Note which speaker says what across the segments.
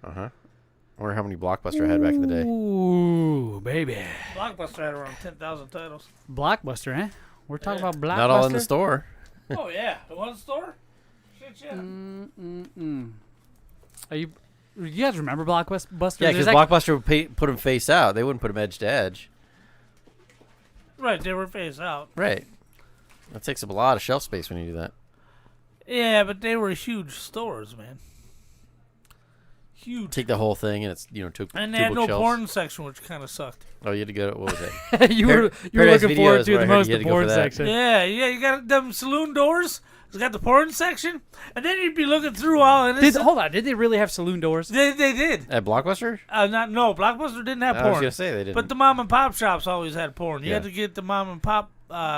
Speaker 1: Uh-huh. I wonder how many Blockbuster had back in the day.
Speaker 2: Ooh, baby.
Speaker 3: Blockbuster had around 10,000 titles.
Speaker 2: Blockbuster, eh? We're talking about Blockbuster.
Speaker 1: Not all in the store.
Speaker 3: Oh, yeah. The one store? Shit, yeah.
Speaker 2: Are you guys remember Blockbuster?
Speaker 1: Yeah, because Blockbuster would put them face out. They wouldn't put them edge to edge.
Speaker 3: Right, they were face out.
Speaker 1: Right. That takes up a lot of shelf space when you do that.
Speaker 3: Yeah, but they were huge stores, man. Huge.
Speaker 1: Take the whole thing, and it's two.
Speaker 3: And they
Speaker 1: two
Speaker 3: had no
Speaker 1: bookshelves.
Speaker 3: porn section, which kind of sucked.
Speaker 1: Oh, you had to go. What was it?
Speaker 2: you were
Speaker 1: Paradise
Speaker 2: looking
Speaker 1: Video
Speaker 2: forward
Speaker 1: is
Speaker 2: to
Speaker 1: where I
Speaker 2: the
Speaker 1: heard
Speaker 2: most
Speaker 1: you had
Speaker 2: the
Speaker 1: to go for
Speaker 2: porn
Speaker 1: that.
Speaker 2: section.
Speaker 3: Yeah, you got them saloon doors. It's got the porn section, and then you'd be looking through all. And
Speaker 2: Hold on, did they really have saloon doors?
Speaker 3: They did.
Speaker 1: At Blockbuster?
Speaker 3: No, Blockbuster didn't have porn.
Speaker 1: I was gonna say they didn't.
Speaker 3: But the mom and pop shops always had porn. You
Speaker 1: Yeah.
Speaker 3: had to get the mom and pop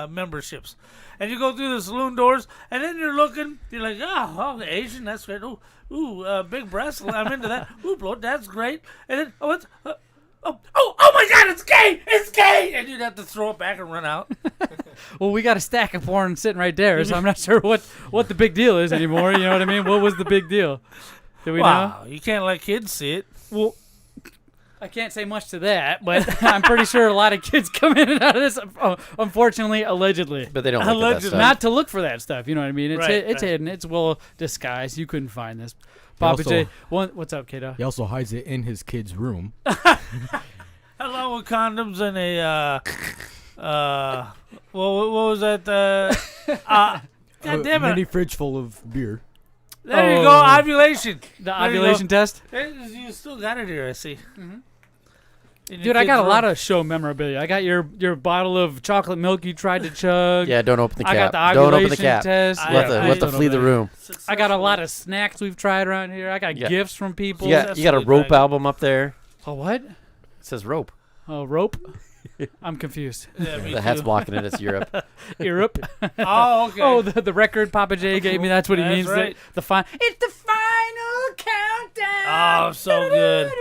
Speaker 3: memberships, and you go through the saloon doors, and then you're looking. You're like, oh, the Asian, that's great. Ooh, big breasts. I'm into that. Ooh, bloat, that's great. And then oh my God, it's gay! It's gay! And you'd have to throw it back and run out.
Speaker 2: Well, we got a stack of porn sitting right there, so I'm not sure what the big deal is anymore. You know what I mean? What was the big deal? Do we know?
Speaker 3: You can't let kids see it.
Speaker 2: Well, I can't say much to that, but I'm pretty sure a lot of kids come in and out of this, unfortunately, allegedly.
Speaker 1: But they don't look at that stuff.
Speaker 2: Not to look for that stuff, you know what I mean? It's
Speaker 3: Right,
Speaker 2: it's hidden. It's well disguised. You couldn't find this. Pappa J, what's up, kiddo?
Speaker 4: He also hides it in his kid's room.
Speaker 3: Along with condoms and what was that? God damn it.
Speaker 4: Mini fridge full of beer.
Speaker 3: There you go, ovulation.
Speaker 2: The ovulation test?
Speaker 3: You still got it here, I see.
Speaker 2: Mm-hmm. Dude, I got a lot of show memorabilia. I got your bottle of chocolate milk you tried to chug.
Speaker 1: Yeah, don't open the cap.
Speaker 2: I got the
Speaker 1: don't
Speaker 2: ovulation
Speaker 1: open the cap.
Speaker 2: test.
Speaker 1: Let the flee the room.
Speaker 2: I got a lot of snacks we've tried around here. I got gifts from people.
Speaker 1: You got a rope album up there.
Speaker 2: A what?
Speaker 1: It says rope.
Speaker 2: Oh, rope? I'm confused.
Speaker 3: Yeah,
Speaker 1: the hat's blocking it. It's Europe.
Speaker 2: Europe.
Speaker 3: Oh, okay.
Speaker 2: Oh, the record Pappa J gave me. That's what he means.
Speaker 3: Right.
Speaker 2: It's the final countdown.
Speaker 3: Oh, so good.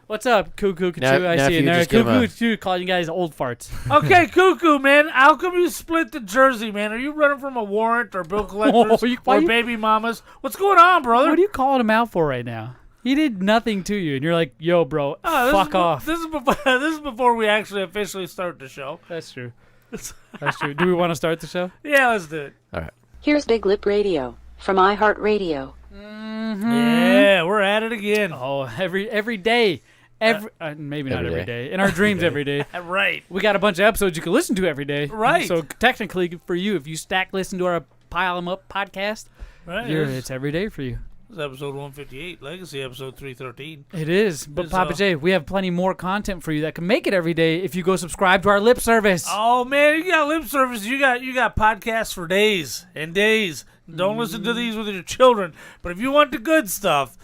Speaker 2: What's up, Cuckoo Kachu?
Speaker 1: Now
Speaker 2: I see
Speaker 1: if
Speaker 2: you
Speaker 1: you
Speaker 2: there.
Speaker 1: just give
Speaker 2: Cuckoo
Speaker 1: him
Speaker 2: Kachu calling you guys old farts.
Speaker 3: Okay, Cuckoo, man. How come you split the jersey, man? Are you running from a warrant or bill collectors or baby mamas? What's going on, brother?
Speaker 2: What are you calling him out for right now? He did nothing to you, and you're like, yo, bro, fuck off.
Speaker 3: This is before we actually officially start the show.
Speaker 2: That's true. That's true. Do we want to start the show?
Speaker 3: Yeah, let's do it.
Speaker 1: All right.
Speaker 5: Here's BigLipRadio from iHeartRadio.
Speaker 3: Yeah, we're at it again.
Speaker 2: Oh, every day. Maybe not every day. In our dreams every day.
Speaker 3: Right.
Speaker 2: We got a bunch of episodes you can listen to every day.
Speaker 3: Right.
Speaker 2: So technically for you, if you stack listen to our Pile 'em Up podcast,
Speaker 3: Right.
Speaker 2: it's every day for you.
Speaker 3: This is episode 158, Legacy episode 313.
Speaker 2: It is. But Pappa J, we have plenty more content for you that can make it every day if you go subscribe to our lip service.
Speaker 3: Oh, man, you got lip service. You got podcasts for days and days. Don't listen to these with your children. But if you want the good stuff,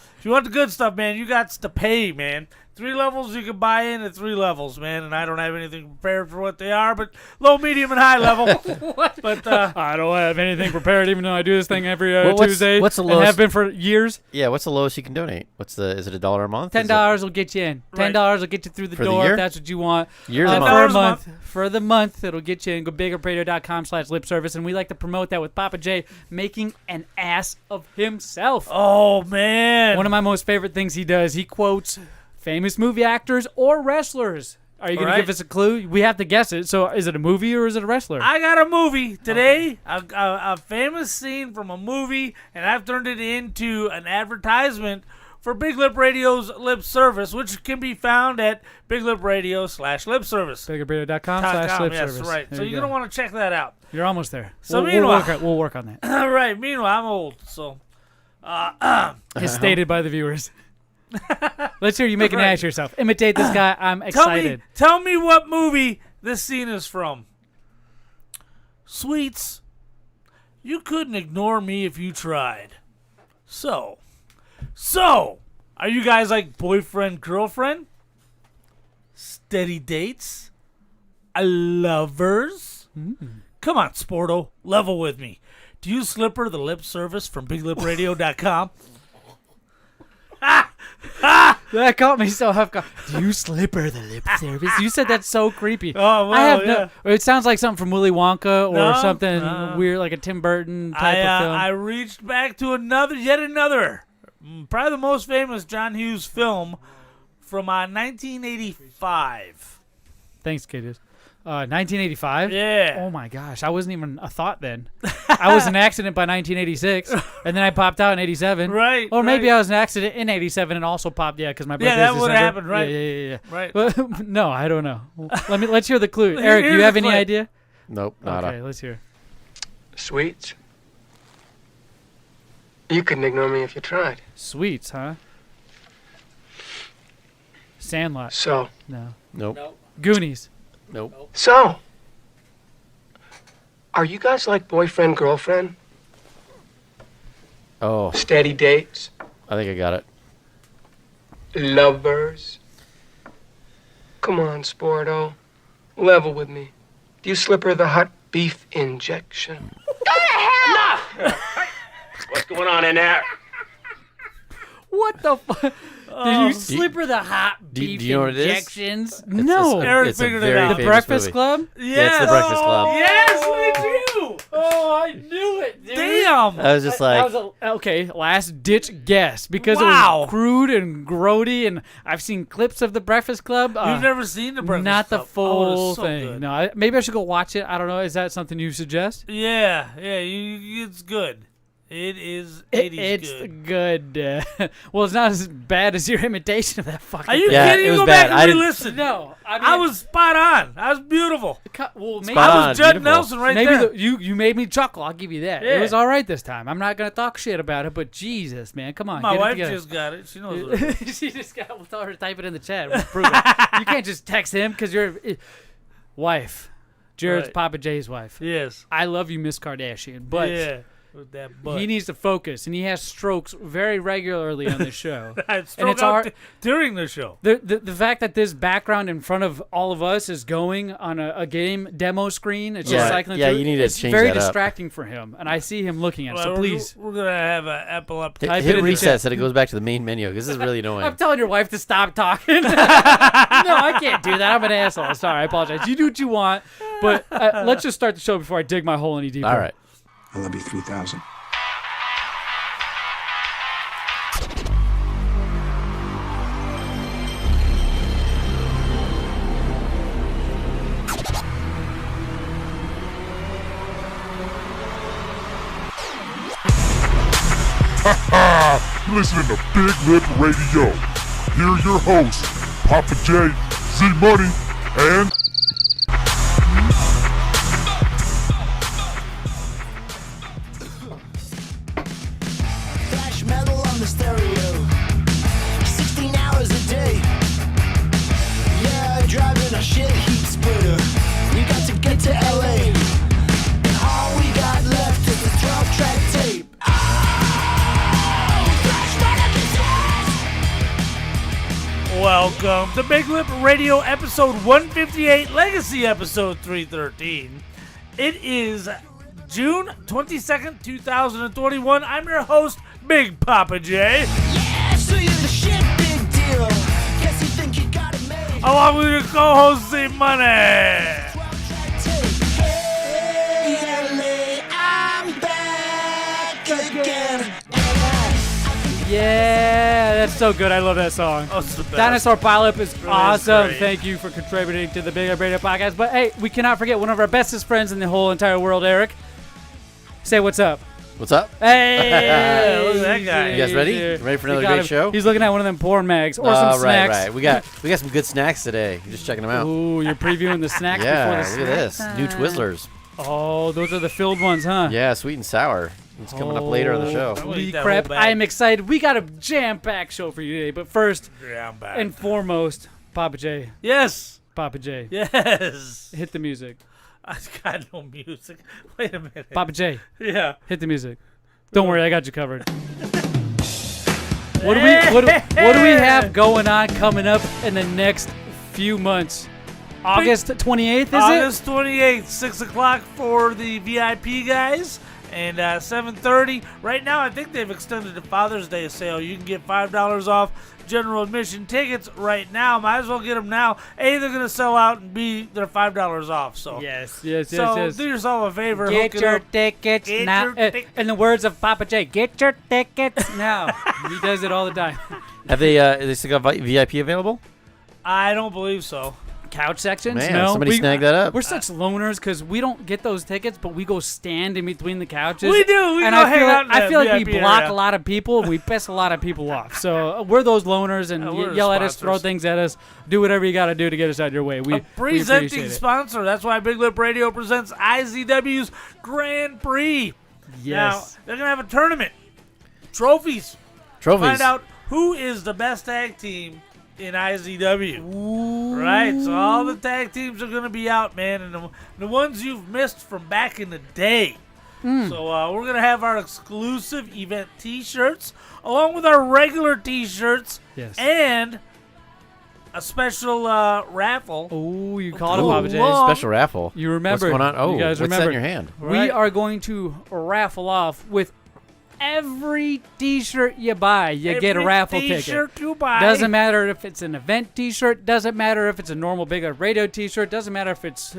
Speaker 3: man, you got to pay, man. 3 levels, you can buy in at 3 levels, man. And I don't have anything prepared for what they are, but low, medium, and high level. But
Speaker 2: I don't have anything prepared, even though I do this thing every Tuesday.
Speaker 1: What's the
Speaker 2: and
Speaker 1: lowest?
Speaker 2: have been for years.
Speaker 1: Yeah, what's the lowest you can donate? Is it $1 a month?
Speaker 2: $10 will get you in. $10 will get you through the
Speaker 1: For the
Speaker 2: door
Speaker 1: year?
Speaker 2: if that's what you want.
Speaker 1: Year's
Speaker 2: for
Speaker 1: a
Speaker 2: a
Speaker 1: month.
Speaker 2: month. For the month, it'll get you in. Go BigLipRadio.com/lip service, and we like to promote that with Pappa J making an ass of himself.
Speaker 3: oh, man.
Speaker 2: One of my most favorite things he does, he quotes famous movie actors or wrestlers. Are you going to give us a clue? We have to guess it. So is it a movie or is it a wrestler?
Speaker 3: I got a movie today, a famous scene from a movie, and I've turned it into an advertisement for Big Lip Radio's lip service, which can be found at BigLipRadio/lip service.
Speaker 2: BigLipRadio.com/lip service.
Speaker 3: Yes, right.
Speaker 2: There
Speaker 3: So
Speaker 2: you
Speaker 3: you're going to want to check that out.
Speaker 2: You're almost there.
Speaker 3: So
Speaker 2: we'll work on that.
Speaker 3: All right. Meanwhile, I'm old, so.
Speaker 2: As stated by the viewers. Let's hear you make an ass of yourself. Imitate this guy. I'm excited.
Speaker 3: Tell me what movie this scene is from. Sweets, you couldn't ignore me if you tried. So, are you guys like boyfriend, girlfriend? Steady dates? Lovers? Come on, Sporto, level with me. Do you slipper the lip service from BigLipRadio.com?
Speaker 2: That caught me so off guard. Do you slipper the lip service? You said that's so creepy.
Speaker 3: Oh, well,
Speaker 2: I have
Speaker 3: yeah.
Speaker 2: It sounds like something from Willy Wonka or
Speaker 3: No,
Speaker 2: something weird, like a Tim Burton type of film.
Speaker 3: I reached back to yet another Probably the most famous John Hughes film from 1985.
Speaker 2: Thanks, kiddos. 1985?
Speaker 3: Yeah.
Speaker 2: Oh, my gosh. I wasn't even a thought then. I was an accident by 1986, and then I popped out in 87.
Speaker 3: Right.
Speaker 2: Or maybe
Speaker 3: right.
Speaker 2: I was an accident in 87 and also popped, because my birthday
Speaker 3: Yeah, that
Speaker 2: is
Speaker 3: would
Speaker 2: December.
Speaker 3: happen, right.
Speaker 2: Yeah.
Speaker 3: Right.
Speaker 2: Well, no, I don't know. Let's hear the clue.
Speaker 3: Here-
Speaker 2: Eric, do
Speaker 3: here's
Speaker 2: you have
Speaker 3: the
Speaker 2: any
Speaker 3: clue.
Speaker 2: idea?
Speaker 1: Nope, nada.
Speaker 2: Okay, let's hear.
Speaker 6: Sweets? You couldn't ignore me if you tried.
Speaker 2: Sweets, huh? Sandlot.
Speaker 6: So,
Speaker 2: No.
Speaker 1: Nope.
Speaker 2: Goonies.
Speaker 1: Nope.
Speaker 6: so, are you guys like boyfriend, girlfriend?
Speaker 1: Oh,
Speaker 6: Steady dates?
Speaker 1: I think I got it.
Speaker 6: Lovers? Come on, Sporto. Level with me. Do you slip her the hot beef injection? What's going on in there?
Speaker 2: What the fuck? Did you slip her the hot
Speaker 1: do
Speaker 2: beef
Speaker 1: you know what it is?
Speaker 2: injections? No.
Speaker 3: Eric
Speaker 1: It's a
Speaker 3: figured it
Speaker 1: very
Speaker 3: out.
Speaker 2: The
Speaker 1: famous
Speaker 2: Breakfast
Speaker 1: movie.
Speaker 2: Club?
Speaker 1: Yeah, it's The Breakfast Club.
Speaker 3: Yes, we do.
Speaker 2: Oh, I knew it, dude.
Speaker 3: Damn.
Speaker 1: I was just like,
Speaker 2: Okay, last ditch guess because it
Speaker 3: Wow.
Speaker 2: was crude and grody, and I've seen clips of the Breakfast Club.
Speaker 3: You've never seen the Breakfast
Speaker 2: not the
Speaker 3: Club.
Speaker 2: full
Speaker 3: it's so
Speaker 2: thing.
Speaker 3: good.
Speaker 2: No, maybe I should go watch it. I don't know. Is that something you suggest?
Speaker 3: Yeah, it's good. It is 80s
Speaker 2: It's
Speaker 3: good.
Speaker 2: good. Well, it's not as bad as your imitation of that fucking.
Speaker 3: Are you
Speaker 1: Yeah,
Speaker 3: kidding?
Speaker 1: it
Speaker 3: You
Speaker 1: was
Speaker 3: go
Speaker 1: bad.
Speaker 3: back
Speaker 1: I
Speaker 3: and
Speaker 1: didn't-
Speaker 3: re-listen.
Speaker 2: No, I mean,
Speaker 3: I was spot on. I was beautiful.
Speaker 2: Well, maybe
Speaker 1: Spot
Speaker 3: I
Speaker 1: on.
Speaker 3: was Judd
Speaker 1: beautiful.
Speaker 3: Nelson right
Speaker 2: maybe
Speaker 3: there.
Speaker 2: you made me chuckle. I'll give you that.
Speaker 3: Yeah.
Speaker 2: It was all right this time. I'm not gonna talk shit about it, but Jesus, man, come on.
Speaker 3: My
Speaker 2: get
Speaker 3: wife
Speaker 2: it together.
Speaker 3: just got it. She knows what it is.
Speaker 2: She just got. We'll tell her to type it in the chat. We'll prove it. You can't just text him because you're wife. Jared's
Speaker 3: Right.
Speaker 2: Pappa J's wife.
Speaker 3: Yes.
Speaker 2: I love you, Miss Kardashian, but
Speaker 3: Yeah. With that butt.
Speaker 2: he needs to focus, and he has strokes very regularly on this show.
Speaker 3: I
Speaker 2: and
Speaker 3: stroke
Speaker 2: it's
Speaker 3: out
Speaker 2: our.
Speaker 3: during the show.
Speaker 2: The fact that this background in front of all of us is going on a game demo screen, it's just
Speaker 1: Yeah,
Speaker 2: cycling
Speaker 1: yeah,
Speaker 2: through.
Speaker 1: you need to
Speaker 2: it's
Speaker 1: change
Speaker 2: very
Speaker 1: that up.
Speaker 2: distracting for him, and I see him looking at it. So
Speaker 3: Well,
Speaker 2: please,
Speaker 3: we're gonna have an Apple up.
Speaker 1: hit,
Speaker 2: type it
Speaker 1: hit
Speaker 2: in the
Speaker 1: reset
Speaker 2: chat.
Speaker 1: so it goes back to the main menu. This is really annoying.
Speaker 2: I'm telling your wife to stop talking. No, I can't do that. I'm an asshole. Sorry, I apologize. You do what you want, but let's just start the show before I dig my hole any deeper.
Speaker 1: All right.
Speaker 7: I love you 3,000.
Speaker 8: You're listening to Big Lip Radio. Here are your hosts, Pappa J, Zmunny, and
Speaker 9: Thrash metal on the stereo, 16 hours a day. Yeah, driving a shit heat splitter. We got to get to LA, and all we got left is the 12-track tape. Oh, thrash metal
Speaker 3: Welcome to Big Lip Radio, episode 158, Legacy episode 313. It is June 22nd, 2021. I'm your host, Big Pappa J.
Speaker 9: Yeah, so you're the shit, big deal. Guess you think you got it made.
Speaker 3: Along with your co-host, Zmunny.
Speaker 9: 12-track tape. Hey, LA, I'm back again.
Speaker 2: Yeah, that's so good. I love that song.
Speaker 3: Oh, it's the best.
Speaker 2: Dinosaur Pileup is
Speaker 3: Really
Speaker 2: awesome.
Speaker 3: great.
Speaker 2: Thank you for contributing to the Big Lip Radio podcast. But hey, we cannot forget one of our bestest friends in the whole entire world, Eric. Say what's up.
Speaker 1: What's up?
Speaker 2: Hey,
Speaker 3: Look at that guy.
Speaker 1: You guys ready?
Speaker 2: Yeah.
Speaker 1: Ready for
Speaker 2: We
Speaker 1: another
Speaker 2: got
Speaker 1: great
Speaker 2: him.
Speaker 1: show?
Speaker 2: He's looking at one of them porn mags or some
Speaker 1: Right,
Speaker 2: snacks.
Speaker 1: right. We got some good snacks today. You're just checking them out.
Speaker 2: Ooh, you're previewing the snacks
Speaker 1: Yeah,
Speaker 2: before the
Speaker 1: look at
Speaker 2: snack
Speaker 1: this. New
Speaker 2: time.
Speaker 1: Twizzlers.
Speaker 2: Oh, those are the filled ones, huh?
Speaker 1: Yeah, sweet and sour. It's coming up later on the show.
Speaker 3: I'm gonna eat
Speaker 2: Holy
Speaker 3: that
Speaker 2: crap.
Speaker 3: whole bag.
Speaker 2: I am excited. We got a jam-packed show for you today. But first
Speaker 3: Yeah, I'm back.
Speaker 2: and foremost, Pappa J.
Speaker 3: Yes.
Speaker 2: Pappa J.
Speaker 3: Yes.
Speaker 2: Hit the music.
Speaker 3: I got no music. Wait a minute.
Speaker 2: Pappa J.
Speaker 3: Yeah.
Speaker 2: Hit the music. Don't worry, I got you covered. What do we have going on coming up in the next few months? August 28th, is
Speaker 3: August 28th, 6 o'clock for the VIP guys. And 7:30. Right now, I think they've extended the Father's Day sale. You can get $5 off general admission tickets right now. Might as well get them now. A, they're going to sell out, and B, they're $5 off. So
Speaker 2: Yes.
Speaker 3: so
Speaker 2: yes.
Speaker 3: do yourself a favor.
Speaker 2: Get
Speaker 3: hook it
Speaker 2: your
Speaker 3: up.
Speaker 2: tickets
Speaker 3: Get
Speaker 2: now.
Speaker 3: your tic-
Speaker 2: In the words of Pappa J, get your tickets now. He does it all the time.
Speaker 1: Have they still got VIP available?
Speaker 3: I don't believe so.
Speaker 2: Couch sections?
Speaker 1: Man,
Speaker 2: No.
Speaker 1: somebody snag that up.
Speaker 2: We're such loners because we don't get those tickets, but we go stand in between the couches.
Speaker 3: We do. We
Speaker 2: and
Speaker 3: go
Speaker 2: I
Speaker 3: hang
Speaker 2: feel
Speaker 3: out
Speaker 2: like,
Speaker 3: in
Speaker 2: I feel like we
Speaker 3: VIP
Speaker 2: block
Speaker 3: area.
Speaker 2: a lot of people and we piss a lot of people off. So we're those loners and
Speaker 3: We're the
Speaker 2: yell at us, throw
Speaker 3: sponsors.
Speaker 2: things at us, do whatever you got to do to get us out of your way. We
Speaker 3: A presenting
Speaker 2: appreciate it.
Speaker 3: sponsor. That's why Big Lip Radio presents IZW's Grand Prix.
Speaker 2: Yes.
Speaker 3: Now, they're going to have a tournament. Trophies.
Speaker 1: Trophies.
Speaker 3: Find out who is the best tag team in IZW. Right, so all the tag teams are going to be out, man, and the ones you've missed from back in the day. So we're going to have our exclusive event T-shirts, along with our regular T-shirts,
Speaker 2: Yes.
Speaker 3: and a special raffle.
Speaker 2: Oh, you called it,
Speaker 3: Ooh,
Speaker 2: Papa J.
Speaker 3: long-
Speaker 1: Special raffle.
Speaker 2: You remember.
Speaker 1: What's going on? Oh,
Speaker 2: you guys
Speaker 1: what's
Speaker 2: remember.
Speaker 1: that in your hand?
Speaker 2: We
Speaker 3: Right.
Speaker 2: are going to raffle off with every T-shirt you buy. You get a
Speaker 3: Every
Speaker 2: raffle ticket.
Speaker 3: T-shirt you buy.
Speaker 2: Doesn't matter if it's an event T-shirt. Doesn't matter if it's a normal Big Lip Radio T-shirt. Doesn't matter if it's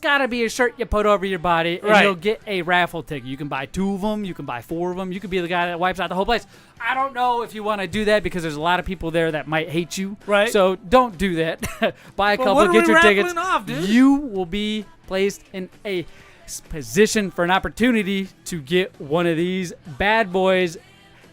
Speaker 2: got to be a shirt you put over your body, and
Speaker 3: Right.
Speaker 2: you'll get a raffle ticket. You can buy 2 of them. You can buy 4 of them. You could be the guy that wipes out the whole place. I don't know if you want to do that because there's a lot of people there that might hate you.
Speaker 3: Right.
Speaker 2: So don't do that. Buy a
Speaker 3: But
Speaker 2: couple.
Speaker 3: what are
Speaker 2: Get
Speaker 3: we
Speaker 2: your tickets.
Speaker 3: raffling off, dude?
Speaker 2: You will be placed in a position for an opportunity to get one of these bad boys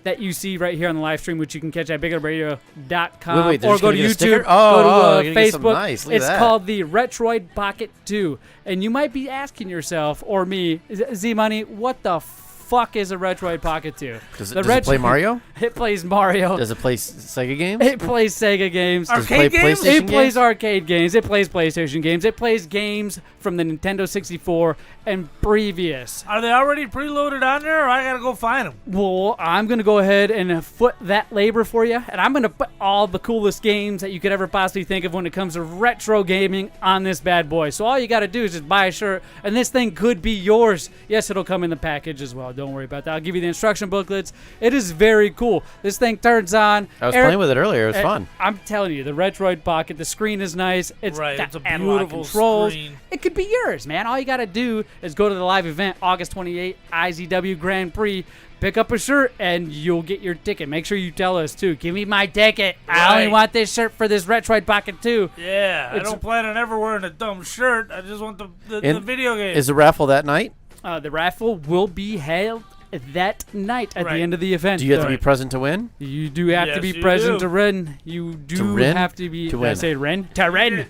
Speaker 2: that you see right here on the live stream, which you can catch at BigLipRadio.com
Speaker 1: Wait, they're
Speaker 2: or
Speaker 1: just
Speaker 2: go
Speaker 1: gonna
Speaker 2: to
Speaker 1: get a
Speaker 2: YouTube,
Speaker 1: sticker?
Speaker 2: go
Speaker 1: Oh,
Speaker 2: to
Speaker 1: you're gonna get something
Speaker 2: Facebook.
Speaker 1: nice. Look at
Speaker 2: It's
Speaker 1: that.
Speaker 2: called the Retroid Pocket 2. And you might be asking yourself, or me, Z-Money, what the fuck is a Retroid Pocket 2?
Speaker 1: Does
Speaker 2: The
Speaker 1: it play
Speaker 2: Retroid-
Speaker 1: Mario?
Speaker 2: It plays Mario.
Speaker 1: Does it play Sega games?
Speaker 2: It plays Sega games.
Speaker 1: Does it
Speaker 3: Arcade
Speaker 1: play
Speaker 3: games?
Speaker 1: PlayStation
Speaker 2: It plays
Speaker 1: games?
Speaker 2: arcade games. It plays PlayStation games. It plays games from the Nintendo 64 and previous.
Speaker 3: Are they already preloaded on there, or I got to go find them?
Speaker 2: Well, I'm going to go ahead and foot that labor for you, and I'm going to put all the coolest games that you could ever possibly think of when it comes to retro gaming on this bad boy. So all you got to do is just buy a shirt, and this thing could be yours. Yes, it'll come in the package as well. Don't worry about that. I'll give you the instruction booklets. It is very cool. This thing turns on.
Speaker 1: I was playing with it earlier. It was fun.
Speaker 2: I'm telling you, the Retroid Pocket, the screen is nice. It's
Speaker 3: Right,
Speaker 2: got
Speaker 3: it's a
Speaker 2: analog
Speaker 3: beautiful
Speaker 2: controls.
Speaker 3: screen.
Speaker 2: It could be yours, man. All you got to do is go to the live event, August 28th, IZW Grand Prix. Pick up a shirt, and you'll get your ticket. Make sure you tell us, too. Give me my ticket. I only
Speaker 3: Right.
Speaker 2: want this shirt for this Retroid Pocket, too.
Speaker 3: Yeah, I
Speaker 2: It's-
Speaker 3: don't plan on ever wearing a dumb shirt. I just want the
Speaker 1: And
Speaker 3: video game.
Speaker 1: Is the raffle that night?
Speaker 2: The raffle will be held that night at
Speaker 3: Right.
Speaker 2: the end of the event.
Speaker 1: Do you have to
Speaker 2: though.
Speaker 1: be present to win?
Speaker 2: You do have to
Speaker 3: Yes,
Speaker 2: be
Speaker 3: you
Speaker 2: present
Speaker 3: do.
Speaker 2: to win. You do
Speaker 1: win?
Speaker 2: have to be.
Speaker 1: To
Speaker 2: Did I
Speaker 1: win.
Speaker 2: say win? To win.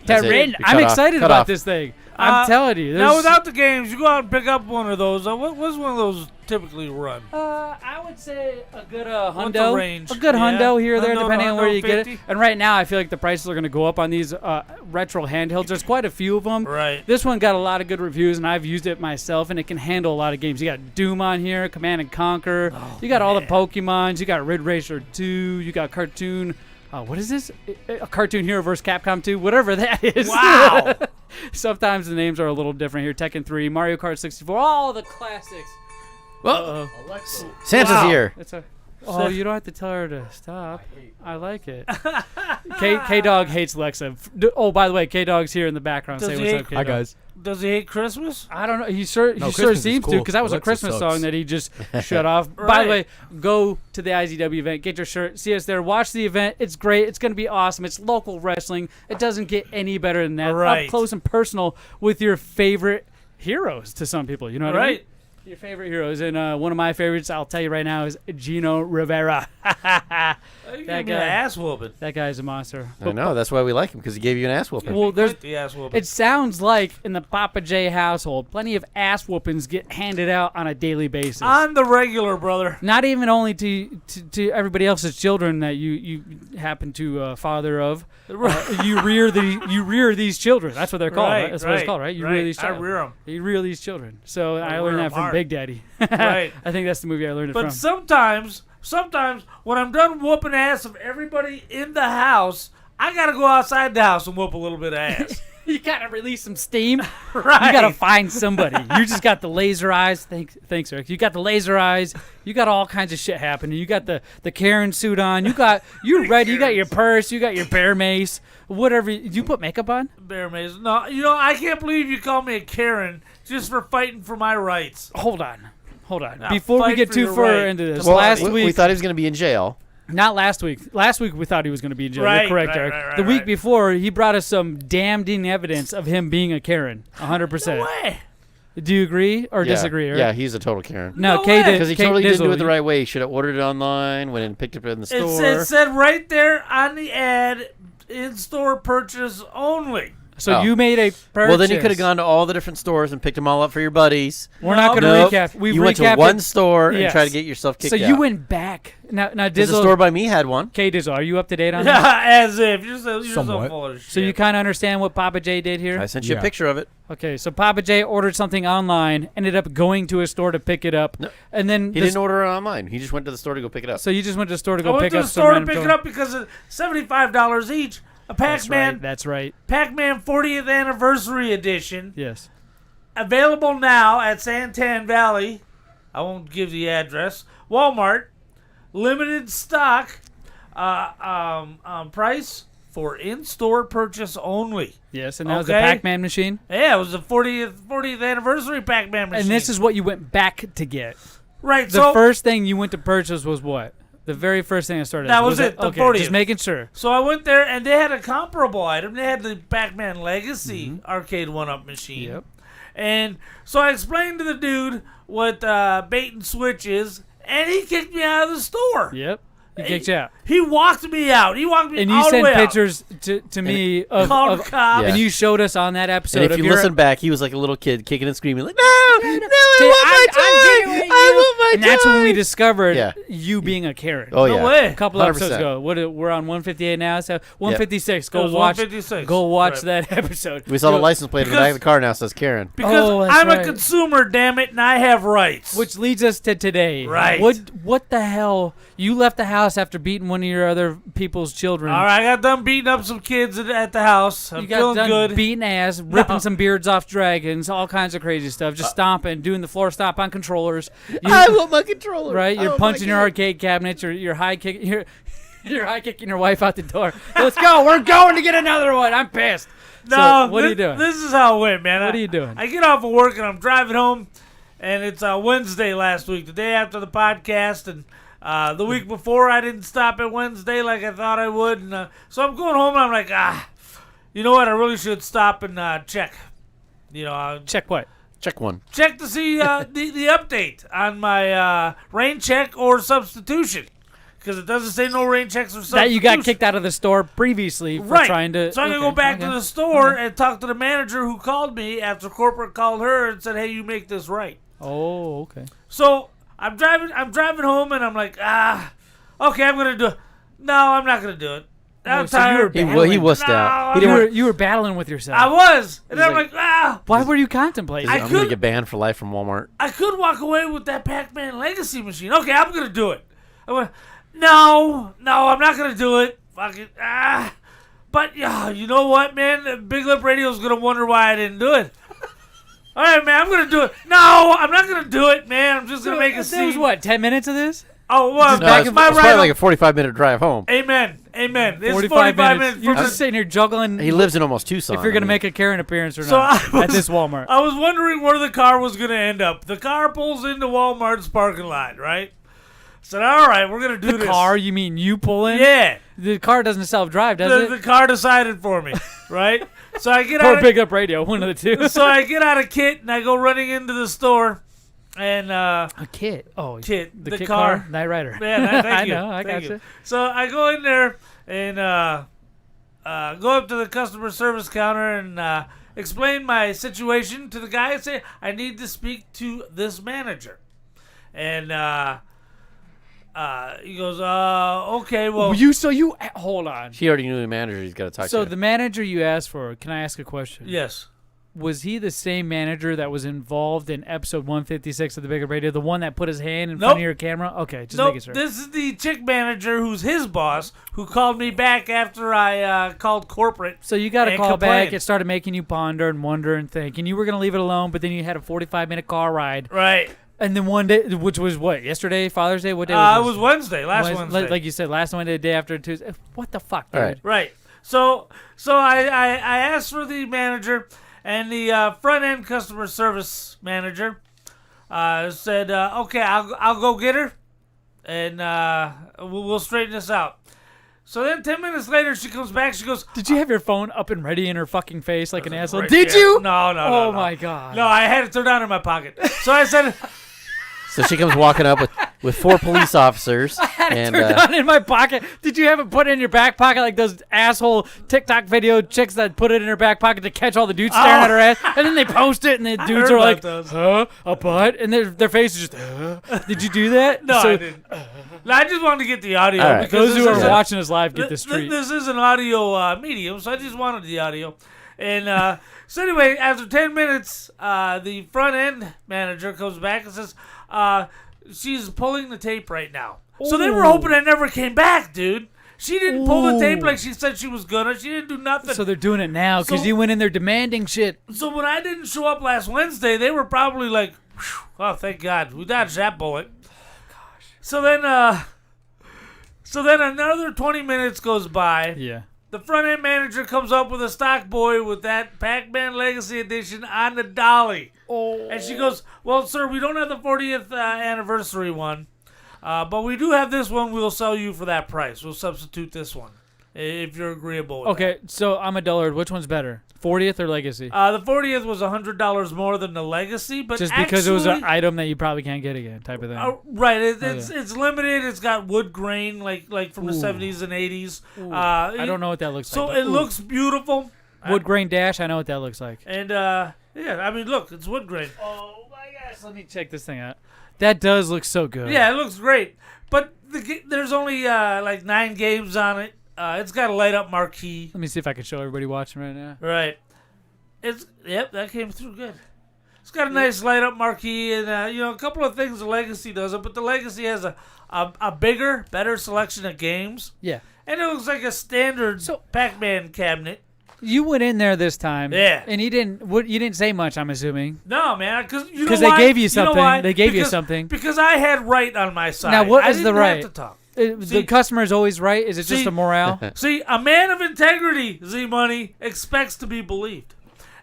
Speaker 1: That's
Speaker 2: To
Speaker 1: it.
Speaker 2: win.
Speaker 1: Be
Speaker 2: I'm
Speaker 1: cut off.
Speaker 2: excited
Speaker 1: Cut
Speaker 2: about
Speaker 1: off.
Speaker 2: this thing. I'm telling you.
Speaker 3: Now,
Speaker 2: there's-
Speaker 3: without the games, you go out and pick up one of those. What was one of those typically run?
Speaker 2: I would say a good
Speaker 3: What's the
Speaker 2: hundo.
Speaker 3: range?
Speaker 2: A good
Speaker 3: Yeah.
Speaker 2: hundo here or there,
Speaker 3: Hundo to
Speaker 2: depending on where you get it.
Speaker 3: 150.
Speaker 2: And right now, I feel like the prices are going to go up on these retro handhelds. There's quite a few of them.
Speaker 3: Right.
Speaker 2: This one got a lot of good reviews, and I've used it myself, and it can handle a lot of games. You got Doom on here, Command and Conquer. You got all the Pokemons. You got Ridge Racer 2. You got Cartoon. What is this? A Cartoon Hero vs. Capcom 2? Whatever that is.
Speaker 3: Wow.
Speaker 2: Sometimes the names are a little different here. Tekken 3, Mario Kart 64, all the classics.
Speaker 1: Well,
Speaker 4: Alexa.
Speaker 1: Santa's
Speaker 3: Wow.
Speaker 1: here.
Speaker 2: It's a. Oh, you don't have to tell her to stop. I like it. K Dog hates Alexa. Oh, by the way, K Dog's here in the background.
Speaker 3: Does
Speaker 2: Say
Speaker 3: he
Speaker 2: what's
Speaker 3: hate-
Speaker 2: up, K
Speaker 4: Hi,
Speaker 2: Dog.
Speaker 4: guys.
Speaker 3: Does he hate Christmas?
Speaker 2: I don't know. He sure
Speaker 4: No,
Speaker 2: he sure
Speaker 4: Christmas is
Speaker 2: seems to
Speaker 4: cool.
Speaker 2: because that was a
Speaker 4: Alexa
Speaker 2: Christmas
Speaker 4: sucks.
Speaker 2: song that he just shut off. By
Speaker 3: Right.
Speaker 2: the way, go to the IZW event, get your shirt, see us there, watch the event. It's great. It's going to be awesome. It's local wrestling. It doesn't get any better than that.
Speaker 3: Right.
Speaker 2: Up close and personal with your favorite heroes to some people. You know what I mean?
Speaker 3: Right.
Speaker 2: Your favorite heroes, and one of my favorites, I'll tell you right now, is Gino Rivera.
Speaker 3: You
Speaker 2: That
Speaker 3: gave me an
Speaker 2: guy.
Speaker 3: ass whooping.
Speaker 2: That guy's a monster.
Speaker 1: I know. That's why we like him, because he gave you an ass whooping.
Speaker 2: Well, there's
Speaker 3: The ass whooping.
Speaker 2: it sounds like in the Pappa J household, plenty of ass whoopings get handed out on a daily basis.
Speaker 3: On the regular, brother.
Speaker 2: Not even only to everybody else's children that you happen to father of. You rear these children. That's what they're called. Right? That's what it's called, right? You rear these
Speaker 3: I
Speaker 2: children.
Speaker 3: rear them.
Speaker 2: You rear these children. So I
Speaker 3: rear
Speaker 2: learned that
Speaker 3: 'em
Speaker 2: from
Speaker 3: hard.
Speaker 2: Big Daddy.
Speaker 3: Right.
Speaker 2: I think that's the movie I learned it
Speaker 3: But
Speaker 2: from.
Speaker 3: sometimes when I'm done whooping ass of everybody in the house, I gotta go outside the house and whoop a little bit of ass.
Speaker 2: You gotta release some steam.
Speaker 3: Right.
Speaker 2: You gotta find somebody. You just got the laser eyes. Thanks, Eric. You got the laser eyes. You got all kinds of shit happening. You got the Karen suit on. You're ready. You got your purse. You got your bear mace. Whatever. You put makeup on?
Speaker 3: Bear mace. No, I can't believe you call me a Karen just for fighting for my rights.
Speaker 2: Hold on.
Speaker 3: Now,
Speaker 2: Before we
Speaker 3: fight
Speaker 2: get
Speaker 3: for
Speaker 2: too
Speaker 3: your
Speaker 2: far
Speaker 3: right.
Speaker 2: into this,
Speaker 1: Well,
Speaker 2: last
Speaker 1: we
Speaker 2: week.
Speaker 1: thought he was going to be in jail.
Speaker 2: Not last week. Last week we thought he was going to be in jail.
Speaker 3: Right,
Speaker 2: You're correct,
Speaker 3: right,
Speaker 2: Eric.
Speaker 3: right,
Speaker 2: the week
Speaker 3: right.
Speaker 2: before, he brought us some damning evidence of him being a Karen. 100%.
Speaker 3: No way.
Speaker 2: Do you agree or disagree, Eric?
Speaker 1: Yeah, he's a total Karen.
Speaker 2: No,
Speaker 3: No
Speaker 2: Kay
Speaker 3: way.
Speaker 2: did.
Speaker 1: Because he
Speaker 2: Kate
Speaker 1: totally didn't do
Speaker 2: Dizzle,
Speaker 1: it the right way. He should have ordered it online, went and picked it up in the store.
Speaker 3: It said right there on the ad, in-store purchase only.
Speaker 2: So
Speaker 1: Oh.
Speaker 2: you made a purchase.
Speaker 1: Well, then you could have gone to all the different stores and picked them all up for your buddies.
Speaker 2: We're not going to
Speaker 1: Nope.
Speaker 2: recap. We've
Speaker 1: You went to
Speaker 2: recapped
Speaker 1: one
Speaker 2: it.
Speaker 1: store and
Speaker 2: Yes.
Speaker 1: tried to get yourself kicked
Speaker 2: So
Speaker 1: out.
Speaker 2: you went back. Now
Speaker 1: Because the
Speaker 2: Dizzle.
Speaker 1: store by me had one.
Speaker 2: Kay Dizzle, are you up to date on that?
Speaker 3: As if. You're so
Speaker 4: Somewhat.
Speaker 3: full of shit.
Speaker 2: So you kind of understand what Pappa J did here?
Speaker 1: I sent you
Speaker 4: Yeah.
Speaker 1: a picture of it.
Speaker 2: Okay, so Pappa J ordered something online, ended up going to a store to pick it up,
Speaker 1: No,
Speaker 2: and then
Speaker 1: He didn't order it online. He just went to the store to go pick it up.
Speaker 2: So you just went to the store to
Speaker 3: I
Speaker 2: go
Speaker 3: went
Speaker 2: pick
Speaker 3: to
Speaker 2: up
Speaker 3: the
Speaker 2: some
Speaker 3: store to
Speaker 2: random
Speaker 3: pick
Speaker 2: toy?
Speaker 3: it up because it's $75 each. A Pac-Man,
Speaker 2: That's right.
Speaker 3: Pac-Man 40th Anniversary Edition,
Speaker 2: Yes.
Speaker 3: available now at Santan Valley. I won't give the address. Walmart, limited stock, price for in-store purchase only.
Speaker 2: Yes, and that was the
Speaker 3: Okay.
Speaker 2: Pac-Man machine.
Speaker 3: Yeah, it was the 40th anniversary Pac-Man machine.
Speaker 2: And this is what you went back to get.
Speaker 3: right.
Speaker 2: The
Speaker 3: So
Speaker 2: first thing you went to purchase was what? The very first thing I started.
Speaker 3: That was it, the
Speaker 2: Okay,
Speaker 3: 40th.
Speaker 2: just making sure.
Speaker 3: So I went there, and they had a comparable item. They had the Pac-Man Legacy arcade one-up machine.
Speaker 2: Yep.
Speaker 3: And so I explained to the dude what bait and switch is, and he kicked me out of the store.
Speaker 2: Yep. He kicked you out.
Speaker 3: He walked me out. He walked me
Speaker 2: And
Speaker 3: all
Speaker 2: you
Speaker 3: the
Speaker 2: sent
Speaker 3: way
Speaker 2: pictures to me of,
Speaker 3: Called the cops.
Speaker 2: and you showed us on that episode.
Speaker 1: And if
Speaker 2: of
Speaker 1: you
Speaker 2: your-
Speaker 1: listen back, he was like a little kid kicking and screaming like, no,
Speaker 2: See,
Speaker 1: I want my toy. I want my
Speaker 2: and that's when we
Speaker 1: toy."
Speaker 2: discovered
Speaker 1: Yeah.
Speaker 2: you being a Karen.
Speaker 1: Oh,
Speaker 3: No
Speaker 1: yeah.
Speaker 3: way.
Speaker 2: A couple
Speaker 1: 100%.
Speaker 2: episodes ago. We're on 158 now, so 156.
Speaker 3: It
Speaker 2: Go
Speaker 3: was
Speaker 2: watch.
Speaker 3: 156,
Speaker 2: Go watch
Speaker 3: right.
Speaker 2: that episode.
Speaker 1: We saw the
Speaker 2: Yo,
Speaker 1: license plate in the back of the car now says Karen.
Speaker 3: Because
Speaker 2: Oh, that's
Speaker 3: I'm
Speaker 2: right.
Speaker 3: a consumer, damn it, and I have rights.
Speaker 2: Which leads us to today.
Speaker 3: Right.
Speaker 2: What the hell? You left the house after beating one of your other people's children.
Speaker 3: all right, I got done beating up some kids at the house. I'm
Speaker 2: You got
Speaker 3: feeling
Speaker 2: done
Speaker 3: good.
Speaker 2: beating ass, ripping some beards off dragons, all kinds of crazy stuff. Just stomping, doing the floor stomp on controllers. You-
Speaker 1: want my controller.
Speaker 2: right?
Speaker 1: I
Speaker 2: You're
Speaker 1: want my
Speaker 2: punching your
Speaker 1: kid.
Speaker 2: arcade cabinets, or you're high kicking. You're high kicking your wife out the door. Let's go. We're going to get another one. I'm pissed.
Speaker 3: No,
Speaker 2: So, what are you doing?
Speaker 3: This is how it went, man.
Speaker 2: What are you doing?
Speaker 3: I get off of work and I'm driving home, and it's Wednesday last week, the day after the podcast, and the week before I didn't stop at Wednesday like I thought I would, and so I'm going home and I'm like, you know what? I really should stop and check.
Speaker 2: Check what?
Speaker 1: Check one.
Speaker 3: Check to see the update on my rain check or substitution, because it doesn't say no rain checks or substitution.
Speaker 2: That you got kicked out of the store previously for
Speaker 3: Right.
Speaker 2: trying to.
Speaker 3: So I'm gonna
Speaker 2: okay,
Speaker 3: go back to
Speaker 2: okay.
Speaker 3: the store and talk to the manager who called me after corporate called her and said, "Hey, you make this right."
Speaker 2: Oh, okay.
Speaker 3: So I'm driving home and I'm like, okay, I'm gonna do it. No, I'm not gonna do it. I'm
Speaker 2: Oh, so you were
Speaker 3: tired.
Speaker 1: He
Speaker 2: battling.
Speaker 1: wussed out. He
Speaker 2: You
Speaker 1: didn't
Speaker 2: were,
Speaker 1: want,
Speaker 2: you were battling with yourself.
Speaker 3: I was, and
Speaker 1: He's
Speaker 3: I'm like,
Speaker 2: Why were you contemplating?
Speaker 3: I
Speaker 1: I'm going to
Speaker 3: could-
Speaker 1: get banned for life from Walmart.
Speaker 3: I could walk away with that Pac-Man Legacy machine. Okay, I'm gonna do it. I went, no, I'm not gonna do it. Fuck it. But you know what, man? Big Lip Radio is gonna wonder why I didn't do it. All right, man, I'm gonna do it. No, I'm not gonna do it, man. I'm just gonna make a
Speaker 2: That was
Speaker 3: scene.
Speaker 2: what, 10 minutes of this?
Speaker 3: Oh, well,
Speaker 1: No,
Speaker 3: back
Speaker 1: it's
Speaker 3: my
Speaker 1: probably
Speaker 3: ride.
Speaker 1: like a 45-minute drive home.
Speaker 3: Amen. It's
Speaker 2: 45 minutes.
Speaker 3: minutes.
Speaker 2: You're
Speaker 3: from
Speaker 2: just
Speaker 3: the-
Speaker 2: sitting here juggling
Speaker 1: He lives in almost Tucson.
Speaker 2: if you're going to
Speaker 1: I mean,
Speaker 2: make a Karen appearance or
Speaker 3: So
Speaker 2: not
Speaker 3: I
Speaker 2: at
Speaker 3: was-
Speaker 2: this Walmart.
Speaker 3: I was wondering where the car was going to end up. The car pulls into Walmart's parking lot, right? Said, all right, we're going to do
Speaker 2: The
Speaker 3: this.
Speaker 2: car, you mean you pull in?
Speaker 3: Yeah.
Speaker 2: The car doesn't self-drive, does
Speaker 3: The
Speaker 2: it?
Speaker 3: car decided for me, right? So I get
Speaker 2: Or
Speaker 3: out.
Speaker 2: Big Up Radio, one of the two.
Speaker 3: So I get out of Kit and I go running into the store, and
Speaker 2: A kit. Oh,
Speaker 3: Kit,
Speaker 2: the
Speaker 3: the
Speaker 2: kit
Speaker 3: car.
Speaker 2: Knight Rider.
Speaker 3: man, thank you.
Speaker 2: I know, I
Speaker 3: Thank
Speaker 2: got you.
Speaker 3: So I go in there and go up to the customer service counter and explain my situation to the guy and say I need to speak to this manager, and he goes, okay, well,
Speaker 2: Hold on.
Speaker 1: He already knew the manager. He's got to talk
Speaker 2: So
Speaker 1: to.
Speaker 2: the manager you asked for, can I ask a question?
Speaker 3: yes.
Speaker 2: was he the same manager that was involved in episode 156 of the BigLipRadio, the one that put his hand in front of your camera? Okay, just making sure.
Speaker 3: This is the chick manager who's his boss who called me back after I called corporate.
Speaker 2: So you got to
Speaker 3: and
Speaker 2: call back.
Speaker 3: complained.
Speaker 2: It started making you ponder and wonder and think, and you were going to leave it alone, but then you had a 45-minute car ride.
Speaker 3: Right.
Speaker 2: And then one day, which was what, yesterday, Father's Day? What day was
Speaker 3: It was Wednesday, last Wednesday.
Speaker 2: Like you said, last Wednesday, the day after Tuesday. What the fuck, dude?
Speaker 3: Right. So I asked for the manager, and the front-end customer service manager said, okay, I'll go get her, and we'll straighten this out. So then 10 minutes later, she comes back. She goes,
Speaker 2: Did you have your phone up and ready in her fucking face like an asshole?
Speaker 3: right
Speaker 2: Did
Speaker 3: there.
Speaker 2: you?
Speaker 3: No.
Speaker 2: Oh, my God.
Speaker 3: No, I had it turned down in my pocket. So I said...
Speaker 1: So she comes walking up with 4 police officers.
Speaker 2: Turned on in my pocket. Did you have it put in your back pocket like those asshole TikTok video chicks that put it in her back pocket to catch all the dudes staring at her ass? And then they post it, and the dudes
Speaker 3: heard
Speaker 2: are like,
Speaker 3: about those.
Speaker 2: huh? A butt? And their face is just, Did you do that?
Speaker 3: No,
Speaker 2: So
Speaker 3: I didn't. No, I just wanted to get the audio.
Speaker 1: All right.
Speaker 3: Because
Speaker 2: those who
Speaker 3: this is
Speaker 2: are
Speaker 3: a-
Speaker 2: watching us live get this treat.
Speaker 3: This is an audio medium, so I just wanted the audio. And so anyway, after 10 minutes, the front-end manager comes back and says, she's pulling the tape right now. So they were hoping I never came back, dude. She didn't pull the tape like she said she was gonna. She didn't do nothing.
Speaker 2: So they're doing it now because
Speaker 3: So-
Speaker 2: you went in there demanding shit.
Speaker 3: So when I didn't show up last Wednesday, they were probably like, "Whew, oh, thank God, we dodged that bullet." Gosh. So then another 20 minutes goes by.
Speaker 2: Yeah.
Speaker 3: The front end manager comes up with a stock boy with that Pac-Man Legacy Edition on the dolly.
Speaker 2: Oh.
Speaker 3: And she goes, well, sir, we don't have the 40th anniversary one, but we do have this one. We'll sell you for that price. We'll substitute this one if you're agreeable with
Speaker 2: Okay, so I'm a dullard. Which one's better, 40th or Legacy?
Speaker 3: that. The 40th was $100 more than the Legacy, but
Speaker 2: Just because it was an
Speaker 3: actually-
Speaker 2: item that you probably can't get again, type of thing.
Speaker 3: right, it's limited. It's got wood grain like from the 70s and 80s.
Speaker 2: I don't know what that looks
Speaker 3: So
Speaker 2: like.
Speaker 3: it looks beautiful.
Speaker 2: Wood grain dash. I know what that looks like.
Speaker 3: And yeah, I mean, look, it's wood grain.
Speaker 2: Oh my gosh! Let me check this thing out. That does look so good.
Speaker 3: Yeah, it looks great. But there's only like 9 games on it. It's got a light up marquee.
Speaker 2: Let me see if I can show everybody watching right now.
Speaker 3: Right. Yep, that came through good. It's got a nice light up marquee, and a couple of things the Legacy doesn't, but the Legacy has a bigger, better selection of games,
Speaker 2: Yeah.
Speaker 3: and it looks like a standard Pac-Man cabinet.
Speaker 2: You went in there this time.
Speaker 3: Yeah.
Speaker 2: And you didn't say much. I'm assuming.
Speaker 3: No, man, because
Speaker 2: they gave you something.
Speaker 3: why?
Speaker 2: They gave you
Speaker 3: Because-
Speaker 2: something.
Speaker 3: because I had right on my side.
Speaker 2: Now, what
Speaker 3: I
Speaker 2: is the
Speaker 3: didn't
Speaker 2: right?
Speaker 3: have to talk.
Speaker 2: The
Speaker 3: See-
Speaker 2: customer is always right. Is it just
Speaker 3: See-
Speaker 2: a morale?
Speaker 3: See, a man of integrity, Zmunny, expects to be believed.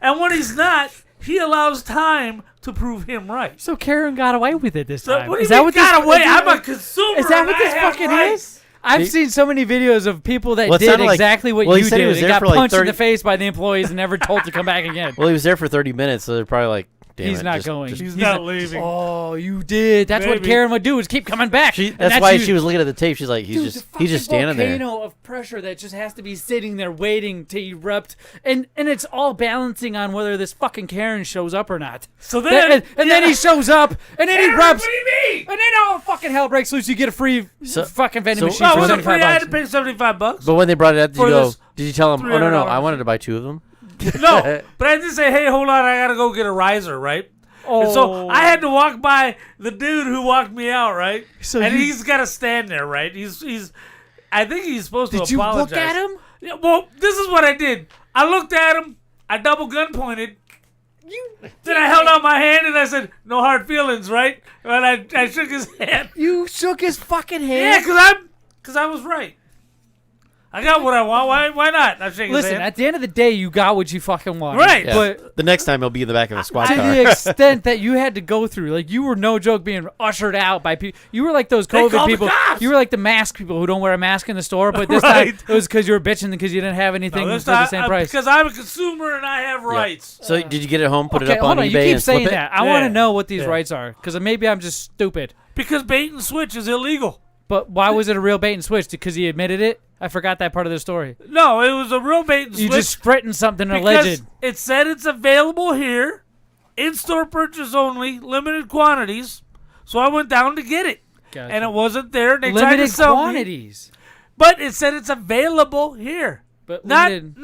Speaker 3: And when he's not, he allows time to prove him right.
Speaker 2: So Karen got away with it this
Speaker 3: So
Speaker 2: time.
Speaker 3: what do you
Speaker 2: is that
Speaker 3: mean
Speaker 2: what
Speaker 3: got
Speaker 2: this,
Speaker 3: away?
Speaker 2: is that-
Speaker 3: I'm a consumer.
Speaker 2: Is that
Speaker 3: and
Speaker 2: what
Speaker 3: I
Speaker 2: this
Speaker 3: have
Speaker 2: fucking
Speaker 3: rights.
Speaker 2: is? I've seen so many videos of people that
Speaker 1: Well, it
Speaker 2: did
Speaker 1: sounded like-
Speaker 2: exactly what
Speaker 1: well, he
Speaker 2: you
Speaker 1: said he
Speaker 2: did.
Speaker 1: was
Speaker 2: They
Speaker 1: there
Speaker 2: got
Speaker 1: for like
Speaker 2: punched in
Speaker 1: 30
Speaker 2: the face by the employees and never told to come back again.
Speaker 1: Well, he was there for 30 minutes, so they're probably like, damn
Speaker 2: He's
Speaker 1: it,
Speaker 2: not
Speaker 1: just-
Speaker 2: going.
Speaker 1: just-
Speaker 3: He's not leaving.
Speaker 2: Oh, you did. That's what
Speaker 3: Maybe.
Speaker 2: Karen would do is keep coming back. And
Speaker 1: That's why
Speaker 2: you.
Speaker 1: she was looking at the tape. She's like,
Speaker 2: Dude,
Speaker 1: he's
Speaker 2: the
Speaker 1: just standing
Speaker 2: fucking
Speaker 1: there.
Speaker 2: volcano of pressure that just has to be sitting there waiting to erupt, and it's all balancing on whether this fucking Karen shows up or not.
Speaker 3: So then,
Speaker 2: and then he shows up, and then he
Speaker 3: Karen,
Speaker 2: rubs,
Speaker 3: what do you mean?
Speaker 2: and then all fucking hell breaks loose. You get a free fucking vending
Speaker 1: so-
Speaker 2: machine
Speaker 3: Well,
Speaker 2: for
Speaker 3: it wasn't free. I had to
Speaker 2: $75.
Speaker 3: pay $75.
Speaker 1: But when they brought it up, did
Speaker 3: For
Speaker 1: you go?
Speaker 3: this
Speaker 1: Did you tell him? Oh no,
Speaker 3: $300
Speaker 1: I wanted to buy 2 of them.
Speaker 3: No, but I did say, hey, hold on, I gotta go get a riser, right? And so
Speaker 2: Oh.
Speaker 3: I had to walk by the dude who walked me out, right?
Speaker 2: So
Speaker 3: and
Speaker 2: you-
Speaker 3: he's got to stand there, right? He's. I think he's supposed to
Speaker 2: Did you
Speaker 3: apologize.
Speaker 2: look at him?
Speaker 3: Yeah, well, this is what I did. I looked at him. I double gun pointed. Then I held out my hand and I said, "No hard feelings, right?" And I shook his hand.
Speaker 2: You shook his fucking
Speaker 3: Yeah,
Speaker 2: hand.
Speaker 3: because I was right. I got what I want. Why not? I'm shaking his
Speaker 2: Listen,
Speaker 3: hand.
Speaker 2: at the end of the day, you got what you fucking wanted.
Speaker 3: Right.
Speaker 1: Yeah.
Speaker 2: But
Speaker 1: the next time he'll be in the back of a squad
Speaker 2: to
Speaker 1: car.
Speaker 2: the extent that you had to go through, like you were no joke being ushered out by people. You were like those
Speaker 3: They
Speaker 2: COVID
Speaker 3: called the
Speaker 2: people.
Speaker 3: cops!
Speaker 2: You were like the mask people who don't wear a mask in the store, but this
Speaker 3: Right.
Speaker 2: time it was because you were bitching because you didn't have anything
Speaker 3: No,
Speaker 2: for
Speaker 3: this
Speaker 2: the
Speaker 3: time,
Speaker 2: same price.
Speaker 3: because I'm a consumer and I have rights.
Speaker 1: So did you get it home? Put
Speaker 2: Okay,
Speaker 1: it up
Speaker 2: hold
Speaker 1: on
Speaker 2: on.
Speaker 1: eBay
Speaker 2: You keep
Speaker 1: and flip
Speaker 2: saying
Speaker 1: it?
Speaker 2: that. I want
Speaker 3: Yeah.
Speaker 2: to know what these
Speaker 3: Yeah.
Speaker 2: rights are because maybe I'm just stupid.
Speaker 3: Because bait and switch is illegal.
Speaker 2: But why was it a real bait and switch? Because he admitted it? I forgot that part of the story.
Speaker 3: No, it was a real bait and
Speaker 2: You
Speaker 3: switch.
Speaker 2: just spreading something
Speaker 3: because
Speaker 2: alleged.
Speaker 3: it said it's available here, in-store purchase only, limited quantities. So I went down to get it, and it wasn't there. And they tried to
Speaker 2: Limited
Speaker 3: sell me.
Speaker 2: quantities.
Speaker 3: But it said it's available here.
Speaker 2: But
Speaker 3: Not,
Speaker 2: limited.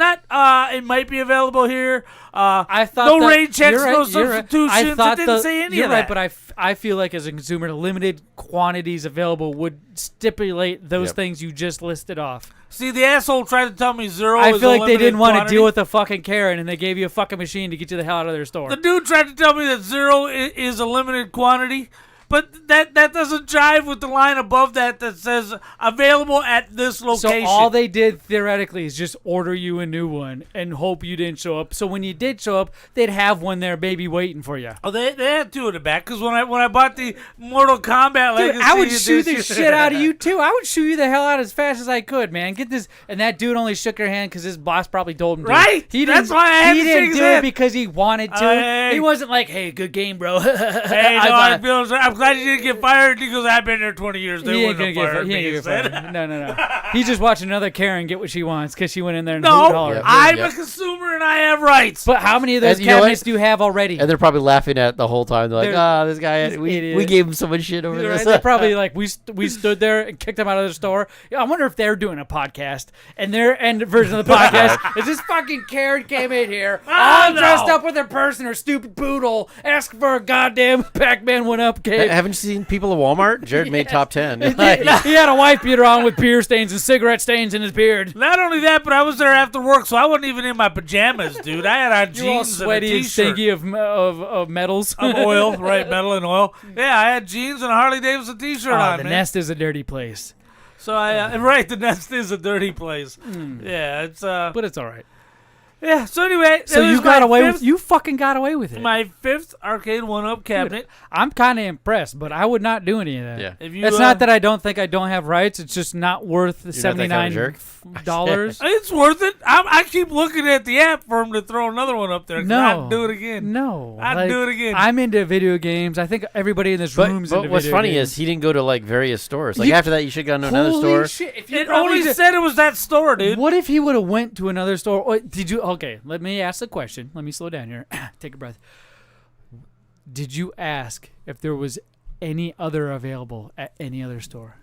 Speaker 3: it might be available here.
Speaker 2: I thought
Speaker 3: no
Speaker 2: that-
Speaker 3: rain checks,
Speaker 2: you're right,
Speaker 3: no
Speaker 2: you're right.
Speaker 3: substitutions.
Speaker 2: I thought
Speaker 3: It didn't say any
Speaker 2: you're
Speaker 3: of
Speaker 2: right,
Speaker 3: that.
Speaker 2: but I feel like as a consumer, limited quantities available would stipulate those
Speaker 1: Yep.
Speaker 2: things you just listed off.
Speaker 3: See, the asshole tried to tell me zero
Speaker 2: I
Speaker 3: is
Speaker 2: feel
Speaker 3: a
Speaker 2: like they didn't
Speaker 3: limited
Speaker 2: want to
Speaker 3: quantity.
Speaker 2: deal with a fucking Karen, and they gave you a fucking machine to get you the hell out of their store.
Speaker 3: The dude tried to tell me that zero is a limited quantity, but that doesn't jive with the line above that says available at this location.
Speaker 2: So all they did theoretically is just order you a new one and hope you didn't show up. So when you did show up, they'd have one there, baby, waiting for you.
Speaker 3: Oh, they had two in the back because when I bought the Mortal Kombat
Speaker 2: Dude,
Speaker 3: Legacy,
Speaker 2: I would
Speaker 3: it
Speaker 2: shoot
Speaker 3: did
Speaker 2: the shit out of you too. I would shoot you the hell out as fast as I could, man. Get this, and that dude only shook your hand because his boss probably told him to.
Speaker 3: Right?
Speaker 2: He
Speaker 3: That's
Speaker 2: didn't,
Speaker 3: why I had
Speaker 2: he
Speaker 3: to
Speaker 2: didn't
Speaker 3: shake his
Speaker 2: do
Speaker 3: hand.
Speaker 2: it because he wanted to.
Speaker 3: Hey.
Speaker 2: He wasn't like, "Hey, good game, bro."
Speaker 3: Hey, no,
Speaker 2: I
Speaker 3: I'm glad you didn't get fired. He goes, I've been there 20 years. They
Speaker 2: He ain't
Speaker 3: wouldn't
Speaker 2: gonna
Speaker 3: have
Speaker 2: get
Speaker 3: fired
Speaker 2: fired. He
Speaker 3: me.
Speaker 2: ain't gonna get fired. No. He's just watching another Karen get what she wants because she went in there and
Speaker 3: No,
Speaker 2: hollered.
Speaker 1: Yeah.
Speaker 3: I'm
Speaker 1: Yeah.
Speaker 3: a consumer and I have rights.
Speaker 2: But how many of those
Speaker 1: And you know what?
Speaker 2: cabinets do you have already?
Speaker 1: And they're probably laughing at it the whole time. They're like,
Speaker 2: They're-
Speaker 1: this guy,
Speaker 2: these
Speaker 1: we
Speaker 2: idiots.
Speaker 1: gave him so much shit over
Speaker 2: Right?
Speaker 1: this.
Speaker 2: They're probably like, we stood there and kicked them out of the store. I wonder if they're doing a podcast and their end version of the podcast is this fucking Karen came in here all
Speaker 3: no.
Speaker 2: dressed up with her purse and her stupid poodle, asking for a goddamn Pac-Man 1-up cake.
Speaker 1: Haven't you seen people at Walmart? Jared made top 10.
Speaker 2: He had a wife beater on with beer stains and cigarette stains in his beard.
Speaker 3: Not only that, but I was there after work, so I wasn't even in my pajamas, dude. I had on
Speaker 2: You're all
Speaker 3: jeans
Speaker 2: sweaty
Speaker 3: and a
Speaker 2: and
Speaker 3: t-shirt.
Speaker 2: stinky of metals.
Speaker 3: Of oil, right? Metal and oil. Yeah, I had jeans and a Harley Davidson t-shirt on,
Speaker 2: The
Speaker 3: man.
Speaker 2: nest is a dirty place,
Speaker 3: So right, the nest is a dirty place. Yeah, it's
Speaker 2: but it's all right.
Speaker 3: yeah. So anyway,
Speaker 2: So
Speaker 3: it
Speaker 2: you
Speaker 3: was
Speaker 2: got
Speaker 3: my
Speaker 2: away
Speaker 3: fifth-
Speaker 2: with you fucking got away with it.
Speaker 3: my fifth arcade 1-up cabinet.
Speaker 2: I'm kind of impressed, but I would not do any of that.
Speaker 1: Yeah.
Speaker 3: If you,
Speaker 2: It's not that I don't think I don't have rights. It's just not worth the
Speaker 1: You're not that kind of jerk?
Speaker 2: $79.
Speaker 3: It's worth it. I keep looking at the app for him to throw another one up there. 'Cause
Speaker 2: No.
Speaker 3: I'd do it again.
Speaker 2: No,
Speaker 3: I'd do it again.
Speaker 2: I'm into video games. I think everybody in this room's
Speaker 1: But
Speaker 2: into
Speaker 1: what's
Speaker 2: video
Speaker 1: funny
Speaker 2: games.
Speaker 1: is he didn't go to like various stores. Like
Speaker 2: You-
Speaker 1: after that, you should go to another
Speaker 2: Holy
Speaker 1: store.
Speaker 2: shit! If you
Speaker 3: It
Speaker 2: probably
Speaker 3: only
Speaker 2: just-
Speaker 3: said it was that store, dude.
Speaker 2: What if he would have went to another store? Or did you? Okay, let me ask the question. Let me slow down here. Take a breath. Did you ask if there was any other available at any other store?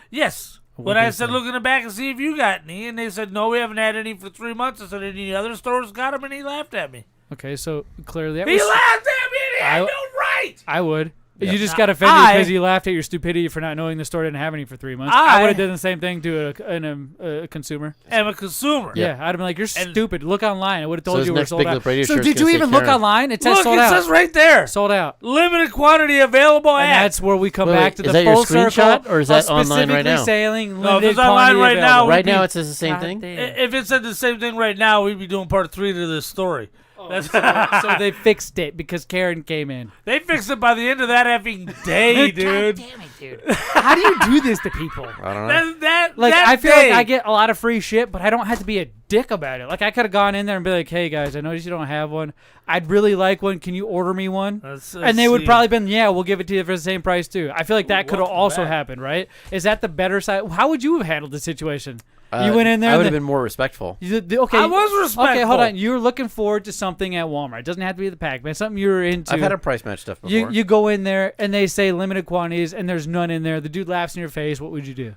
Speaker 3: Yes.
Speaker 2: What
Speaker 3: When
Speaker 2: did
Speaker 3: I
Speaker 2: they
Speaker 3: said,
Speaker 2: say?
Speaker 3: look in the back and see if you got any, and they said, no, we haven't had any for 3 months. I said, any other stores got them, and he laughed at me.
Speaker 2: Okay, so clearly that
Speaker 3: He
Speaker 2: was.
Speaker 3: laughed at me, and he had
Speaker 2: I-
Speaker 3: no right.
Speaker 2: I would.
Speaker 1: Yeah.
Speaker 2: You just got offended
Speaker 3: I-
Speaker 2: because he laughed at your stupidity for not knowing the store didn't have any for 3 months. I
Speaker 3: I-
Speaker 2: would have done the same thing to a consumer.
Speaker 3: I'm a consumer.
Speaker 2: Yeah, I'd have been like, "You're
Speaker 3: And-
Speaker 2: stupid. Look online." I would have told
Speaker 1: his
Speaker 2: you we're
Speaker 1: next
Speaker 2: sold
Speaker 1: Big
Speaker 2: out.
Speaker 1: Lip Radio
Speaker 2: So
Speaker 1: shirt's
Speaker 2: did
Speaker 1: gonna
Speaker 2: you
Speaker 1: say
Speaker 2: even look
Speaker 1: Karen.
Speaker 2: online? It says
Speaker 3: Look,
Speaker 2: sold
Speaker 3: it
Speaker 2: out.
Speaker 3: says right there.
Speaker 2: Sold out.
Speaker 3: Limited quantity available
Speaker 2: And
Speaker 3: at.
Speaker 2: that's where we come
Speaker 1: Wait,
Speaker 2: back
Speaker 1: wait,
Speaker 2: to
Speaker 1: is
Speaker 2: the
Speaker 1: that your
Speaker 2: full circle
Speaker 1: screenshot, or is that
Speaker 2: of
Speaker 1: online right
Speaker 2: specifically
Speaker 1: now?
Speaker 2: Saying
Speaker 3: No, if
Speaker 2: limited
Speaker 3: it's online
Speaker 2: quantity
Speaker 3: right now,
Speaker 2: available.
Speaker 1: Right
Speaker 3: be-
Speaker 1: now, it says the same
Speaker 2: God
Speaker 1: thing.
Speaker 2: damn.
Speaker 3: If it said the same thing right now, we'd be doing part 3 to this story.
Speaker 2: So they fixed it because Karen came in.
Speaker 3: They fixed it by the end of that effing day, dude.
Speaker 2: God damn it, dude. How do you do this to people?
Speaker 1: I don't know.
Speaker 2: Like,
Speaker 3: that
Speaker 2: I feel
Speaker 3: day,
Speaker 2: like I get a lot of free shit, but I don't have to be a dick about it. Like, I could have gone in there and be like, hey, guys, I noticed you don't have one. I'd really like one. Can you order me one? And they would probably been, yeah, we'll give it to you for the same price, too. I feel like that could have
Speaker 3: welcome
Speaker 2: also
Speaker 3: back.
Speaker 2: happened, right? Is that the better side? How would you have handled the situation? You went in there
Speaker 1: I would
Speaker 2: and
Speaker 1: have
Speaker 2: then-
Speaker 1: been more respectful.
Speaker 2: Okay,
Speaker 3: I was respectful.
Speaker 2: Okay, hold on. You were looking forward to something at Walmart. It doesn't have to be the Pac-Man. Something you were into.
Speaker 1: I've had a price match stuff before.
Speaker 2: You go in there and they say limited quantities and there's none in there. The dude laughs in your face. What would you do?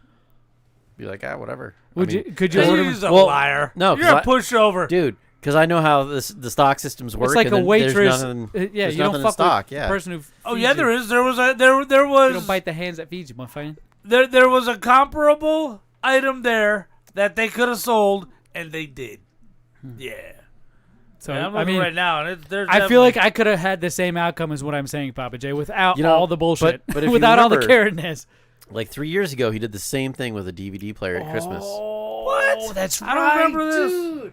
Speaker 1: Be like, whatever.
Speaker 2: Would
Speaker 1: I mean,
Speaker 2: you? Could you order?
Speaker 3: He's a
Speaker 1: Well,
Speaker 3: liar.
Speaker 1: no,
Speaker 3: You're a
Speaker 1: 'cause
Speaker 3: pushover.
Speaker 1: dude? Because I know how the stock systems work.
Speaker 2: It's like
Speaker 1: and
Speaker 2: a
Speaker 1: then
Speaker 2: waitress.
Speaker 1: There's nothing,
Speaker 2: yeah,
Speaker 1: there's
Speaker 2: you don't
Speaker 1: nothing in
Speaker 2: fuck
Speaker 1: stock.
Speaker 2: with
Speaker 1: Yeah.
Speaker 2: the person who.
Speaker 3: Oh
Speaker 2: feeds
Speaker 3: yeah,
Speaker 2: you.
Speaker 3: there is. There was a there
Speaker 2: You don't
Speaker 3: was
Speaker 2: bite the hands that feed you, motherfucker.
Speaker 3: there was a comparable item there that they could have sold, and they did. Yeah.
Speaker 2: So
Speaker 3: Yeah, I'm
Speaker 2: I
Speaker 3: looking
Speaker 2: mean,
Speaker 3: right now, and there's.
Speaker 2: I feel like I could have had the same outcome as what I'm saying, Papa J, without
Speaker 1: You know,
Speaker 2: all the bullshit,
Speaker 1: but if you
Speaker 2: without all the
Speaker 1: remember-
Speaker 2: Karen-ness.
Speaker 1: Like 3 years ago, he did the same thing with a DVD player at Christmas.
Speaker 2: What? That's
Speaker 3: I don't remember this.
Speaker 2: dude.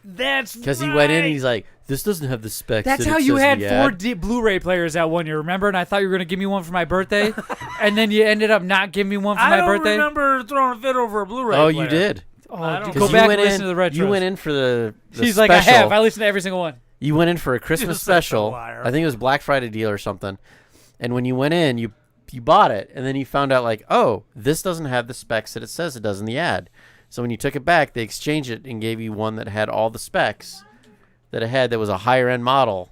Speaker 2: That's
Speaker 1: Because he went in and he's like, "This doesn't have the specs."
Speaker 2: That's
Speaker 1: that
Speaker 2: how
Speaker 1: it
Speaker 2: you
Speaker 1: says
Speaker 2: had
Speaker 1: in the
Speaker 2: 4
Speaker 1: ad."
Speaker 2: Blu-ray players that one year, remember? And I thought you were going to give me one for my birthday, and then you ended up not giving me one for
Speaker 3: I
Speaker 2: my
Speaker 3: don't
Speaker 2: birthday.
Speaker 3: remember throwing a fit over a Blu-ray.
Speaker 1: Oh,
Speaker 3: player.
Speaker 1: you did.
Speaker 2: Oh,
Speaker 3: I don't
Speaker 2: dude,
Speaker 3: know.
Speaker 2: go
Speaker 1: 'Cause
Speaker 2: back
Speaker 1: you
Speaker 2: and
Speaker 1: went
Speaker 2: listen
Speaker 1: in.
Speaker 2: to the retros.
Speaker 1: You went in for the
Speaker 2: She's
Speaker 1: special.
Speaker 2: like, I have. I listen to every single one.
Speaker 1: You went in for a Christmas
Speaker 3: You're such a
Speaker 1: special.
Speaker 3: liar.
Speaker 1: I think it was Black Friday deal or something. And when you went in, you bought it, and then you found out like, oh, this doesn't have the specs that it says it does in the ad. So when you took it back, they exchanged it and gave you one that had all the specs that it had. That was a higher end model.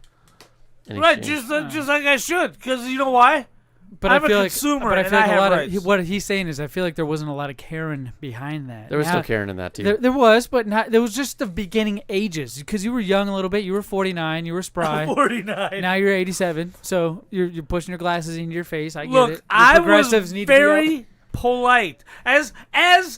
Speaker 1: in
Speaker 3: Right,
Speaker 1: exchange.
Speaker 3: just like I should, because you know why?
Speaker 2: But
Speaker 3: I'm
Speaker 2: I feel
Speaker 3: a
Speaker 2: like,
Speaker 3: consumer,
Speaker 2: but I
Speaker 3: and
Speaker 2: feel like
Speaker 3: I
Speaker 2: a
Speaker 3: have
Speaker 2: lot
Speaker 3: rights.
Speaker 2: of what he's saying is I feel like there wasn't a lot of Karen behind that.
Speaker 1: There was
Speaker 2: Now,
Speaker 1: still Karen in that too.
Speaker 2: There was, but not. There was just the beginning ages because you were young a little bit. You were 49. You were spry.
Speaker 3: 49.
Speaker 2: Now you're 87. So you're pushing your glasses into your face. I get
Speaker 3: Look,
Speaker 2: it. The
Speaker 3: I was
Speaker 2: progressives need to be up.
Speaker 3: very polite. As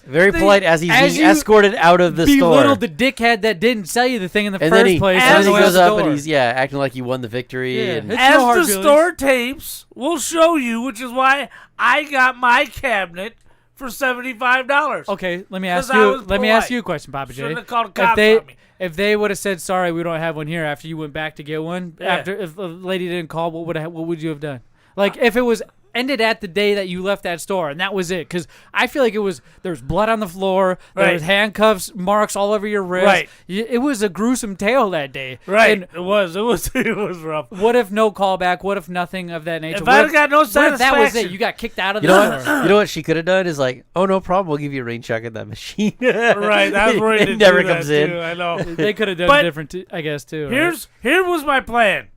Speaker 1: Very
Speaker 3: the-
Speaker 1: polite as he's
Speaker 2: as
Speaker 1: being
Speaker 2: you
Speaker 1: escorted out of the store.
Speaker 2: belittled the dickhead that didn't sell you the thing in the
Speaker 1: And
Speaker 2: first
Speaker 1: then he,
Speaker 2: place.
Speaker 1: and
Speaker 3: as
Speaker 1: then he
Speaker 3: the
Speaker 1: goes up
Speaker 2: store.
Speaker 1: and he's acting like he won the victory.
Speaker 2: Yeah,
Speaker 1: and
Speaker 2: it's no hard
Speaker 3: As the
Speaker 2: feelings.
Speaker 3: store tapes will show you, which is why I got my cabinet for $75.
Speaker 2: Okay, let me ask
Speaker 3: 'Cause I
Speaker 2: you.
Speaker 3: was
Speaker 2: Let me ask
Speaker 3: polite.
Speaker 2: you a question, Pappa J.
Speaker 3: Shouldn't have called
Speaker 2: If
Speaker 3: cops
Speaker 2: they
Speaker 3: on me.
Speaker 2: if they would have said sorry, we don't have one here after you went back to get one.
Speaker 3: Yeah.
Speaker 2: After if a lady didn't call, what would you have done? Like if it was ended at the day that you left that store and that was it, because I feel like there was blood on the floor, there
Speaker 3: Right.
Speaker 2: was handcuffs, marks all over your wrist.
Speaker 3: Right.
Speaker 2: It was a gruesome tale that day.
Speaker 3: Right.
Speaker 2: And
Speaker 3: It was rough.
Speaker 2: what if no callback? What if nothing of that nature?
Speaker 3: If
Speaker 2: What
Speaker 3: I'd have got no
Speaker 2: what if that was it?
Speaker 3: satisfaction.
Speaker 2: You got kicked out of
Speaker 1: You
Speaker 2: the
Speaker 1: know
Speaker 2: store.
Speaker 1: what? You know what she could have done is like, oh no problem, we'll give you a rain check at that machine.
Speaker 3: Right, that's where
Speaker 1: it
Speaker 3: it
Speaker 1: never
Speaker 3: do
Speaker 1: comes
Speaker 3: that
Speaker 1: in.
Speaker 3: Too, I know.
Speaker 2: They could have done
Speaker 3: But
Speaker 2: different, I guess, too. right?
Speaker 3: Here was my plan.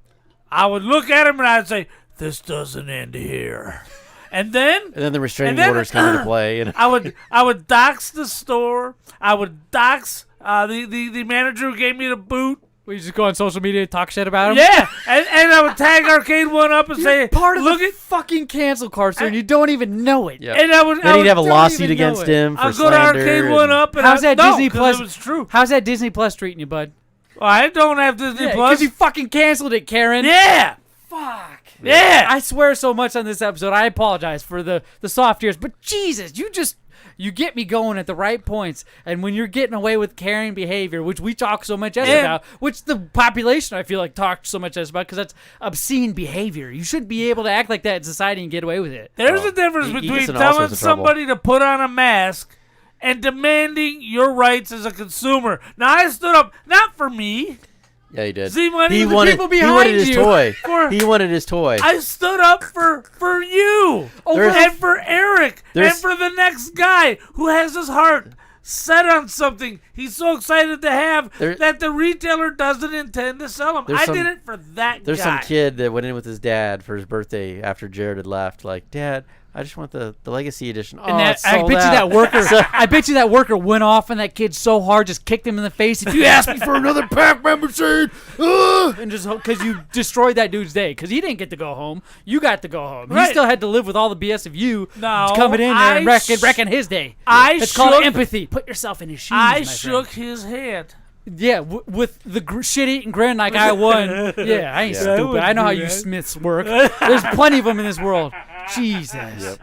Speaker 3: I would look at him and I'd say, "This doesn't end here," and then
Speaker 1: And then the restraining
Speaker 3: And then-
Speaker 1: orders come into play. And
Speaker 3: I would dox the store. I would dox the manager who gave me the boot.
Speaker 2: We just go on social media and talk shit about him.
Speaker 3: Yeah, and I would tag Arcade One up and say,
Speaker 2: Part of
Speaker 3: "Look
Speaker 2: the
Speaker 3: at."
Speaker 2: fucking cancel culture, and you don't even know it.
Speaker 1: yeah.
Speaker 3: And I would.
Speaker 1: Then he'd have a
Speaker 2: don't
Speaker 1: lawsuit
Speaker 2: even know
Speaker 1: against
Speaker 2: it.
Speaker 1: him for
Speaker 3: I'll go to
Speaker 1: slander.
Speaker 3: Arcade
Speaker 1: and-
Speaker 3: One up. And
Speaker 2: How's that
Speaker 3: no,
Speaker 2: Disney
Speaker 3: 'cause
Speaker 2: Plus?
Speaker 3: It was true.
Speaker 2: How's that Disney Plus treating you, bud?
Speaker 3: Well, I don't have Disney Plus.
Speaker 2: Because you fucking canceled it, Karen.
Speaker 3: Yeah.
Speaker 2: Fuck.
Speaker 3: Yeah.
Speaker 2: I swear so much on this episode. I apologize for the soft ears, but Jesus, you get me going at the right points. And when you're getting away with caring behavior, which we talk so much about, which the population I feel like talks so much about, because that's obscene behavior. You shouldn't be able to act like that in society and get away with it.
Speaker 3: There's a difference
Speaker 1: he
Speaker 3: between
Speaker 1: gets in all
Speaker 3: telling
Speaker 1: sorts of trouble.
Speaker 3: somebody to put on a mask and demanding your rights as a consumer. Now, I stood up, not for me.
Speaker 1: Yeah, he did.
Speaker 3: Zmunny,
Speaker 1: He
Speaker 3: the
Speaker 1: wanted.
Speaker 2: people
Speaker 1: He
Speaker 2: behind
Speaker 1: wanted his
Speaker 2: you
Speaker 1: toy.
Speaker 3: for-
Speaker 1: He wanted his toy.
Speaker 3: I stood up for you
Speaker 1: There's-
Speaker 3: and for Eric and
Speaker 1: there's-
Speaker 3: for the next guy who has his heart set on something he's so excited to have
Speaker 1: There-
Speaker 3: that the retailer doesn't intend to sell him.
Speaker 1: There's
Speaker 3: I
Speaker 1: some-
Speaker 3: did it for that
Speaker 1: There's
Speaker 3: guy.
Speaker 1: some kid that went in with his dad for his birthday after Jared had left. Like, Dad, I just want the Legacy Edition. Oh,
Speaker 2: And that,
Speaker 1: it's
Speaker 2: I
Speaker 1: sold
Speaker 2: bet you
Speaker 1: out.
Speaker 2: that worker. I bet you that worker went off on that kid so hard, just kicked him in the face. If you ask me for another Pac-Man machine, and just because you destroyed that dude's day, because he didn't get to go home, you got to go home. He
Speaker 3: Right.
Speaker 2: still had to live with all the BS of you
Speaker 3: No,
Speaker 2: coming in there and
Speaker 3: I
Speaker 2: wrecking his day. It's
Speaker 3: shook,
Speaker 2: called empathy. Put yourself in his shoes.
Speaker 3: I
Speaker 2: my
Speaker 3: shook
Speaker 2: friend.
Speaker 3: his hand.
Speaker 2: Yeah, with the shit-eating grin like I won. Yeah, I ain't
Speaker 1: Yeah.
Speaker 2: stupid. I know how
Speaker 3: do
Speaker 2: you
Speaker 3: that.
Speaker 2: Smiths work. There's plenty of them in this world. Jesus.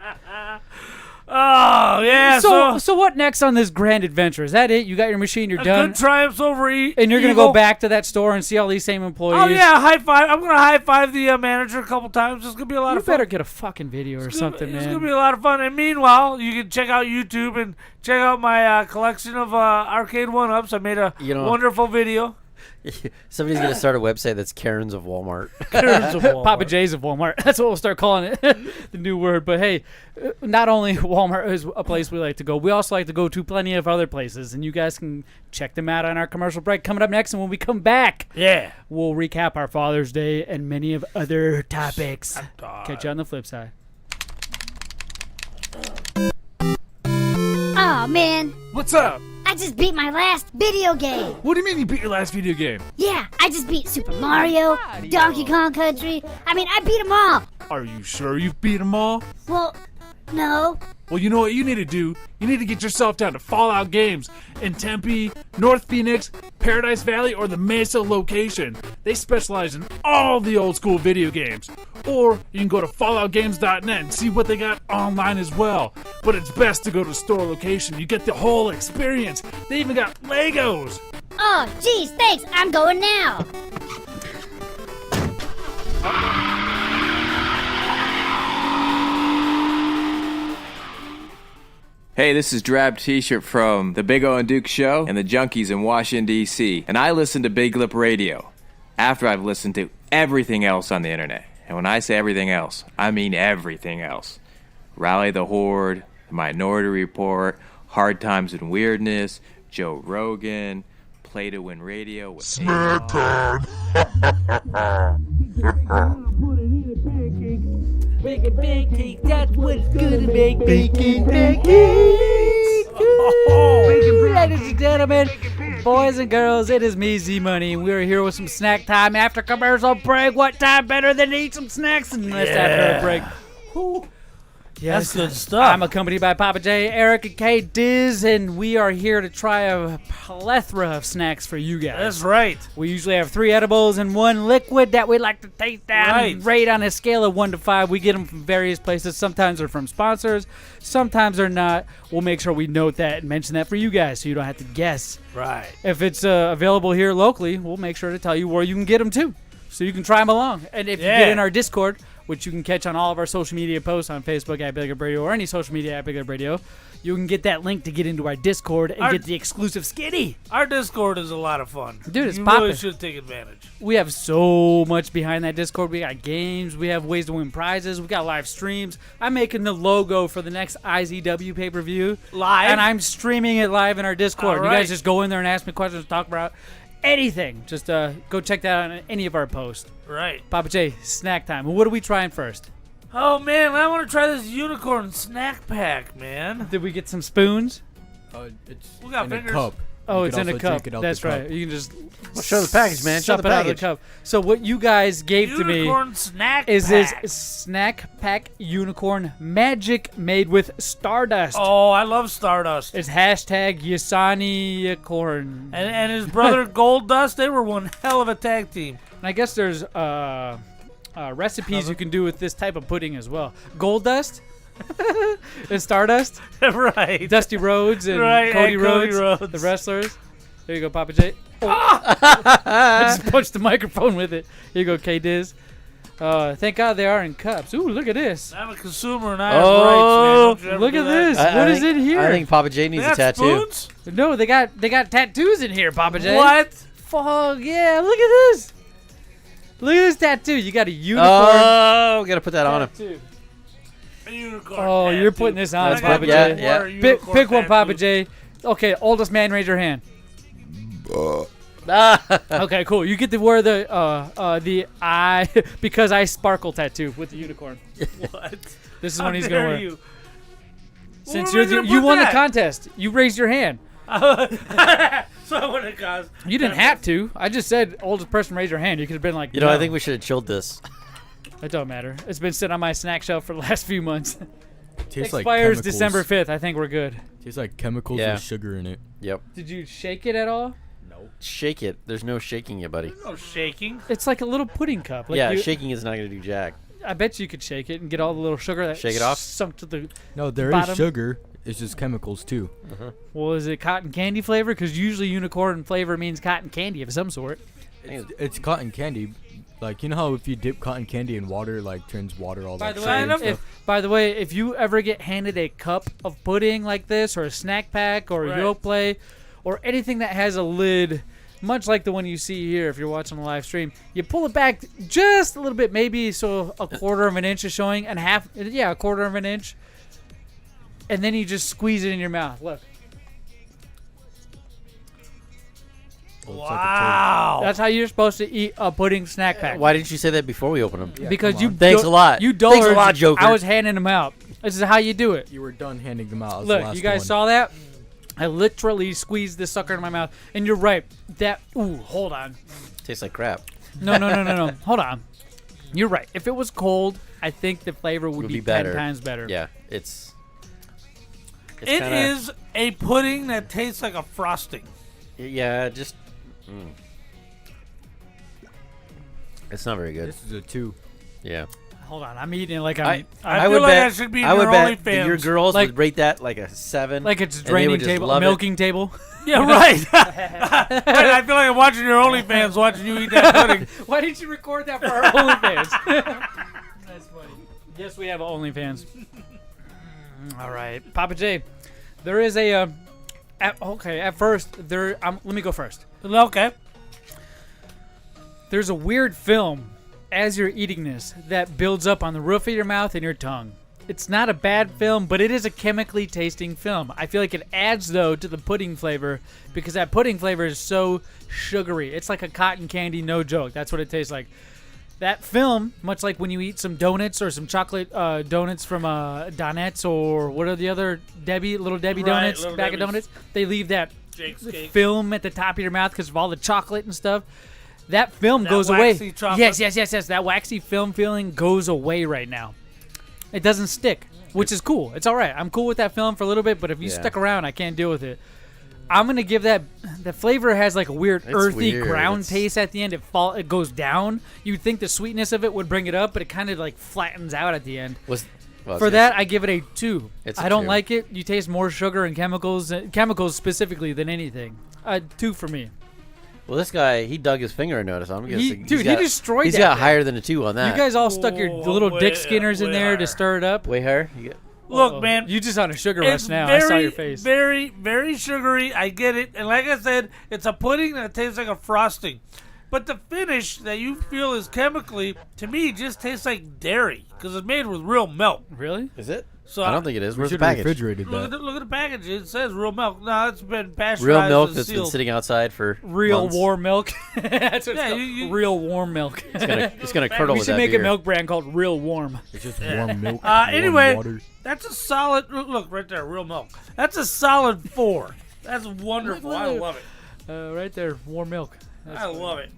Speaker 3: Oh, yeah.
Speaker 2: So what next on this grand adventure? Is that it? You got your machine, you're
Speaker 3: a
Speaker 2: done?
Speaker 3: good triumphs over
Speaker 2: And you're going to go back to that store and see all these same employees?
Speaker 3: Oh, yeah, high five. I'm going to high five the manager a couple times. It's going to be a lot
Speaker 2: You
Speaker 3: of fun.
Speaker 2: better get a fucking video or something,
Speaker 3: It's
Speaker 2: man.
Speaker 3: going to be a lot of fun. And meanwhile, you can check out YouTube and check out my collection of arcade one-ups. I made a wonderful video.
Speaker 1: Somebody's gonna start a website that's Karens of Walmart.
Speaker 2: Pappa J's of Walmart. That's what we'll start calling it. The new word. But hey, not only Walmart is a place we like to go, we also like to go to plenty of other places. And you guys can check them out on our commercial break coming up next. And when we come back,
Speaker 3: Yeah.
Speaker 2: we'll recap our Father's Day and many of other topics. Catch you on the flip side.
Speaker 7: Oh man,
Speaker 10: What's up?
Speaker 7: I just beat my last video game.
Speaker 10: What do you mean you beat your last video game?
Speaker 7: Yeah, I just beat Super Mario, Donkey Kong Country. I mean, I beat them all.
Speaker 10: Are you sure you've beat them all?
Speaker 7: Well, no.
Speaker 10: Well, you know what you need to do? You need to get yourself down to Fallout Games in Tempe, North Phoenix, Paradise Valley, or the Mesa location. They specialize in all the old school video games. Or you can go to falloutgames.net and see what they got online as well. But it's best to go to store location. You get the whole experience. They even got Legos.
Speaker 7: Oh, geez, thanks. I'm going now.
Speaker 11: Hey, this is Drab T-shirt from the Big O and Duke Show and the Junkies in Washington, D.C. And I listen to BigLipRadio after I've listened to everything else on the internet. And when I say everything else, I mean everything else. Rally the Horde, The Minority Report, Hard Times and Weirdness, Joe Rogan, Play to Win Radio with
Speaker 8: Snack time.
Speaker 2: Bacon pancakes, that's what's good to make. Bacon pancakes. Ladies and gentlemen, boys and girls, it is me, Zmunny. We are here with some snack time after commercial break. What time better than to eat some snacks and this after a break? Whew. Yes,
Speaker 3: that's good stuff.
Speaker 2: I'm accompanied by Pappa J, Eric, and K Diz, and we are here to try a plethora of snacks for you guys.
Speaker 3: That's right.
Speaker 2: We usually have 3 edibles and 1 liquid that we like to taste down and rate on a scale of 1 to 5. We get them from various places. Sometimes they're from sponsors. Sometimes they're not. We'll make sure we note that and mention that for you guys so you don't have to guess.
Speaker 3: Right.
Speaker 2: If it's available here locally, we'll make sure to tell you where you can get them too, so you can try them along. And if you get in our Discord, which you can catch on all of our social media posts on Facebook at BigLipRadio or any social media at BigLipRadio, you can get that link to get into our Discord and get the exclusive skitty.
Speaker 3: Our Discord is a lot of fun.
Speaker 2: Dude, it's
Speaker 3: you
Speaker 2: popping.
Speaker 3: really should take advantage.
Speaker 2: We have so much behind that Discord. We got games. We have ways to win prizes. We got live streams. I'm making the logo for the next IZW pay-per-view.
Speaker 3: Live?
Speaker 2: And I'm streaming it live in our Discord.
Speaker 3: All
Speaker 2: You
Speaker 3: right.
Speaker 2: guys just go in there and ask me questions, talk about anything. Just go check that out on any of our posts.
Speaker 3: Right.
Speaker 2: Pappa J, snack time. What are we trying first?
Speaker 3: Oh, man, I want to try this unicorn snack pack, man.
Speaker 2: Did we get some spoons?
Speaker 4: It's
Speaker 3: We got
Speaker 4: in
Speaker 3: fingers.
Speaker 4: a cup.
Speaker 2: Oh,
Speaker 4: You
Speaker 2: it's
Speaker 4: can
Speaker 2: in a
Speaker 4: also
Speaker 2: cup.
Speaker 4: drink it out
Speaker 2: That's
Speaker 4: the cup.
Speaker 2: right. You can just
Speaker 1: show the package, man. Show
Speaker 2: sup
Speaker 1: the
Speaker 2: it out of the
Speaker 1: package.
Speaker 2: cup. So what you guys gave to me
Speaker 3: Unicorn snack
Speaker 2: is
Speaker 3: pack.
Speaker 2: this snack pack unicorn magic made with Stardust.
Speaker 3: Oh, I love Stardust.
Speaker 2: It's hashtag Yasani corn.
Speaker 3: And his brother Gold Dust, they were one hell of a tag team.
Speaker 2: And I guess there's recipes you can do with this type of pudding as well. Gold Dust and Stardust.
Speaker 3: Right.
Speaker 2: Dusty Rhodes and
Speaker 3: Right,
Speaker 2: Cody
Speaker 3: and Cody
Speaker 2: Rhodes,
Speaker 3: Rhodes.
Speaker 2: the wrestlers. There you go, Pappa J. Oh. I just punched the microphone with it. Here you go, K-Diz. Thank God they are in cups. Ooh, look at this.
Speaker 3: I'm a consumer and I have rights, man. Don't you ever
Speaker 2: Look
Speaker 3: do
Speaker 2: at
Speaker 3: that.
Speaker 2: this.
Speaker 1: I
Speaker 2: What is
Speaker 1: think-
Speaker 2: in here?
Speaker 1: I think Pappa J needs
Speaker 3: They
Speaker 1: a
Speaker 3: got
Speaker 1: tattoo.
Speaker 3: spoons?
Speaker 2: No, they got tattoos in here, Pappa J.
Speaker 3: What?
Speaker 2: Fuck yeah! Look at this. Look at this tattoo. You got a unicorn.
Speaker 1: Oh, we gotta put that on him.
Speaker 2: tattoo.
Speaker 3: A unicorn
Speaker 2: Oh,
Speaker 3: tattoo.
Speaker 2: you're putting this on,
Speaker 1: That's
Speaker 2: Pappa
Speaker 1: good. Yeah,
Speaker 2: J.
Speaker 1: yeah.
Speaker 2: Pick one, Pappa J. Okay, oldest man, raise your hand. Okay, cool. You get to wear the eye because I sparkle tattue with the unicorn.
Speaker 3: What?
Speaker 2: This is
Speaker 3: How
Speaker 2: when he's
Speaker 3: dare
Speaker 2: gonna wear.
Speaker 3: you?
Speaker 2: Since
Speaker 3: Where
Speaker 2: you're
Speaker 3: am I gonna
Speaker 2: you
Speaker 3: put
Speaker 2: won the
Speaker 3: that?
Speaker 2: contest, you raised your hand.
Speaker 3: So I would have caused.
Speaker 2: You didn't have to. I just said oldest person raise your hand. You could have been like,
Speaker 1: You know,
Speaker 2: no.
Speaker 1: I think we should have chilled this.
Speaker 2: It don't matter. It's been sitting on my snack shelf for the last few months.
Speaker 4: Tastes like
Speaker 2: Expires
Speaker 4: chemicals.
Speaker 2: December 5th. I think we're good.
Speaker 4: Tastes like chemicals
Speaker 1: Yeah.
Speaker 4: with sugar in it.
Speaker 1: Yep.
Speaker 2: Did you shake it at all?
Speaker 1: Shake it. There's no shaking it, buddy.
Speaker 3: No shaking.
Speaker 2: It's like a little pudding cup. Like
Speaker 1: Yeah,
Speaker 2: you,
Speaker 1: shaking is not gonna do jack.
Speaker 2: I bet you could shake it and get all the little sugar that
Speaker 1: Shake it off?
Speaker 2: sunk to the.
Speaker 4: No, there is
Speaker 2: Bottom.
Speaker 4: sugar. It's just chemicals too.
Speaker 2: Well, is it cotton candy flavor? Because usually unicorn flavor means cotton candy of some sort.
Speaker 4: It's cotton candy. Like, you know how if you dip cotton candy in water, it, like turns water all
Speaker 2: By
Speaker 4: that
Speaker 2: the
Speaker 4: sugar and
Speaker 2: way,
Speaker 4: stuff?
Speaker 2: by the way, if you ever get handed a cup of pudding like this, or a snack pack, or a
Speaker 3: Right.
Speaker 2: Yoplait, or anything that has a lid, much like the one you see here, if you're watching the live stream, you pull it back just a little bit, maybe so a quarter of an inch is showing, and a quarter of an inch, and then you just squeeze it in your mouth. Look,
Speaker 3: Wow.
Speaker 2: that's how you're supposed to eat a pudding snack pack.
Speaker 1: Why didn't you say that before we opened them?
Speaker 2: Because you
Speaker 1: Thanks a lot.
Speaker 2: You
Speaker 1: Thanks a
Speaker 2: dullards,
Speaker 1: lot, Joker.
Speaker 2: I was handing them out. This is how you do it.
Speaker 4: You were done handing them out. That was
Speaker 2: Look,
Speaker 4: the last
Speaker 2: you guys
Speaker 4: one.
Speaker 2: saw that? I literally squeezed this sucker in my mouth. And you're right. Hold on.
Speaker 1: Tastes like crap.
Speaker 2: No. Hold on. You're right. If it was cold, I think the flavor would be 10 times better.
Speaker 1: Yeah, it's
Speaker 3: It
Speaker 1: kinda-
Speaker 3: is a pudding that tastes like a frosting.
Speaker 1: Yeah, just. It's not very good.
Speaker 4: This is a 2.
Speaker 1: Yeah.
Speaker 2: Hold on. I'm eating it like
Speaker 3: I
Speaker 1: I
Speaker 3: feel
Speaker 1: would
Speaker 3: like
Speaker 1: bet.
Speaker 3: I should be in
Speaker 1: I would
Speaker 3: your
Speaker 1: bet that
Speaker 3: OnlyFans.
Speaker 1: your girls
Speaker 2: Like-
Speaker 1: would rate that like a 7.
Speaker 2: like it's a
Speaker 1: and they
Speaker 2: draining
Speaker 1: would just
Speaker 2: table,
Speaker 1: love it.
Speaker 2: milking table.
Speaker 3: Yeah, right. I feel like I'm watching your OnlyFans, watching you eat that pudding.
Speaker 2: Why didn't you record that for our OnlyFans? That's funny. Yes, we have OnlyFans. All right, Pappa J. There is a. At first, let me go first.
Speaker 3: Okay.
Speaker 2: There's a weird film as you're eating this that builds up on the roof of your mouth and your tongue. It's not a bad film, but it is a chemically tasting film. I feel like it adds, though, to the pudding flavor because that pudding flavor is so sugary. It's like a cotton candy, no joke. That's what it tastes like. That film, much like when you eat some donuts or some chocolate donuts from Donuts or what are the other Little Debbie donuts,
Speaker 3: Little
Speaker 2: bag of
Speaker 3: Debbie's.
Speaker 2: donuts, they leave that
Speaker 3: Jake's cake.
Speaker 2: film at the top of your mouth because of all the chocolate and stuff. That film
Speaker 3: That
Speaker 2: goes away.
Speaker 3: waxy chocolate?
Speaker 2: Yes. That waxy film feeling goes away right now. It doesn't stick, which is cool. It's all right. I'm cool with that film for a little bit, but if you stuck around, I can't deal with it. I'm gonna give that. The flavor has like a weird earthy ground taste at the end. It goes down. You'd think the sweetness of it would bring it up, but it kind of like flattens out at the end. For that, I give it a 2. I don't like it. You taste more sugar and chemicals specifically than anything. 2 for me.
Speaker 1: Well, this guy, he dug his finger. I noticed. I'm guessing.
Speaker 2: He destroyed.
Speaker 1: He's
Speaker 2: that
Speaker 1: got
Speaker 2: thing.
Speaker 1: higher than a 2 on that.
Speaker 2: You guys all stuck your little dick skinners in there
Speaker 3: higher.
Speaker 2: to stir it up.
Speaker 1: Way higher.
Speaker 3: Look, man.
Speaker 2: You just on a sugar rush now.
Speaker 3: Very,
Speaker 2: I saw your face.
Speaker 3: Very, very sugary. I get it. And like I said, it's a pudding that tastes like a frosting. But the finish that you feel is chemically, to me, just tastes like dairy because it's made with real milk.
Speaker 2: Really?
Speaker 1: Is it?
Speaker 3: So
Speaker 1: I don't think it is. Where's the
Speaker 4: should
Speaker 1: package?
Speaker 4: refrigerated
Speaker 3: Look
Speaker 4: that.
Speaker 3: at the package. It says real milk. No, it's been pasteurized.
Speaker 1: Real milk
Speaker 3: and
Speaker 1: that's been
Speaker 3: sealed.
Speaker 1: sitting outside for
Speaker 2: Real
Speaker 1: months.
Speaker 2: warm milk. That's what
Speaker 3: Yeah,
Speaker 2: it's called. Real warm milk.
Speaker 1: It's gonna curdle
Speaker 2: We
Speaker 1: with
Speaker 2: should
Speaker 1: that
Speaker 2: make
Speaker 1: beer.
Speaker 2: a milk brand called Real Warm.
Speaker 4: It's just warm milk.
Speaker 3: Anyway,
Speaker 4: warm water.
Speaker 3: that's a solid. Look right there, real milk. That's a solid 4. That's wonderful. I love it.
Speaker 2: Right there, warm milk.
Speaker 3: I love it.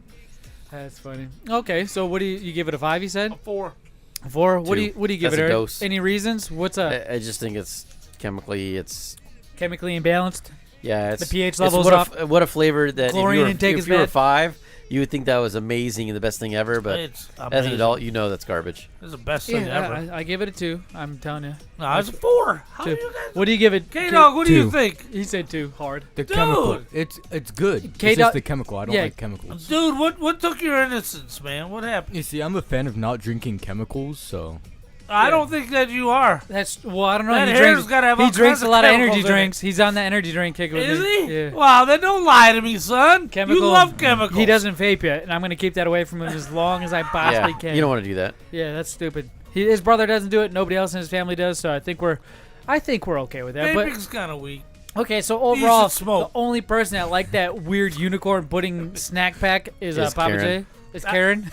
Speaker 2: That's funny. Okay, so what do you give it a 5? You said
Speaker 3: 4.
Speaker 2: 4. What
Speaker 1: 2.
Speaker 2: do you give
Speaker 1: That's
Speaker 2: it?
Speaker 1: a
Speaker 2: Eric?
Speaker 1: dose.
Speaker 2: Any reasons? What's
Speaker 1: I just think it's chemically. It's
Speaker 2: chemically imbalanced?
Speaker 1: yeah. It's
Speaker 2: The pH
Speaker 1: it's
Speaker 2: level's
Speaker 1: what
Speaker 2: off.
Speaker 1: what a flavor that
Speaker 2: Chlorine intake
Speaker 1: if
Speaker 2: is
Speaker 1: you were
Speaker 2: bad.
Speaker 1: 5, you would think that was amazing and the best thing ever. But
Speaker 3: It's
Speaker 1: as an
Speaker 3: amazing.
Speaker 1: adult, you know that's garbage.
Speaker 3: It's the best thing ever.
Speaker 2: I give it a 2. I'm telling you.
Speaker 3: No, it's a 4. How
Speaker 2: 2.
Speaker 3: do you guys?
Speaker 2: What do you give it?
Speaker 3: K-Dog, what do you
Speaker 4: 2.
Speaker 3: think?
Speaker 2: He said 2. Hard.
Speaker 4: The
Speaker 3: Dude.
Speaker 4: chemical. It's good. It's
Speaker 2: K-Dog-
Speaker 4: just the chemical. I don't
Speaker 2: yeah.
Speaker 4: like chemicals.
Speaker 3: Dude, what took your innocence, man? What happened?
Speaker 4: You see, I'm a fan of not drinking chemicals, so
Speaker 3: I don't think that you are.
Speaker 2: That's well. I don't know.
Speaker 3: That
Speaker 2: He
Speaker 3: hair's
Speaker 2: drinks.
Speaker 3: gotta have
Speaker 2: He
Speaker 3: all
Speaker 2: drinks
Speaker 3: kinds
Speaker 2: a
Speaker 3: of
Speaker 2: lot of
Speaker 3: chemicals
Speaker 2: energy
Speaker 3: in it.
Speaker 2: drinks. He's on the energy drink kick with
Speaker 3: Is
Speaker 2: me.
Speaker 3: he?
Speaker 2: Yeah.
Speaker 3: Wow, then don't lie to me, son.
Speaker 2: Chemical.
Speaker 3: You love chemicals.
Speaker 2: He doesn't vape yet, and I'm gonna keep that away from him as long as I possibly
Speaker 1: Yeah,
Speaker 2: can.
Speaker 1: you don't want to do that.
Speaker 2: Yeah, that's stupid. His brother doesn't do it. Nobody else in his family does. So I think we're okay with that. But
Speaker 3: Vaping's kind of weak.
Speaker 2: okay, so overall,
Speaker 3: should smoke.
Speaker 2: the only person that liked that weird unicorn pudding snack pack is Pappa J. It's Karen.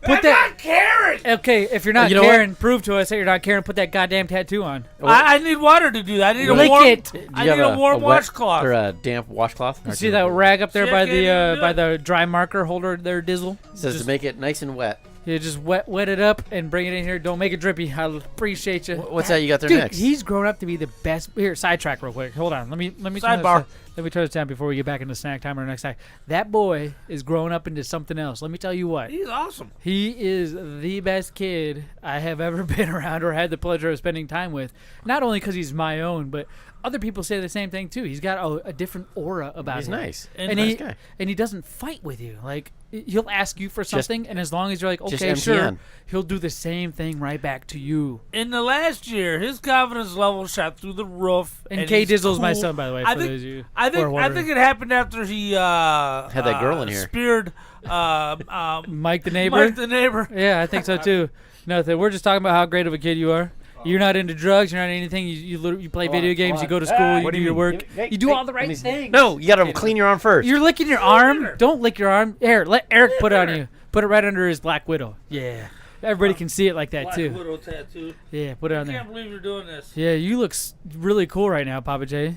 Speaker 3: I'm not Karen.
Speaker 2: Okay, if you're not
Speaker 1: You know
Speaker 2: Karen, prove to us that you're not Karen. Put that goddamn tattoo on.
Speaker 3: I need water to do that. I need a
Speaker 2: Lick
Speaker 3: warm.
Speaker 2: it.
Speaker 3: I need a warm
Speaker 1: wet
Speaker 3: washcloth.
Speaker 1: or a damp washcloth.
Speaker 2: You see that rag up there
Speaker 3: See, I
Speaker 2: by
Speaker 3: can't even do
Speaker 2: by
Speaker 3: it.
Speaker 2: the dry marker holder there, Dizzle?
Speaker 1: It says to make it nice and wet.
Speaker 2: You just wet it up and bring it in here. Don't make it drippy. I appreciate you.
Speaker 1: What's that you got there
Speaker 2: Dude,
Speaker 1: next?
Speaker 2: he's grown up to be the best. Here, sidetrack real quick. Hold on. Let me turn
Speaker 3: Sidebar.
Speaker 2: let me turn this down before we get back into snack time or next time. That boy is growing up into something else. Let me tell you what.
Speaker 3: He's awesome.
Speaker 2: He is the best kid I have ever been around or had the pleasure of spending time with. Not only because he's my own, but other people say the same thing too. He's got a different aura about
Speaker 1: He's
Speaker 2: him.
Speaker 1: nice.
Speaker 2: And
Speaker 1: Nice
Speaker 2: he
Speaker 1: guy.
Speaker 2: and he doesn't fight with you. Like he'll ask you for something, and as long as you're like,
Speaker 1: just
Speaker 2: okay, sure,
Speaker 1: MTN.
Speaker 2: he'll do the same thing right back to you.
Speaker 3: In the last year, his confidence level shot through the roof.
Speaker 2: And K
Speaker 3: he's
Speaker 2: Dizzle's my
Speaker 3: cool.
Speaker 2: son, by the way.
Speaker 3: I
Speaker 2: for
Speaker 3: think,
Speaker 2: those of you
Speaker 3: I
Speaker 2: who are
Speaker 3: think, I
Speaker 2: wondering.
Speaker 3: think it happened after he had
Speaker 1: that girl in here.
Speaker 3: Speared
Speaker 2: Mike the neighbor.
Speaker 3: Mike the neighbor.
Speaker 2: Yeah, I think so too. Nothing. We're just talking about how great of a kid you are. You're not into drugs. You're not anything. You play video games. You go to school. You do your work. You do all the right things.
Speaker 1: No, you gotta clean your arm first.
Speaker 2: You're licking your arm. Don't lick your arm. Here, let Eric put it on you. Put it right under his Black Widow. Yeah. Everybody can see it like that
Speaker 3: Black
Speaker 2: too.
Speaker 3: Widow tattoo.
Speaker 2: Yeah, put it on
Speaker 3: I
Speaker 2: there.
Speaker 3: can't believe you're doing this.
Speaker 2: Yeah, you look really cool right now, Pappa J.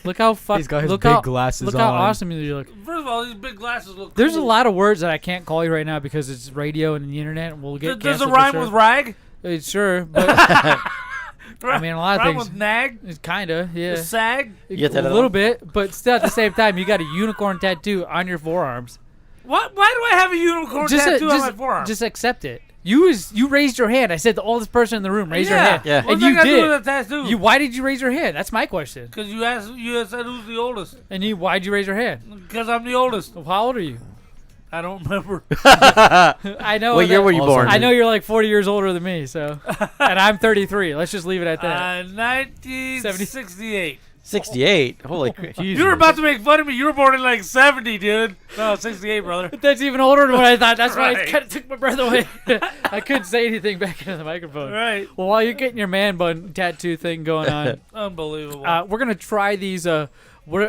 Speaker 2: Look how
Speaker 4: He's got his
Speaker 2: look
Speaker 4: big
Speaker 2: how,
Speaker 4: glasses
Speaker 2: Look how
Speaker 4: on.
Speaker 2: awesome you look.
Speaker 3: First of all, these big glasses look
Speaker 2: There's
Speaker 3: cool.
Speaker 2: a lot of words that I can't call you right now because it's radio and the internet, and we'll get
Speaker 3: Does it
Speaker 2: canceled.
Speaker 3: rhyme
Speaker 2: for
Speaker 3: with
Speaker 2: sure.
Speaker 3: rag?
Speaker 2: Sure, but I mean a lot of
Speaker 3: Rhyme
Speaker 2: things.
Speaker 3: with nag?
Speaker 2: It's kinda, yeah.
Speaker 3: With sag?
Speaker 1: You get that
Speaker 2: a
Speaker 1: at
Speaker 2: little
Speaker 1: all?
Speaker 2: bit, but still at the same time, you got a unicorn tattoo on your forearms.
Speaker 3: What? Why do I have a unicorn tattoo on my forearm?
Speaker 2: Just accept it. You raised your hand. I said the oldest person in the room raised your hand.
Speaker 1: Yeah.
Speaker 3: What's
Speaker 2: And
Speaker 3: that
Speaker 2: you
Speaker 3: got to do
Speaker 2: did.
Speaker 3: with that tattoo?
Speaker 2: Why did you raise your hand? That's my question.
Speaker 3: Because you said who's the oldest.
Speaker 2: And why'd you raise your hand?
Speaker 3: Because I'm the oldest.
Speaker 2: Well, how old are you?
Speaker 3: I don't remember.
Speaker 2: I know.
Speaker 1: What year
Speaker 2: that-
Speaker 1: were you born?
Speaker 2: I know you're like 40 years older than me, so. And I'm 33. Let's just leave it at that.
Speaker 3: 1968.
Speaker 1: 68. Holy crap!
Speaker 3: You were about to make fun of me. You were born in like 70, dude. No, 68, brother.
Speaker 2: That's even older than what I thought. That's why
Speaker 3: Right.
Speaker 2: it kind of took my breath away. I couldn't say anything back into the microphone.
Speaker 3: Right.
Speaker 2: Well, while you're getting your man bun tattoo thing going on,
Speaker 3: Unbelievable.
Speaker 2: we're gonna try these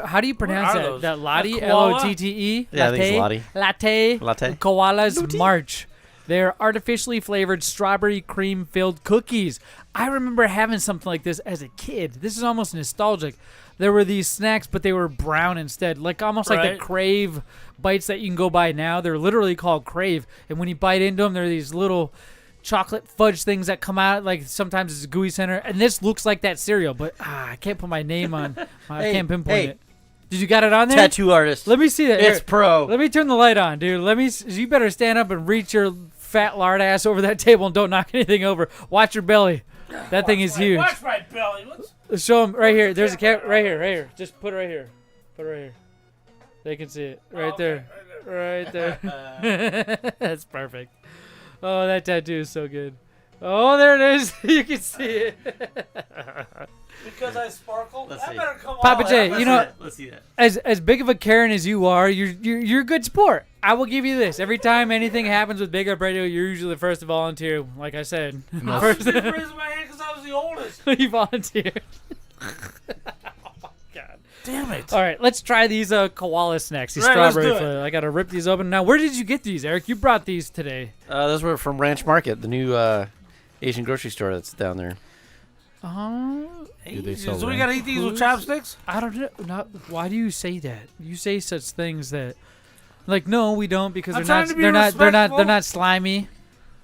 Speaker 2: How do you pronounce
Speaker 3: are
Speaker 2: that?
Speaker 3: those?
Speaker 2: That Lotte,
Speaker 3: Koala?
Speaker 2: Lotte?
Speaker 1: Yeah, I think it's Lotte.
Speaker 2: Latte. Koala's March. They're artificially flavored strawberry cream filled cookies. I remember having something like this as a kid. This is almost nostalgic. There were these snacks, but they were brown instead, like almost like the Crave bites that you can go buy now. They're literally called Crave, and when you bite into them, they're these little chocolate fudge things that come out. Like sometimes it's a gooey center, and this looks like that cereal, but I can't put my name on. I can't pinpoint it. Did you got it on there?
Speaker 1: Tattoo artist.
Speaker 2: Let me see that.
Speaker 1: It's
Speaker 2: Here,
Speaker 1: pro.
Speaker 2: Let me turn the light on, dude. You better stand up and reach your fat lard ass over that table and don't knock anything over. Watch your belly. That thing is huge.
Speaker 3: Watch my belly.
Speaker 2: Show them right here. There's a cat right here. Just put it right here. Put it right here. They can see it. Right there. Right there. That's perfect. Oh, that tattoo is so good. Oh, there it is. You can see it.
Speaker 3: Because I sparkle?
Speaker 1: Let's
Speaker 3: That
Speaker 1: see.
Speaker 3: better come
Speaker 2: Papa
Speaker 3: on.
Speaker 2: J, you know,
Speaker 1: Let's see that.
Speaker 2: as big of a Karen as you are, you're a good sport. I will give you this. Every time anything happens with Big Up Radio, you're usually the first to volunteer. Like I said,
Speaker 3: I was just raising my hand because I was the oldest.
Speaker 2: you volunteered. God.
Speaker 3: Damn it.
Speaker 2: All right, let's try these koala snacks. These
Speaker 3: Right, let's
Speaker 2: strawberry
Speaker 3: do it.
Speaker 2: flavor. I got to rip these open. Now, where did you get these, Eric? You brought these today.
Speaker 1: Those were from Ranch Market, the new Asian grocery store that's down there.
Speaker 4: Do they sell
Speaker 3: So we
Speaker 4: ranch?
Speaker 3: gotta eat these with chopsticks?
Speaker 2: I don't know. Why do you say that? You say such things that, like, no, we don't, because
Speaker 3: I'm
Speaker 2: they're not.
Speaker 3: trying to be
Speaker 2: They're not. They're
Speaker 3: respectful.
Speaker 2: not slimy.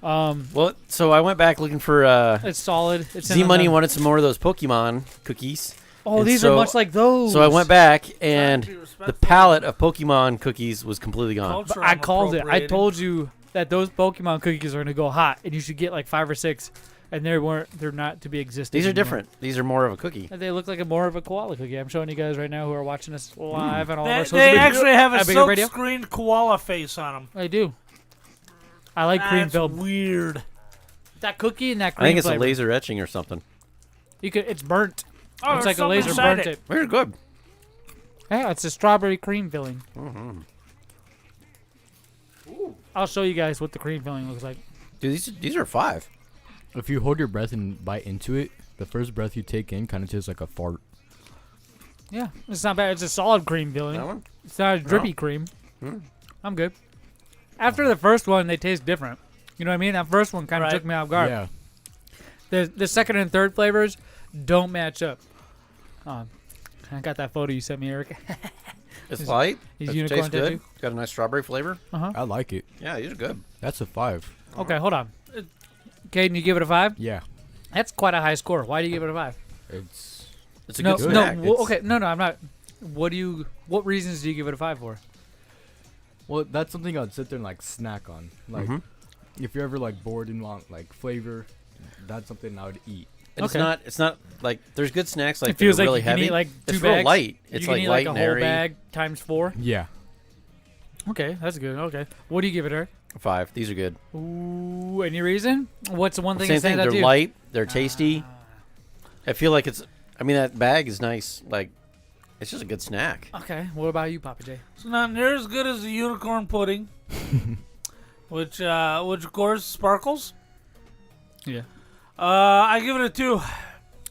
Speaker 1: Well, so I went back looking for
Speaker 2: It's solid. It's in
Speaker 1: Zmunny
Speaker 2: the-
Speaker 1: wanted some more of those Pokemon cookies.
Speaker 2: Oh,
Speaker 1: And
Speaker 2: these
Speaker 1: so-
Speaker 2: are much like those.
Speaker 1: So I went back, and
Speaker 3: Trying to be
Speaker 1: the
Speaker 3: respectful.
Speaker 1: palette of Pokemon cookies was completely gone.
Speaker 3: Culture
Speaker 2: But I
Speaker 3: I'm
Speaker 2: called it. I
Speaker 3: appropriating.
Speaker 2: told you that those Pokemon cookies are gonna go hot, and you should get like 5 or 6. And they're not to be existing.
Speaker 1: These are
Speaker 2: anymore.
Speaker 1: different. These are more of a cookie.
Speaker 2: And they look like more of a koala cookie. I'm showing you guys right now who are watching us live on all of our
Speaker 3: They,
Speaker 2: social
Speaker 3: they
Speaker 2: media.
Speaker 3: actually have a
Speaker 2: At Big
Speaker 3: silk
Speaker 2: Radio.
Speaker 3: screened koala face on them.
Speaker 2: I do. I like cream
Speaker 3: That's
Speaker 2: filled.
Speaker 3: weird.
Speaker 2: That cookie and that
Speaker 1: I
Speaker 2: cream
Speaker 1: think it's
Speaker 2: flavor.
Speaker 1: a laser etching or something.
Speaker 2: It's burnt.
Speaker 3: Oh,
Speaker 2: it's
Speaker 3: there's
Speaker 2: like a
Speaker 3: something
Speaker 2: laser
Speaker 3: inside
Speaker 2: burnt
Speaker 3: it.
Speaker 2: it.
Speaker 1: Very good.
Speaker 2: Yeah, it's a strawberry cream filling. I'll show you guys what the cream filling looks like.
Speaker 1: Dude, these are 5.
Speaker 4: If you hold your breath and bite into it, the first breath you take in kind of tastes like a fart.
Speaker 2: Yeah, it's not bad. It's a solid cream filling.
Speaker 1: That one?
Speaker 2: It's not a drippy cream. I'm good. After the first one, they taste different. You know what I mean? That first one kind of
Speaker 3: Right.
Speaker 2: took me off guard.
Speaker 4: Yeah.
Speaker 2: The second and third flavors don't match up. I got that photo you sent me, Eric.
Speaker 1: It's light.
Speaker 2: His
Speaker 1: It
Speaker 2: unicorn
Speaker 1: tastes good.
Speaker 2: tattoo?
Speaker 1: It's got a nice strawberry flavor.
Speaker 4: I like it.
Speaker 1: Yeah, these are good.
Speaker 4: That's a 5.
Speaker 2: Okay, hold on. Caden, you give it a 5?
Speaker 4: Yeah.
Speaker 2: That's quite a high score. Why do you give it a 5?
Speaker 4: It's
Speaker 1: It's a
Speaker 2: No,
Speaker 1: good
Speaker 2: no.
Speaker 1: snack.
Speaker 2: Okay, no, I'm not. What reasons do you give it a 5 for?
Speaker 4: well, that's something I'd sit there and like snack on. Like if you're ever like bored and want like flavor, that's something I would eat.
Speaker 1: And
Speaker 2: Okay.
Speaker 1: It's not like there's good snacks like
Speaker 2: It feels
Speaker 1: that are
Speaker 2: like
Speaker 1: really
Speaker 2: you can
Speaker 1: heavy.
Speaker 2: eat like 2
Speaker 1: it's
Speaker 2: bags.
Speaker 1: real light.
Speaker 2: You
Speaker 1: It's
Speaker 2: can
Speaker 1: like
Speaker 2: eat
Speaker 1: light
Speaker 2: like a
Speaker 1: and
Speaker 2: whole
Speaker 1: airy.
Speaker 2: bag times 4.
Speaker 4: Yeah.
Speaker 2: Okay, that's good. Okay, what do you give it, Eric?
Speaker 1: 5. These are good.
Speaker 2: Ooh, any reason? What's the one thing
Speaker 1: Same
Speaker 2: you
Speaker 1: thing.
Speaker 2: stand out
Speaker 1: They're
Speaker 2: to you?
Speaker 1: light. They're tasty. I feel like it's. I mean, that bag is nice. Like, it's just a good snack.
Speaker 2: Okay, what about you, Papa J?
Speaker 3: It's not near as good as the unicorn pudding, which of course sparkles.
Speaker 2: Yeah.
Speaker 3: I give it a 2.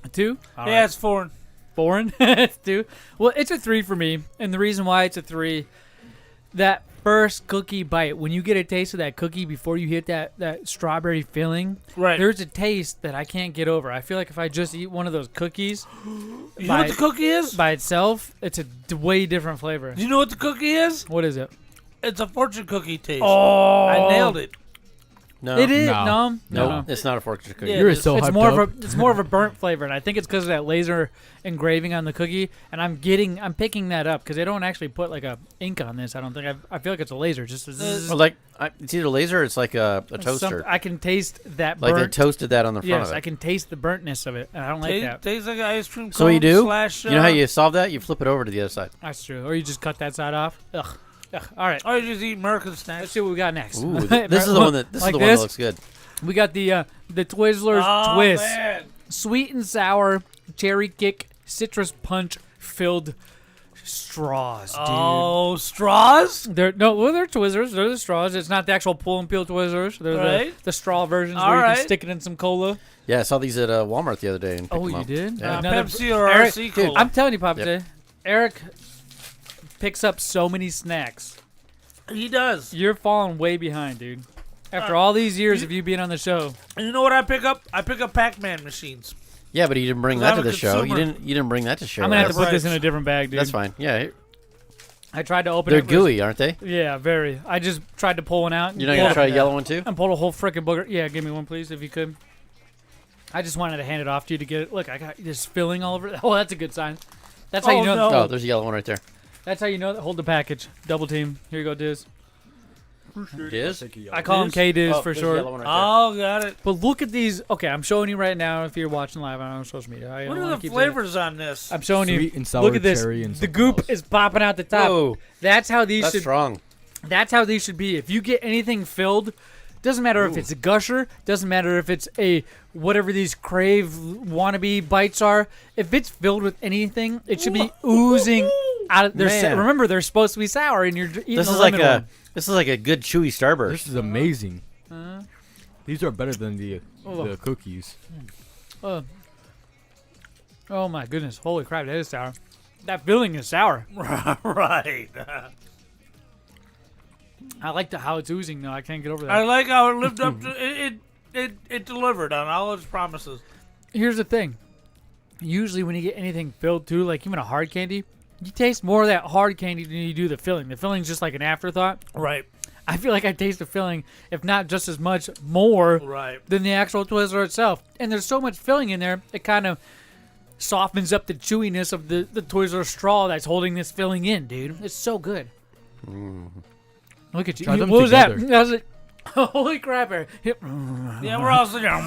Speaker 2: A 2?
Speaker 3: Yeah, it's foreign.
Speaker 2: Foreign? It's 2. Well, it's a 3 for me, and the reason why it's a 3, that first cookie bite, when you get a taste of that cookie before you hit that strawberry filling,
Speaker 3: Right.
Speaker 2: there's a taste that I can't get over. I feel like if I just eat one of those cookies
Speaker 3: You know what the cookie is?
Speaker 2: by itself, it's a way different flavor.
Speaker 3: Do you know what the cookie is?
Speaker 2: What is it?
Speaker 3: It's a fortune cookie taste.
Speaker 2: Oh,
Speaker 3: I nailed it.
Speaker 1: No.
Speaker 2: It is
Speaker 4: No.
Speaker 2: no.
Speaker 1: It's not a fortune cookie.
Speaker 3: Yeah,
Speaker 4: You're
Speaker 3: it is.
Speaker 4: so
Speaker 2: It's
Speaker 4: hyped
Speaker 2: more
Speaker 4: up.
Speaker 2: of a burnt flavor, and I think it's because of that laser engraving on the cookie. And I'm picking that up because they don't actually put like a ink on this. I don't think. I feel like it's a laser, just a zzz.
Speaker 1: Or like it's either laser or it's like a toaster.
Speaker 2: I can taste that
Speaker 1: Like
Speaker 2: burnt.
Speaker 1: they toasted that on the front
Speaker 2: Yes,
Speaker 1: of it.
Speaker 2: I can taste the burntness of it, and I don't like that.
Speaker 3: Tastes like an ice cream cone.
Speaker 1: So what you do?
Speaker 3: Slash,
Speaker 1: You know how you solve that? You flip it over to the other side.
Speaker 2: That's true. Or you just cut that side off. Ugh. All right.
Speaker 3: Or you just eat American
Speaker 2: Let's
Speaker 3: snacks.
Speaker 2: see what we got next.
Speaker 1: Ooh, this is the one that
Speaker 2: Like
Speaker 1: one
Speaker 2: this?
Speaker 1: that looks good.
Speaker 2: We got the Twizzlers
Speaker 3: Oh,
Speaker 2: Twist,
Speaker 3: man.
Speaker 2: sweet and sour, cherry kick, citrus punch filled straws, dude.
Speaker 3: Oh, straws?
Speaker 2: They're Twizzlers. They're the straws. It's not the actual pull and peel Twizzlers. They're
Speaker 3: Right.
Speaker 2: the straw versions
Speaker 3: All
Speaker 2: where you
Speaker 3: right.
Speaker 2: can stick it in some cola.
Speaker 1: Yeah, I saw these at Walmart the other day. And picked
Speaker 2: Oh,
Speaker 1: them
Speaker 2: you
Speaker 1: up.
Speaker 2: did?
Speaker 1: Yeah.
Speaker 2: Another-
Speaker 3: Pepsi or
Speaker 2: Eric,
Speaker 3: RC
Speaker 2: dude,
Speaker 3: Cola.
Speaker 2: I'm telling you, Papa
Speaker 1: Yep.
Speaker 2: J. Eric picks up so many snacks.
Speaker 3: He does.
Speaker 2: You're falling way behind, dude. After all these years of you being on the show.
Speaker 3: And you know what I pick up? I pick up Pac-Man machines.
Speaker 1: Yeah, but you didn't bring that to the show. You didn't bring that to show.
Speaker 2: I'm gonna have to put this in a different bag, dude.
Speaker 1: That's fine. Yeah.
Speaker 2: I tried to open
Speaker 1: They're
Speaker 2: it.
Speaker 1: They're gooey, aren't they?
Speaker 2: Yeah, very. I just tried to pull one out.
Speaker 1: You're not gonna try a yellow one too?
Speaker 2: And pull a whole freaking booger. Yeah, give me one, please, if you could. I just wanted to hand it off to you to get it. Look, I got this filling all over it. Oh, that's a good sign. That's how you know.
Speaker 1: No. Oh, there's a yellow one right there.
Speaker 2: That's how you know. Hold the package. Double team. Here you go, Diz.
Speaker 1: Diz?
Speaker 2: I call him K-Diz for short.
Speaker 3: Oh, got it.
Speaker 2: But look at these. Okay, I'm showing you right now if you're watching live on social media.
Speaker 3: What are the flavors on this?
Speaker 2: I'm showing
Speaker 4: Sweet
Speaker 2: you.
Speaker 4: and sour
Speaker 2: Look at this.
Speaker 4: cherry and
Speaker 2: The goop is popping out the top.
Speaker 1: Whoa.
Speaker 2: That's how these
Speaker 1: That's
Speaker 2: should.
Speaker 1: strong.
Speaker 2: That's how these should be. If you get anything filled, doesn't matter if it's a gusher, doesn't matter if it's a whatever these crave wannabe bites are. If it's filled with anything, it should be oozing out of their. Remember, they're supposed to be sour, and you're eating
Speaker 1: This is like a. This is like a good chewy Starburst.
Speaker 4: This is amazing. These are better than the cookies.
Speaker 2: Oh my goodness! Holy crap, that is sour. That filling is sour.
Speaker 3: Right.
Speaker 2: I like how it's oozing though. I can't get over that.
Speaker 3: I like how it lived up to it delivered on all its promises.
Speaker 2: Here's the thing. Usually when you get anything filled too, like even a hard candy, you taste more of that hard candy than you do the filling. The filling's just like an afterthought.
Speaker 3: Right.
Speaker 2: I feel like I taste the filling, if not just as much, more than the actual Twizzler itself. And there's so much filling in there, it kind of softens up the chewiness of the Twizzler straw that's holding this filling in, dude. It's so good. Look at you. What was that? That was it. Holy crap, Eric.
Speaker 3: Yeah, we're all sitting there.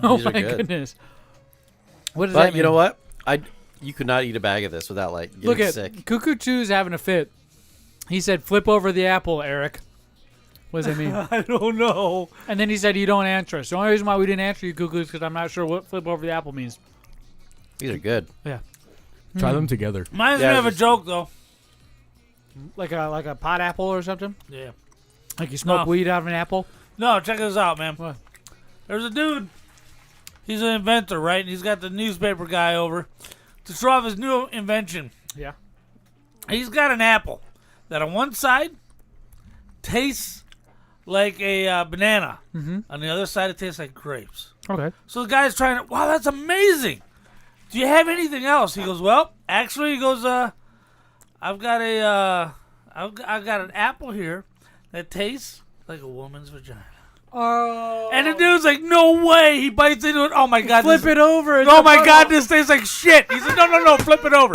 Speaker 2: Oh
Speaker 1: These are
Speaker 2: my
Speaker 1: good.
Speaker 2: goodness. What does
Speaker 1: But
Speaker 2: that mean?
Speaker 1: you know what? You could not eat a bag of this without like getting
Speaker 2: Look at
Speaker 1: sick.
Speaker 2: Cuckoo Chew's having a fit. He said, "Flip over the apple, Eric." What does that mean?
Speaker 3: I don't know.
Speaker 2: And then he said, "You don't answer us." The only reason why we didn't answer you, Cuckoo, is because I'm not sure what flip over the apple means.
Speaker 1: These are good.
Speaker 2: Yeah.
Speaker 4: Try them together.
Speaker 3: Reminds me of a joke though.
Speaker 2: Like a pot apple or something?
Speaker 3: Yeah.
Speaker 2: Like you smoke weed out of an apple?
Speaker 3: No, check this out, man.
Speaker 2: What?
Speaker 3: There's a dude. He's an inventor, right? And he's got the newspaper guy over to show off his new invention.
Speaker 2: Yeah.
Speaker 3: He's got an apple that on one side tastes like a banana.
Speaker 2: Mm-hmm.
Speaker 3: On the other side, it tastes like grapes.
Speaker 2: Okay.
Speaker 3: So the guy's trying to, wow, that's amazing. Do you have anything else? He goes, well, actually, he goes, I've got an apple here that tastes like a woman's vagina.
Speaker 2: Oh.
Speaker 3: And the dude's like, no way. He bites into it. Oh, my God.
Speaker 2: Flip it over.
Speaker 3: Oh, my God. This tastes like shit. He said, no. Flip it over.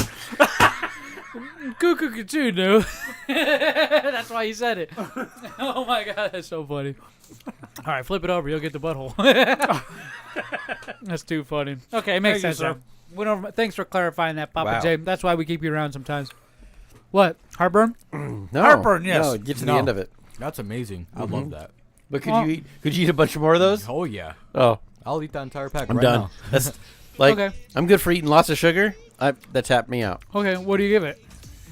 Speaker 2: Cuckoo Chew knew. That's why he said it. Oh, my God. That's so funny. All right, flip it over. You'll get the butthole. That's too funny. Okay, it makes sense. Thanks for clarifying that, Pappa J. That's why we keep you around sometimes. What? Heartburn?
Speaker 1: No.
Speaker 3: Heartburn, yes.
Speaker 1: No, get to the end of it.
Speaker 4: That's amazing. I love that.
Speaker 1: But could you eat a bunch more of those?
Speaker 4: Oh yeah.
Speaker 1: Oh.
Speaker 4: I'll eat that entire pack
Speaker 1: I'm
Speaker 4: right
Speaker 1: done.
Speaker 4: now.
Speaker 1: That's like
Speaker 2: Okay.
Speaker 1: I'm good for eating lots of sugar. That tapped me out.
Speaker 2: Okay, what do you give it?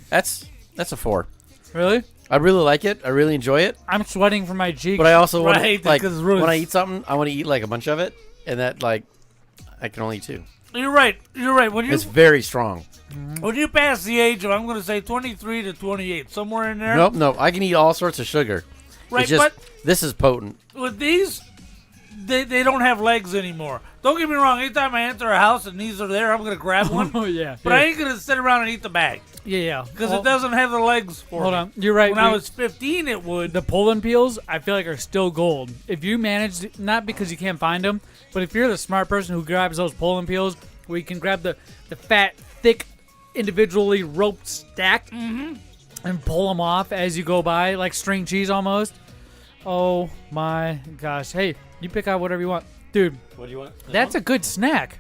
Speaker 1: That's a 4.
Speaker 2: Really?
Speaker 1: I really like it. I really enjoy it.
Speaker 2: I'm sweating from my cheeks.
Speaker 1: But I also want
Speaker 3: Right,
Speaker 1: to, like,
Speaker 3: 'cause it's really-
Speaker 1: when I eat something, I want to eat like a bunch of it, and that like I can only eat 2.
Speaker 3: You're right.
Speaker 1: It's very strong.
Speaker 3: When you pass the age of, I'm going to say 23 to 28, somewhere in there.
Speaker 1: No, I can eat all sorts of sugar.
Speaker 3: Right,
Speaker 1: it's just,
Speaker 3: but
Speaker 1: this is potent.
Speaker 3: with these, they don't have legs anymore. Don't get me wrong. Anytime I enter a house and these are there, I'm going to grab one.
Speaker 2: Oh, yeah.
Speaker 3: But I ain't going to sit around and eat the bag.
Speaker 2: Yeah.
Speaker 3: Because it doesn't have the legs for
Speaker 2: Hold
Speaker 3: me.
Speaker 2: on. You're right.
Speaker 3: When I was 15, it would.
Speaker 2: The pull-and peels, I feel like, are still gold. If you manage, not because you can't find them, but if you're the smart person who grabs those pull-and peels, where you can grab the fat, thick, individually roped stack and pull them off as you go by, like string cheese almost. Oh my gosh. Hey, you pick out whatever you want. Dude,
Speaker 1: What do you want?
Speaker 2: that's a good snack.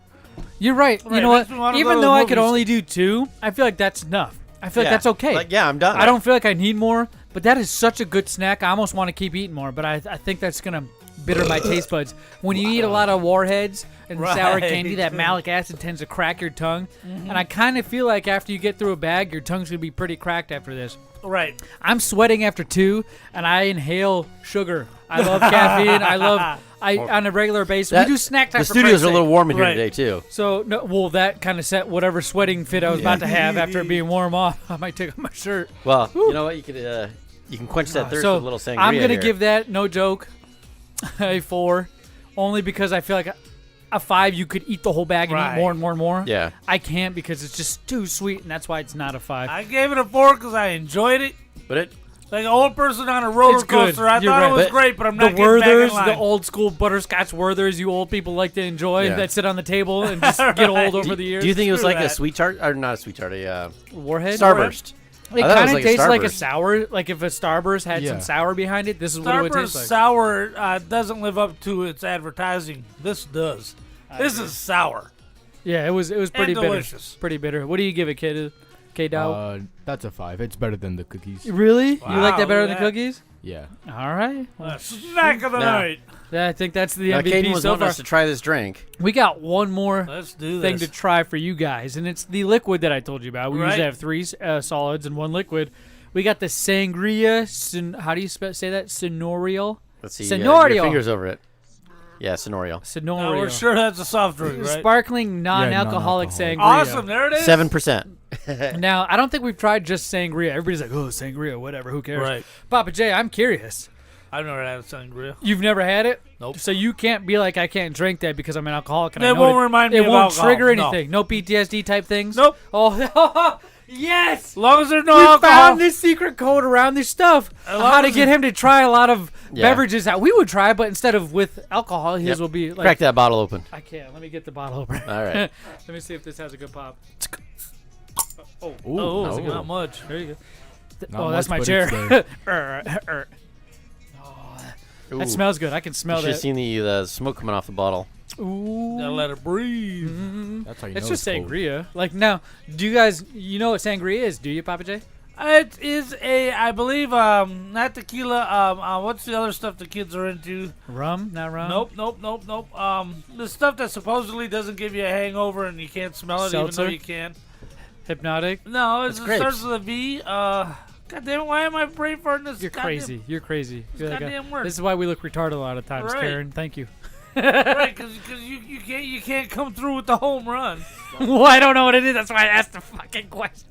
Speaker 2: You're right.
Speaker 3: Right,
Speaker 2: You know
Speaker 3: makes
Speaker 2: what?
Speaker 3: me wanna go
Speaker 2: Even
Speaker 3: to
Speaker 2: though
Speaker 3: the
Speaker 2: I could
Speaker 3: movies.
Speaker 2: only do 2, I feel like that's enough. I feel like that's okay.
Speaker 1: Like, yeah, I'm done.
Speaker 2: I don't feel like I need more, but that is such a good snack. I almost want to keep eating more, but I think that's going to bitter my taste buds. When you eat a lot of Warheads and sour
Speaker 3: Right.
Speaker 2: candy, that malic acid tends to crack your tongue. And I kind of feel like after you get through a bag, your tongue's going to be pretty cracked after this.
Speaker 3: Right.
Speaker 2: I'm sweating after 2, and I inhale sugar. I love caffeine. On a regular basis. We do snack time.
Speaker 1: The
Speaker 2: for
Speaker 1: studios
Speaker 2: Christ's
Speaker 1: are a little
Speaker 2: sake.
Speaker 1: warm in here today too.
Speaker 2: So that kind of set whatever sweating fit I was about to have after it being warm off. I might take off my shirt.
Speaker 1: Well, you know what? You can quench that thirst with a little sangria.
Speaker 2: I'm gonna
Speaker 1: here.
Speaker 2: give that, no joke, a 4, only because I feel like a 5 you could eat the whole bag and eat more and more and more.
Speaker 1: Yeah.
Speaker 2: I can't because it's just too sweet, and that's why it's not a 5.
Speaker 3: I gave it a 4 because I enjoyed it.
Speaker 1: But
Speaker 3: like an old person on a roller coaster. I thought it was great, but I'm not getting back in line.
Speaker 2: The old school butterscotch Werthers you old people like to enjoy that sit on the table and just get old over the years.
Speaker 1: Do you think it was like a sweet tart, or not a sweet tart, a
Speaker 2: Warhead?
Speaker 1: Starburst?
Speaker 2: It kind of tastes like a sour. Like if a Starburst had some sour behind it, this is what it would taste like.
Speaker 3: Starburst sour doesn't live up to its advertising. This does. This is sour.
Speaker 2: Yeah, it was pretty bitter.
Speaker 3: Delicious.
Speaker 2: Pretty bitter. What do you give it, kid? K-Dow?
Speaker 4: That's a 5. It's better than the cookies.
Speaker 2: Really?
Speaker 3: Wow,
Speaker 2: you like that better than cookies?
Speaker 4: Yeah.
Speaker 2: All right. Well,
Speaker 3: snack of the night.
Speaker 2: Yeah, I think that's the
Speaker 1: Now,
Speaker 2: MVP
Speaker 1: Caden was
Speaker 2: so
Speaker 1: wanting
Speaker 2: far.
Speaker 1: us to try this drink.
Speaker 2: We got one more
Speaker 3: Let's do
Speaker 2: thing
Speaker 3: this.
Speaker 2: to try for you guys, and it's the liquid that I told you about. We usually have 3 solids and 1 liquid. We got the Sangria. How do you say that? Senorial.
Speaker 1: Let's see.
Speaker 2: Senorial.
Speaker 1: Your fingers over it. Yeah, Senorial.
Speaker 2: Senorial.
Speaker 3: We're sure that's a soft drink, right?
Speaker 2: Sparkling non-alcoholic sangria.
Speaker 3: Awesome. There it is.
Speaker 1: 7%.
Speaker 2: Now, I don't think we've tried just sangria. Everybody's like, oh, sangria, whatever. Who cares?
Speaker 3: Right.
Speaker 2: Pappa J, I'm curious.
Speaker 3: I've never had a sangria.
Speaker 2: You've never had it?
Speaker 3: Nope.
Speaker 2: So you can't be like, I can't drink that because I'm an alcoholic. And
Speaker 3: It
Speaker 2: I know
Speaker 3: won't remind me of
Speaker 2: It won't
Speaker 3: alcohol.
Speaker 2: trigger
Speaker 3: No.
Speaker 2: anything. No PTSD type things?
Speaker 3: Nope.
Speaker 2: Oh, yes!
Speaker 3: As long as there's no
Speaker 2: We
Speaker 3: alcohol.
Speaker 2: found this secret code around this stuff. How to get him to try a lot of beverages that we would try, but instead of with alcohol, his will be like...
Speaker 1: Crack that bottle open.
Speaker 2: I can't. Let me get the bottle open.
Speaker 1: All right.
Speaker 2: Let me see if this has a good pop.
Speaker 3: Oh,
Speaker 2: that's a good
Speaker 3: not
Speaker 2: one.
Speaker 3: much.
Speaker 2: There you go.
Speaker 4: Not
Speaker 2: Oh, that's my
Speaker 4: much, but
Speaker 2: chair.
Speaker 4: it's
Speaker 1: Ooh.
Speaker 2: That smells good. I can smell
Speaker 1: You should have
Speaker 2: that.
Speaker 1: seen the smoke coming off the bottle.
Speaker 2: Ooh.
Speaker 3: Gotta let it breathe.
Speaker 4: That's how you
Speaker 2: It's
Speaker 4: know
Speaker 2: just
Speaker 4: it's cold.
Speaker 2: sangria. Like, now, do you guys, you know what sangria is, do you, Pappa J?
Speaker 3: It is I believe, not tequila. What's the other stuff the kids are into?
Speaker 2: Rum? Not rum?
Speaker 3: Nope. The stuff that supposedly doesn't give you a hangover and you can't smell it,
Speaker 2: Seltzer?
Speaker 3: even though you can.
Speaker 2: Hypnotic?
Speaker 3: No, it
Speaker 1: It's grapes.
Speaker 3: starts with a V. God damn it, why am I brain farting this?
Speaker 2: You're crazy. You're crazy. You're like
Speaker 3: goddamn word.
Speaker 2: This is why we look retarded a lot of times,
Speaker 3: Right.
Speaker 2: Karen. Thank you.
Speaker 3: Right, because you can't come through with the home run.
Speaker 2: Well, I don't know what it is. That's why I asked the fucking question.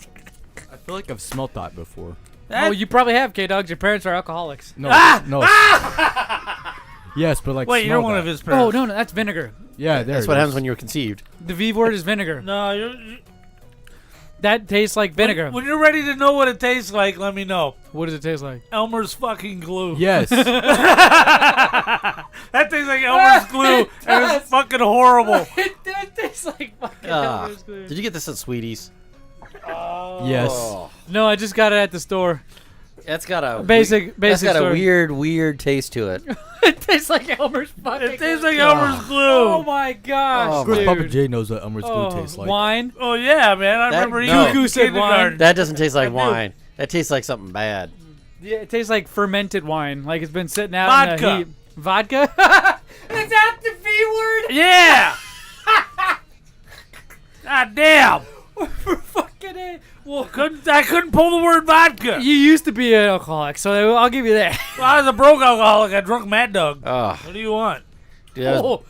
Speaker 4: I feel like I've smelt that before.
Speaker 2: Oh, you probably have, K-Dogs. Your parents are alcoholics.
Speaker 4: No. No. Yes, but like
Speaker 3: Wait, you're
Speaker 4: smell
Speaker 3: one
Speaker 4: that.
Speaker 3: of his
Speaker 2: Oh,
Speaker 3: parents.
Speaker 2: no, that's vinegar.
Speaker 4: Yeah, there
Speaker 1: That's
Speaker 4: it
Speaker 1: what
Speaker 4: is.
Speaker 1: happens when you were conceived.
Speaker 2: The V word is vinegar.
Speaker 3: No,
Speaker 2: That tastes like vinegar.
Speaker 3: when you're ready to know what it tastes like, let me know.
Speaker 2: What does it taste like?
Speaker 3: Elmer's fucking glue.
Speaker 4: Yes.
Speaker 3: That tastes like Elmer's glue, and it's fucking horrible.
Speaker 2: That tastes like fucking
Speaker 1: Did you get this at Sweeties?
Speaker 4: Yes.
Speaker 1: Oh.
Speaker 2: No, I just got it at the store.
Speaker 1: That's got a
Speaker 2: Basic
Speaker 1: That's got
Speaker 2: story.
Speaker 1: a weird taste to it.
Speaker 2: It tastes like Elmer's fucking
Speaker 3: It tastes like Elmer's glue.
Speaker 2: Oh my gosh,
Speaker 1: Oh,
Speaker 4: Of course,
Speaker 2: dude.
Speaker 4: Papa J knows what Elmer's glue tastes like.
Speaker 2: Wine?
Speaker 3: Oh yeah, man. I remember you
Speaker 1: no.
Speaker 2: Cuckoo said wine.
Speaker 1: That doesn't taste like
Speaker 3: I do.
Speaker 1: wine. That tastes like something bad.
Speaker 2: Yeah, it tastes like fermented wine. Like it's been sitting out in the
Speaker 3: Vodka.
Speaker 2: heat. Vodka? Is that the V word?
Speaker 3: Yeah. God damn.
Speaker 2: For fucking A. Well,
Speaker 3: I couldn't pull the word vodka.
Speaker 2: you used to be an alcoholic, so I'll give you that.
Speaker 3: Well, I was a broke alcoholic. I drunk Mad Dog.
Speaker 1: Oh,
Speaker 3: What do you want?
Speaker 1: dude, that was-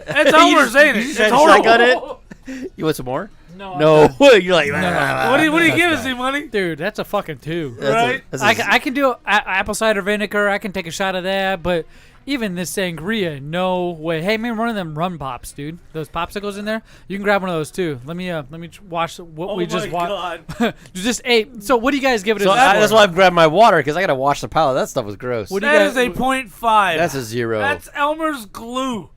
Speaker 3: That's Elmer's, ain't it?
Speaker 1: you
Speaker 3: It's
Speaker 1: tried to
Speaker 3: horrible.
Speaker 1: shotgun it? You want some more?
Speaker 2: No.
Speaker 1: No. You're like,
Speaker 3: What do you
Speaker 4: That's
Speaker 3: give us,
Speaker 4: bad.
Speaker 3: money?
Speaker 2: Dude, that's a fucking 2.
Speaker 3: Right?
Speaker 2: I can do apple cider vinegar. I can take a shot of that, but even this sangria, no way. Hey, man, one of them rum pops, dude. Those popsicles in there. You can grab one of those too. Let me watch what we just watched.
Speaker 3: God.
Speaker 2: Just ate. So, what do you guys give it?
Speaker 1: So
Speaker 2: a
Speaker 1: that's
Speaker 2: score?
Speaker 1: why I've grabbed my water, because I got to wash the palate. That stuff was gross.
Speaker 2: What do you
Speaker 3: That
Speaker 2: guys-
Speaker 3: is a 0.5.
Speaker 1: That's a 0.
Speaker 3: That's Elmer's glue.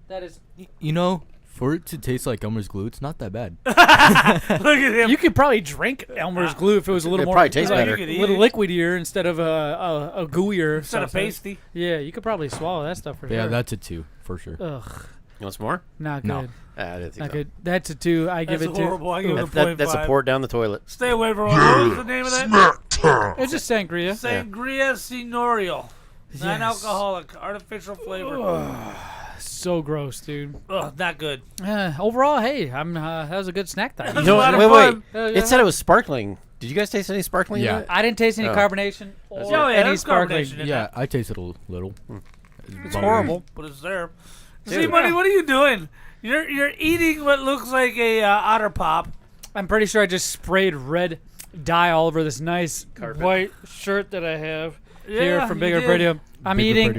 Speaker 2: That is.
Speaker 4: You know, for it to taste like Elmer's glue, it's not that bad.
Speaker 3: Look at him.
Speaker 2: You could probably drink Elmer's glue if it was a little
Speaker 1: It
Speaker 2: more.
Speaker 1: probably tastes
Speaker 2: like,
Speaker 1: better.
Speaker 3: You could
Speaker 2: A
Speaker 3: eat
Speaker 2: little
Speaker 3: it.
Speaker 2: liquidier instead of a gooier.
Speaker 3: Instead of
Speaker 2: substance.
Speaker 3: pasty.
Speaker 2: Yeah, you could probably swallow that stuff for
Speaker 4: Yeah,
Speaker 2: sure.
Speaker 4: that's a 2 for sure.
Speaker 2: Ugh,
Speaker 1: You want some more?
Speaker 2: not
Speaker 4: No.
Speaker 2: good.
Speaker 1: I didn't think
Speaker 2: Not
Speaker 1: so.
Speaker 2: good. That's a 2. I give
Speaker 3: That's
Speaker 2: it 2.
Speaker 3: horrible. I give it a
Speaker 1: That, that's a
Speaker 3: 0.5.
Speaker 1: port down the toilet.
Speaker 3: Stay away from it. What was the name of that?
Speaker 8: Snack time.
Speaker 2: It's just sangria.
Speaker 3: Sangria Senorial.
Speaker 2: Yes.
Speaker 3: Non-alcoholic, artificial flavor.
Speaker 2: So gross, dude.
Speaker 3: Ugh, not good.
Speaker 2: Overall, hey, that was a good snack time.
Speaker 3: That was a lot of
Speaker 1: wait.
Speaker 3: fun.
Speaker 2: Yeah.
Speaker 1: It said it was sparkling. Did you guys taste any sparkling?
Speaker 4: Yeah.
Speaker 1: in it?
Speaker 2: I didn't taste any
Speaker 1: Oh.
Speaker 2: carbonation or
Speaker 3: yeah,
Speaker 2: any
Speaker 3: there's
Speaker 2: sparkling.
Speaker 3: carbonation in
Speaker 4: Yeah,
Speaker 3: that.
Speaker 4: I tasted a little.
Speaker 3: It's horrible, but it's there.
Speaker 1: Dude.
Speaker 3: Z-Money, what are you doing? You're eating what looks like a Otter Pop.
Speaker 2: I'm pretty sure I just sprayed red dye all over this nice white shirt that I have here
Speaker 3: Yeah,
Speaker 2: from
Speaker 3: you
Speaker 2: BigLipRadio. I'm eating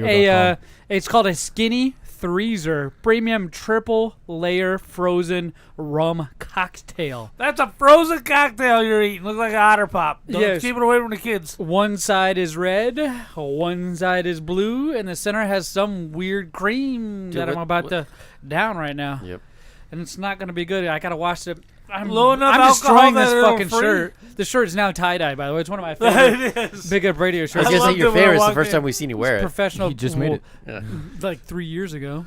Speaker 2: it's called a Skinny Threeser Premium Triple Layer Frozen Rum Cocktail.
Speaker 3: That's a frozen cocktail you're eating. Looks like an Otter Pop. Don't
Speaker 2: Yes.
Speaker 3: keep it away from the kids.
Speaker 2: One side is red, one side is blue, and the center has some weird cream
Speaker 1: Dude,
Speaker 2: that I'm
Speaker 1: what-
Speaker 2: about to down right now.
Speaker 1: Yep.
Speaker 2: And it's not going to be good. I got to wash it. I'm
Speaker 3: Low enough
Speaker 2: I'm
Speaker 3: alcohol
Speaker 2: destroying
Speaker 3: that
Speaker 2: this
Speaker 3: it'll
Speaker 2: fucking
Speaker 3: free.
Speaker 2: shirt. The shirt is now tie-dye, by the way. It's one of my favorite
Speaker 3: It is.
Speaker 2: BigLipRadio
Speaker 1: I
Speaker 2: shirts.
Speaker 1: was gonna say
Speaker 3: loved
Speaker 1: your
Speaker 3: it when I
Speaker 1: favorite is the
Speaker 3: walked
Speaker 1: first
Speaker 3: in.
Speaker 1: time we've seen you wear it.
Speaker 2: Professional.
Speaker 4: He just made it.
Speaker 1: Yeah.
Speaker 2: like 3 years ago.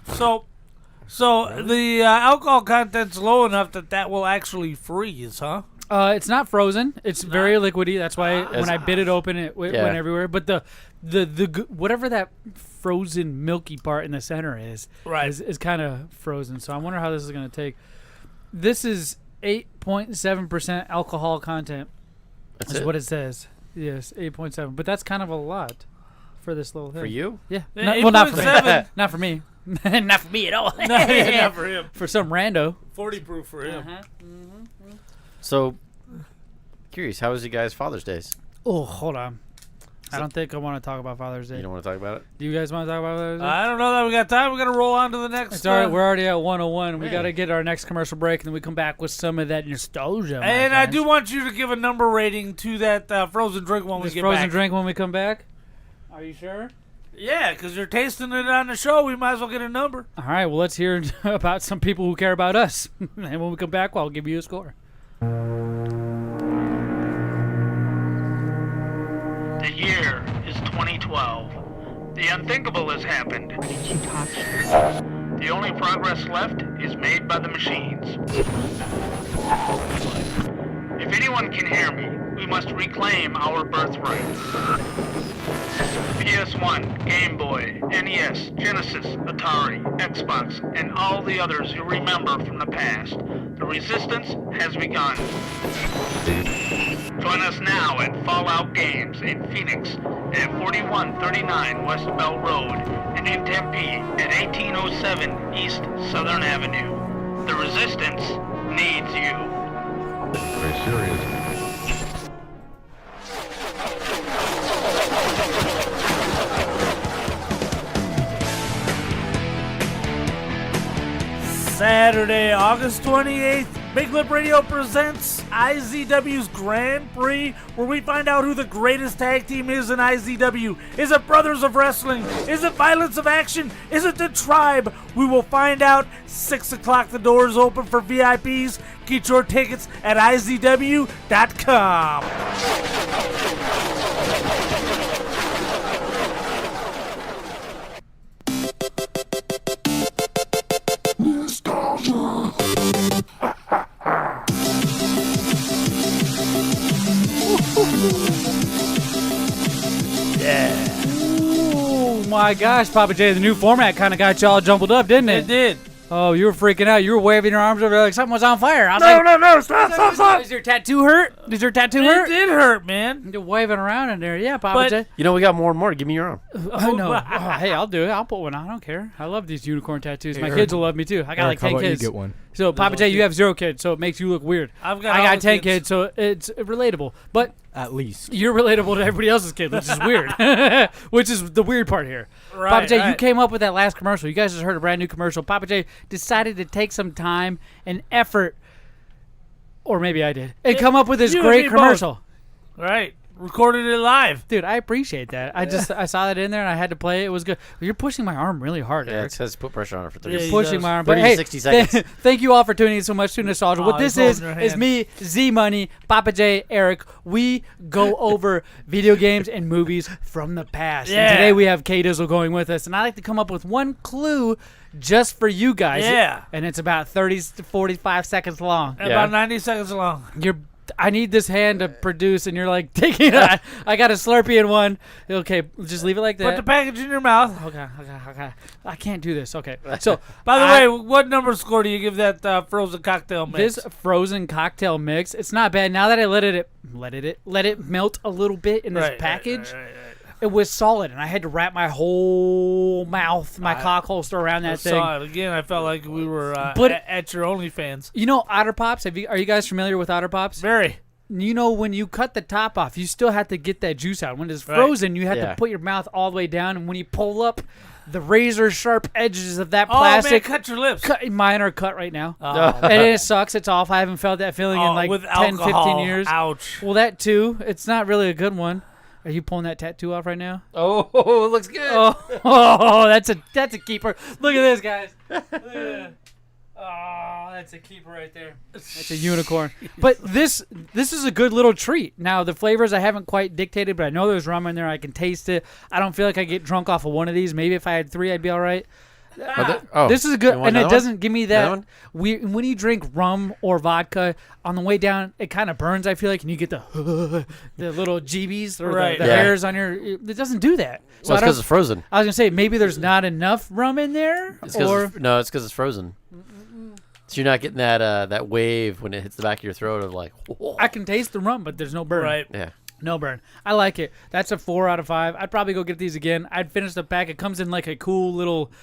Speaker 3: So the alcohol content's low enough that will actually freeze, huh?
Speaker 2: It's not frozen. It's very liquidy. That's why when I bit it open, it went
Speaker 1: Yeah.
Speaker 2: everywhere. But the whatever that frozen milky part in the center is kind of frozen. So I wonder how this is going to take. This is 8.7% alcohol content.
Speaker 1: That's
Speaker 2: Is
Speaker 1: it?
Speaker 2: what it says. Yes, 8.7. But that's kind of a lot for this little thing.
Speaker 1: For you?
Speaker 2: Yeah.
Speaker 3: Yeah,
Speaker 2: Well, not for me.
Speaker 3: 8.7.
Speaker 2: Not for me. Not for me at all.
Speaker 3: Not for him.
Speaker 2: For some rando.
Speaker 3: 40 proof for him.
Speaker 1: So, curious, how was you guys' Father's Days?
Speaker 2: Oh, hold on. I don't think I want to talk about Father's Day.
Speaker 1: You don't want to talk about it?
Speaker 2: Do you guys want to talk about Father's Day?
Speaker 3: I don't know that we got time. We got to roll on to the next.
Speaker 2: It's all right. We're already at 101. We got to get our next commercial break, and then we come back with some of that nostalgia.
Speaker 3: And I do want you to give a number rating to that frozen drink when we
Speaker 2: this
Speaker 3: get
Speaker 2: frozen
Speaker 3: back.
Speaker 2: drink when we come back. Are you sure?
Speaker 3: Yeah, because you're tasting it on the show. We might as well get a number.
Speaker 2: All right. Well, let's hear about some people who care about us. And when we come back, I'll give you a score.
Speaker 12: The year is 2012. The unthinkable has happened. The only progress left is made by the machines. If anyone can hear me, we must reclaim our birthright. PS1, Game Boy, NES, Genesis, Atari, Xbox, and all the others you remember from the past. The resistance has begun. Join us now at Fallout Games in Phoenix at 4139 West Bell Road and in Tempe at 1807 East Southern Avenue. The resistance needs you.
Speaker 8: Very serious.
Speaker 3: Saturday, August 28th, Big Lip Radio presents IZW's Grand Prix, where we find out who the greatest tag team is in IZW. Is it Brothers of Wrestling? Is it Violence of Action? Is it the Tribe? We will find out. 6 o'clock, the doors open for VIPs. Get your tickets at IZW.com.
Speaker 2: Oh, my gosh, Pappa J. The new format kind of got y'all jumbled up, didn't it?
Speaker 3: It did.
Speaker 2: Oh, you were freaking out. You were waving your arms over like something was on fire. I was
Speaker 3: No, stop.
Speaker 2: Does your tattoo hurt? Does your tattoo
Speaker 3: It
Speaker 2: hurt?
Speaker 3: did hurt, man.
Speaker 2: You're waving around in there. Yeah, Pappa
Speaker 3: But-
Speaker 2: J.
Speaker 1: You know, we got more and more. Give me your arm.
Speaker 2: I know. Oh, hey, I'll do it. I'll put one on. I don't care. I love these unicorn tattoos. My
Speaker 4: Eric-
Speaker 2: kids will love me too. I got like
Speaker 4: Eric, how
Speaker 2: 10
Speaker 4: about you
Speaker 2: kids.
Speaker 4: get one?
Speaker 2: So, Pappa J, you have 0 kids, so it makes you look weird.
Speaker 3: I
Speaker 2: I
Speaker 3: all
Speaker 2: got
Speaker 3: the
Speaker 2: 10 kids, so it's relatable. But
Speaker 4: At least.
Speaker 2: you're relatable to everybody else's kid, which is weird. Which is the weird part here.
Speaker 3: Right,
Speaker 2: Pappa J, you
Speaker 3: right.
Speaker 2: came up with that last commercial. You guys just heard a brand new commercial. Pappa J decided to take some time and effort, or maybe I did, and come up with this
Speaker 3: you and
Speaker 2: great
Speaker 3: me both.
Speaker 2: commercial.
Speaker 3: Right. Recorded it live.
Speaker 2: Dude, I appreciate that. I saw that in there and I had to play it. It was good. You're pushing my arm really hard,
Speaker 1: Yeah,
Speaker 2: Eric.
Speaker 1: it says put pressure on it for 30
Speaker 3: Yeah,
Speaker 1: seconds.
Speaker 3: he
Speaker 2: Pushing
Speaker 3: does.
Speaker 2: my arm. But
Speaker 1: 30 to
Speaker 2: hey,
Speaker 1: 60 seconds.
Speaker 2: thank you all for tuning in so much to Nostalgia. What
Speaker 3: he's
Speaker 2: this
Speaker 3: holding your
Speaker 2: is
Speaker 3: hand.
Speaker 2: me, Z-Money, Pappa J, Eric. We go over video games and movies from the past.
Speaker 3: Yeah.
Speaker 2: And today we have K-Dizzle going with us. And I like to come up with one clue just for you guys.
Speaker 3: Yeah.
Speaker 2: And it's about 30 to 45 seconds long.
Speaker 1: Yeah.
Speaker 3: About 90 seconds long.
Speaker 2: I need this hand to produce, and you're like, taking it. I got a Slurpee in one. Okay, just leave it like that.
Speaker 3: Put the package in your mouth.
Speaker 2: Okay. I can't do this. Okay. So,
Speaker 3: by the way, what number score do you give that frozen cocktail mix?
Speaker 2: This frozen cocktail mix, it's not bad. Now that I let it melt a little bit in this package. Right. It was solid, and I had to wrap my whole mouth, my cock holster around that thing.
Speaker 3: Again, I felt like we were at your OnlyFans.
Speaker 2: You know Otter Pops? Are you guys familiar with Otter Pops?
Speaker 3: Very.
Speaker 2: You know, when you cut the top off, you still have to get that juice out. When it's frozen, you have to put your mouth all the way down, and when you pull up, the razor-sharp edges of that plastic...
Speaker 3: Oh, man, cut your lips.
Speaker 2: Mine are cut right now. And it sucks. It's off. I haven't felt that feeling in like
Speaker 3: with
Speaker 2: 10, 15 years.
Speaker 3: Ouch.
Speaker 2: Well, that too. It's not really a good one. Are you pulling that tattoo off right now?
Speaker 1: Oh, it looks good.
Speaker 2: Oh, that's a keeper. Look at this, guys. Look at that. Oh, that's a keeper right there. That's a unicorn. But this is a good little treat. Now, the flavors I haven't quite dictated, but I know there's rum in there. I can taste it. I don't feel like I get drunk off of one of these. Maybe if I had 3, I'd be all right. This is good, and it doesn't give me that. When you drink rum or vodka, on the way down, it kind of burns, I feel like, and you get the little GBs or the hairs on your... It doesn't do that.
Speaker 1: So it's because it's frozen.
Speaker 2: I was going to say, maybe there's not enough rum in there?
Speaker 1: It's because it's frozen. So you're not getting that wave when it hits the back of your throat of like... Whoa.
Speaker 2: I can taste the rum, but there's no burn.
Speaker 3: Right.
Speaker 1: Yeah.
Speaker 2: No burn. I like it. That's a 4 out of 5. I'd probably go get these again. I'd finish the pack. It comes in like a cool little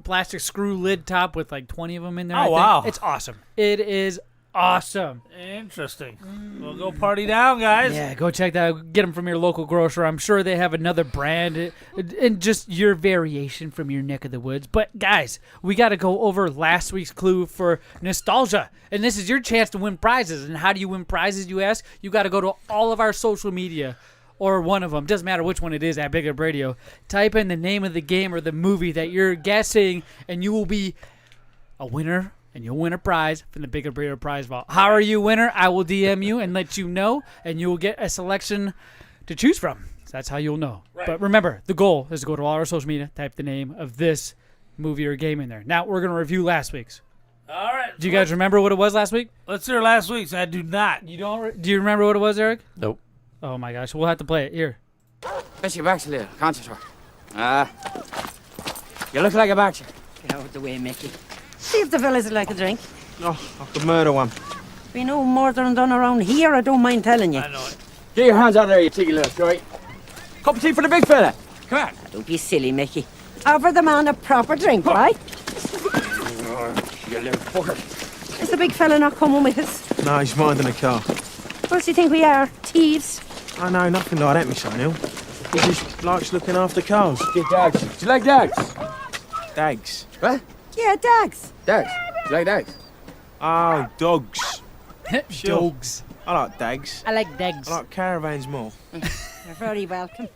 Speaker 2: plastic screw lid top with like 20 of them in there.
Speaker 3: Oh, wow.
Speaker 2: It's awesome. It is awesome.
Speaker 3: Interesting. We'll go party down, guys.
Speaker 2: Yeah, go check that out. Get them from your local grocer. I'm sure they have another brand and just your variation from your neck of the woods. But, guys, we got to go over last week's clue for nostalgia. And this is your chance to win prizes. And how do you win prizes, you ask? You got to go to all of our social media. Or one of them. Doesn't matter which one it is at BigLipRadio. Type in the name of the game or the movie that you're guessing, and you will be a winner, and you'll win a prize from the BigLipRadio prize vault. How are you, winner? I will DM you and let you know, and you will get a selection to choose from. So that's how you'll know. Right. But remember, the goal is to go to all our social media, type the name of this movie or game in there. Now, we're going to review last week's.
Speaker 3: All right.
Speaker 2: Do you guys remember what it was last week?
Speaker 3: Let's hear last week's. I do not.
Speaker 2: You don't? Do you remember what it was, Eric?
Speaker 1: Nope.
Speaker 2: Oh, my gosh. We'll have to play it. Here.
Speaker 13: Press your back a little. Concentrate. You look like a boxer.
Speaker 14: Get out of the way, Mickey. See if the fellas would like a drink.
Speaker 13: No, I could murder one.
Speaker 14: We know murder and done around here, I don't mind telling you.
Speaker 3: I know it.
Speaker 13: Get your hands out there, you cheeky little strike. Cup of tea for the big fella. Come on.
Speaker 14: Don't be silly, Mickey. Offer the man a proper drink, right?
Speaker 13: You little fucker.
Speaker 14: Is the big fella not coming with us?
Speaker 15: No, he's minding the car.
Speaker 14: What do you think we are? Thieves?
Speaker 15: I know, nothing like that, Miss O'Neill. He just likes looking after cars.
Speaker 13: Get dags. Do you like dags?
Speaker 15: Dags.
Speaker 13: What?
Speaker 14: Yeah, dags.
Speaker 13: Dags. Do you like dags?
Speaker 15: Oh, dogs. Sure.
Speaker 2: Dogs.
Speaker 15: I like dags.
Speaker 14: I like dags.
Speaker 15: I like caravans more.
Speaker 14: You're very welcome.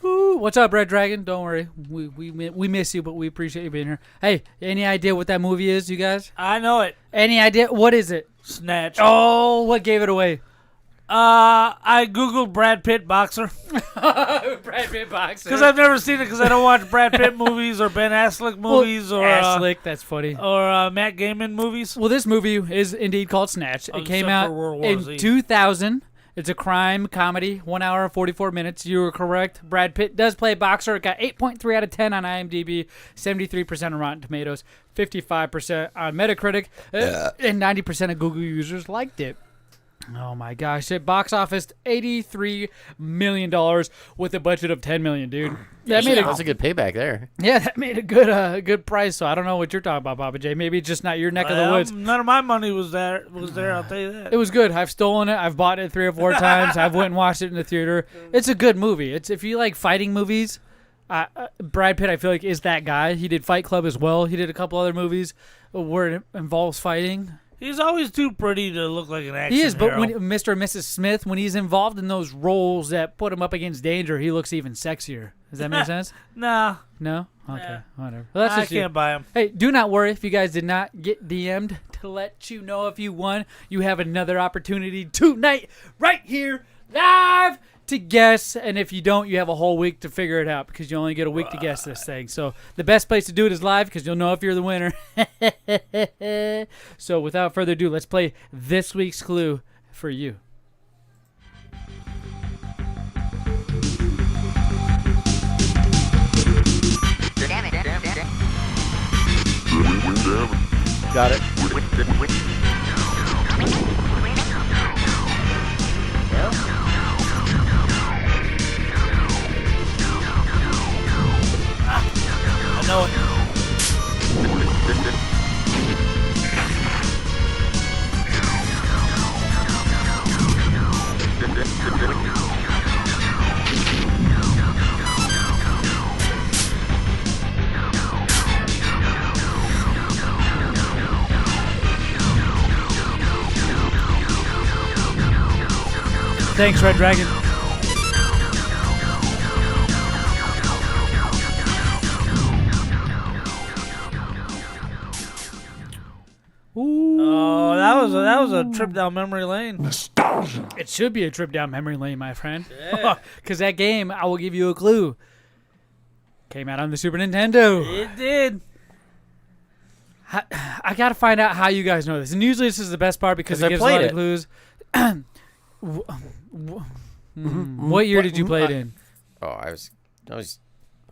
Speaker 2: Ooh, what's up, Red Dragon? Don't worry. We miss you, but we appreciate you being here. Hey, any idea what that movie is, you guys?
Speaker 3: I know it.
Speaker 2: Any idea? What is it?
Speaker 3: Snatch.
Speaker 2: Oh, what gave it away?
Speaker 3: I Googled Brad Pitt boxer.
Speaker 2: Brad Pitt boxer.
Speaker 3: Because I've never seen it because I don't watch Brad Pitt movies or Ben Affleck movies or...
Speaker 2: Affleck, that's funny.
Speaker 3: Or Matt Damon movies.
Speaker 2: Well, this movie is indeed called Snatch. It came out in 2000. It's a crime comedy, 1 hour, 44 minutes. You were correct. Brad Pitt does play boxer. It got 8.3 out of 10 on IMDb, 73% on Rotten Tomatoes, 55% on Metacritic, and 90% of Google users liked it. Oh, my gosh. It box officed $83 million with a budget of $10 million, dude.
Speaker 1: That's a good payback there.
Speaker 2: Yeah, that made a good price. So I don't know what you're talking about, Pappa J. Maybe it's just not your neck of the woods.
Speaker 3: None of my money was there. I'll tell you that.
Speaker 2: It was good. I've stolen it. I've bought it 3 or 4 times. I've went and watched it in the theater. It's a good movie. It's if you like fighting movies. Brad Pitt, I feel like, is that guy. He did Fight Club as well. He did a couple other movies where it involves fighting.
Speaker 3: He's always too pretty to look like an action
Speaker 2: He is, but
Speaker 3: hero.
Speaker 2: when Mr. and Mrs. Smith, when he's involved in those roles that put him up against danger, he looks even sexier. Does that make sense?
Speaker 3: Nah.
Speaker 2: No? Okay,
Speaker 3: Yeah.
Speaker 2: whatever. Well, that's
Speaker 3: I
Speaker 2: just you.
Speaker 3: can't buy him.
Speaker 2: Hey, do not worry if you guys did not get DM'd to let you know if you won. You have another opportunity tonight, right here, live to guess, and if you don't, you have a whole week to figure it out because you only get a week to guess this thing. So the best place to do it is live because you'll know if you're the winner. So without further ado, let's play this week's clue for you.
Speaker 1: Got it.
Speaker 3: I know it.
Speaker 2: Thanks, Red Dragon. Ooh.
Speaker 3: Oh, that was a trip down memory lane.
Speaker 2: Nostalgia. It should be a trip down memory lane, my friend. Because that game, I will give you a clue, came out on the Super Nintendo.
Speaker 3: It did.
Speaker 2: I got to find out how you guys know this. And usually this is the best part because it gives a lot of clues. What year did you play it in?
Speaker 1: Oh, I was.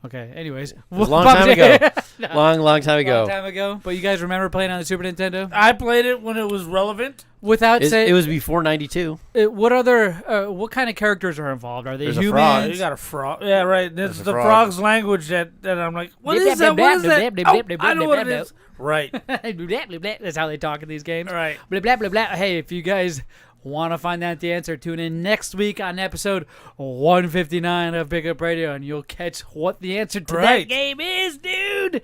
Speaker 2: Okay. Anyways,
Speaker 1: it was a long time ago. long time ago.
Speaker 2: Long time ago. But you guys remember playing on the Super Nintendo?
Speaker 3: I played it when it was relevant.
Speaker 2: Without saying,
Speaker 1: it was before '92.
Speaker 2: What kind of characters are involved? Are they
Speaker 1: There's
Speaker 2: humans?
Speaker 1: a frog.
Speaker 3: You got a frog. Yeah, right. This is the
Speaker 1: frog.
Speaker 3: frog's language that I'm like, what is that? What is that? Oh, I know what it is. Right.
Speaker 2: That's how they talk in these games.
Speaker 3: Right.
Speaker 2: Blah, blah, blah, blah. Hey, if you guys want to find out the answer, tune in next week on episode 159 of Big Up Radio, and you'll catch what the answer to that game is, dude.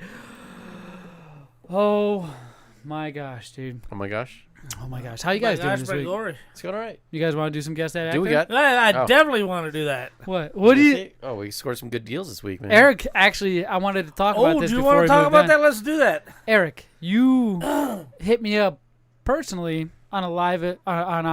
Speaker 2: Oh, my gosh, dude.
Speaker 1: Oh, my gosh.
Speaker 2: Oh, my gosh. How you guys doing this week?
Speaker 3: Glory.
Speaker 1: It's going all right.
Speaker 2: You guys want to do some guess that actor?
Speaker 1: Do we got?
Speaker 3: I definitely want to do that.
Speaker 2: What do you...
Speaker 1: Oh, we scored some good deals this week, man.
Speaker 2: Eric, actually, I wanted to talk about this
Speaker 3: do you
Speaker 2: before
Speaker 3: want
Speaker 2: we
Speaker 3: to talk
Speaker 2: moved
Speaker 3: about
Speaker 2: on.
Speaker 3: that? Let's do that.
Speaker 2: Eric, you hit me up personally on a live on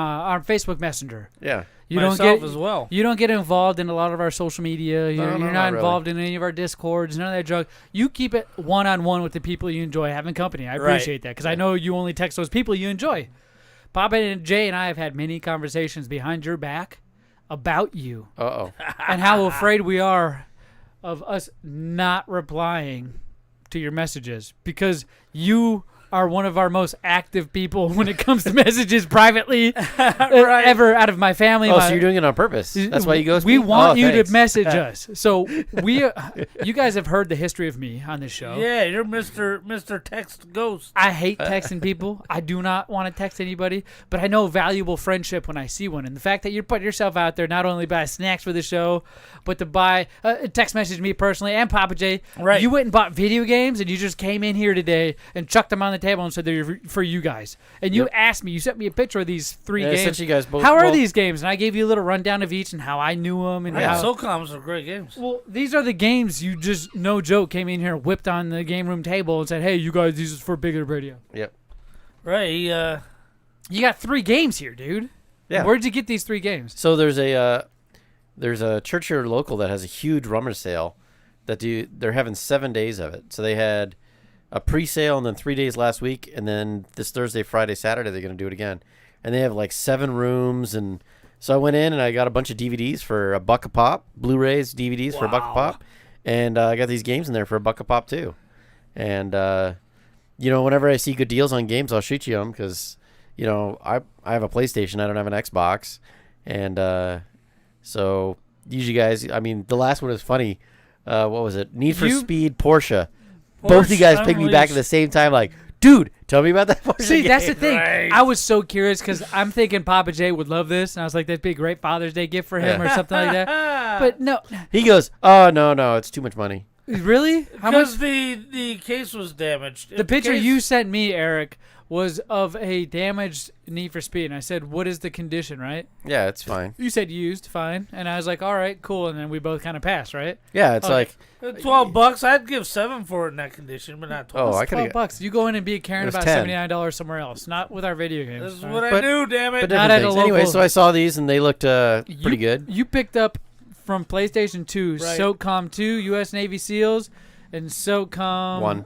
Speaker 2: Facebook Messenger.
Speaker 1: Yeah.
Speaker 2: You
Speaker 3: Myself
Speaker 2: don't get
Speaker 3: as well.
Speaker 2: You don't get involved in a lot of our social media. You're
Speaker 1: not
Speaker 2: not
Speaker 1: really.
Speaker 2: involved in any of our Discords, none of that junk. You keep it one-on-one with the people you enjoy having company. I appreciate that because I know you only text those people you enjoy. Pappa J and I have had many conversations behind your back about you.
Speaker 1: Uh-oh.
Speaker 2: And how afraid we are of us not replying to your messages because you are one of our most active people when it comes to messages privately ever out of my family.
Speaker 1: Oh, so you're doing it on purpose. That's why you go.
Speaker 2: We want you
Speaker 1: thanks.
Speaker 2: to message us. So you guys have heard the history of me on this show.
Speaker 3: Yeah, you're Mr. Text Ghost.
Speaker 2: I hate texting people. I do not want to text anybody, but I know valuable friendship when I see one. And the fact that you're putting yourself out there, not only buy snacks for the show, but to buy text message me personally and Pappa J.
Speaker 3: Right.
Speaker 2: You went and bought video games, and you just came in here today and chucked them on the table and said they're for you guys. And you asked me, you sent me a picture of these three
Speaker 1: I
Speaker 2: games.
Speaker 1: sent you guys both.
Speaker 2: How are these games? And I gave you a little rundown of each and how I knew them. And how,
Speaker 3: SOCOMs are great games.
Speaker 2: well, these are the games you just, no joke, came in here, whipped on the game room table and said, hey, you guys, these is for Big Up Radio.
Speaker 1: Yep.
Speaker 3: Right.
Speaker 2: You got 3 games here, dude.
Speaker 1: Yeah.
Speaker 2: Where'd you get these 3 games?
Speaker 1: So there's a church here local that has a huge rummage sale they're having 7 days of it. So they had a pre-sale and then 3 days last week, and then this Thursday, Friday, Saturday they're going to do it again. And they have like 7 rooms, and so I went in and I got a bunch of DVDs for $1 a pop, Blu-rays, DVDs for $1 a pop, and I got these games in there for $1 a pop too. And whenever I see good deals on games, I'll shoot you them because I have a PlayStation, I don't have an Xbox, and so usually guys, I mean the last one is funny. What was it? Need for Speed Porsche. Both of you guys picked me back at the same time, like, dude, tell me about that Porsche
Speaker 2: See,
Speaker 1: game.
Speaker 2: that's the thing.
Speaker 3: Right.
Speaker 2: I was so curious because I'm thinking Pappa J would love this, and I was like, that'd be a great Father's Day gift for him or something like that. But no.
Speaker 1: He goes, oh, no, it's too much money.
Speaker 2: Really? How much?
Speaker 3: Because the case was damaged.
Speaker 2: The picture you sent me, Eric, was of a damaged Need for Speed, and I said, "What is the condition?" Right?
Speaker 1: Yeah, it's fine.
Speaker 2: You said used, fine, and I was like, "All right, cool," and then we both kind of passed, right?
Speaker 1: Yeah, it's like
Speaker 3: $12. I'd give $7 for it in that condition, but not $12.
Speaker 1: Oh, I could
Speaker 2: $12. You go in and be caring
Speaker 1: It was
Speaker 2: about
Speaker 1: $10.
Speaker 2: $79 somewhere else, not with our video games.
Speaker 3: This is what I do, damn it.
Speaker 1: But
Speaker 2: Not
Speaker 1: different
Speaker 2: at a
Speaker 1: things.
Speaker 2: local.
Speaker 1: Anyway, so I saw these and they looked pretty good.
Speaker 2: You picked up from PlayStation 2,
Speaker 3: Right.
Speaker 2: SOCOM 2, U.S. Navy SEALs, and SOCOM
Speaker 1: 1.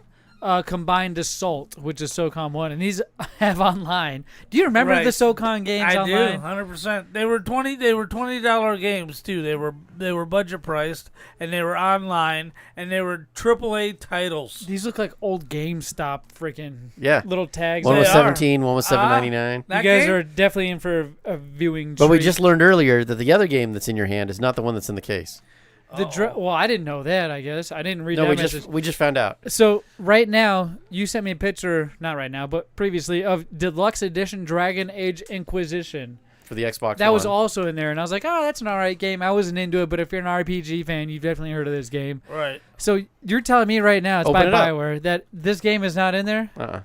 Speaker 2: Combined Assault, which is SOCOM 1, and these have online. Do you remember
Speaker 3: Right.
Speaker 2: the SOCOM games
Speaker 3: I
Speaker 2: online?
Speaker 3: do, 100%. They were $20 games too. They were budget priced, and they were online, and they were AAA titles.
Speaker 2: These look like old GameStop freaking
Speaker 1: Yeah.
Speaker 2: little tags.
Speaker 1: One was
Speaker 3: They are.
Speaker 1: 17, one was $7.99.
Speaker 2: You
Speaker 3: That
Speaker 2: guys
Speaker 3: game?
Speaker 2: are definitely in for a viewing
Speaker 1: But we
Speaker 2: treat.
Speaker 1: just learned earlier that the other game that's in your hand is not the one that's in the case.
Speaker 2: Well, I didn't know that, I guess. I didn't read
Speaker 1: No,
Speaker 2: that
Speaker 1: we
Speaker 2: message.
Speaker 1: we just found out.
Speaker 2: So right now, you sent me a picture, not right now, but previously, of Deluxe Edition Dragon Age Inquisition.
Speaker 1: For the Xbox
Speaker 2: That was
Speaker 1: One.
Speaker 2: also in there, and I was like, oh, that's an alright game. I wasn't into it, but if you're an RPG fan, you've definitely heard of this game.
Speaker 3: Right.
Speaker 2: So you're telling me right now, it's
Speaker 1: Open
Speaker 2: by
Speaker 1: it up.
Speaker 2: BioWare, that this game is not in there?
Speaker 1: Uh-uh.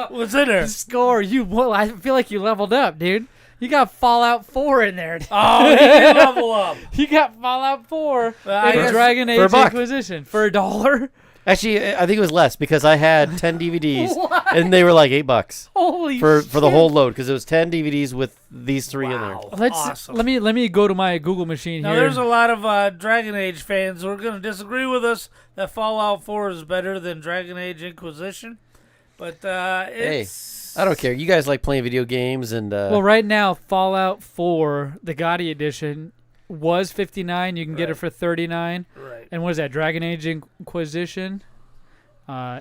Speaker 3: What's in there?
Speaker 2: Score. I feel like you leveled up, dude. You got Fallout 4 in there.
Speaker 3: Oh, he did level up.
Speaker 2: You got Fallout 4
Speaker 3: I
Speaker 2: in
Speaker 3: guess-
Speaker 2: Dragon
Speaker 1: for
Speaker 2: Age
Speaker 1: $1.
Speaker 2: Inquisition for $1.
Speaker 1: Actually, I think it was less because I had 10 DVDs
Speaker 2: What?
Speaker 1: and they were like $8
Speaker 2: Holy
Speaker 1: for
Speaker 2: shit.
Speaker 1: the whole load because it was 10 DVDs with these 3 in there.
Speaker 3: Awesome.
Speaker 2: Let me go to my Google machine
Speaker 3: Now,
Speaker 2: here.
Speaker 3: there's a lot of Dragon Age fans who are going to disagree with us that Fallout 4 is better than Dragon Age Inquisition, but it's...
Speaker 1: I don't care. You guys like playing video games and
Speaker 2: Well, right now, Fallout 4, the Gotti edition, was $59. You can get it for $39.
Speaker 3: Right.
Speaker 2: And what is that? Dragon Age Inquisition.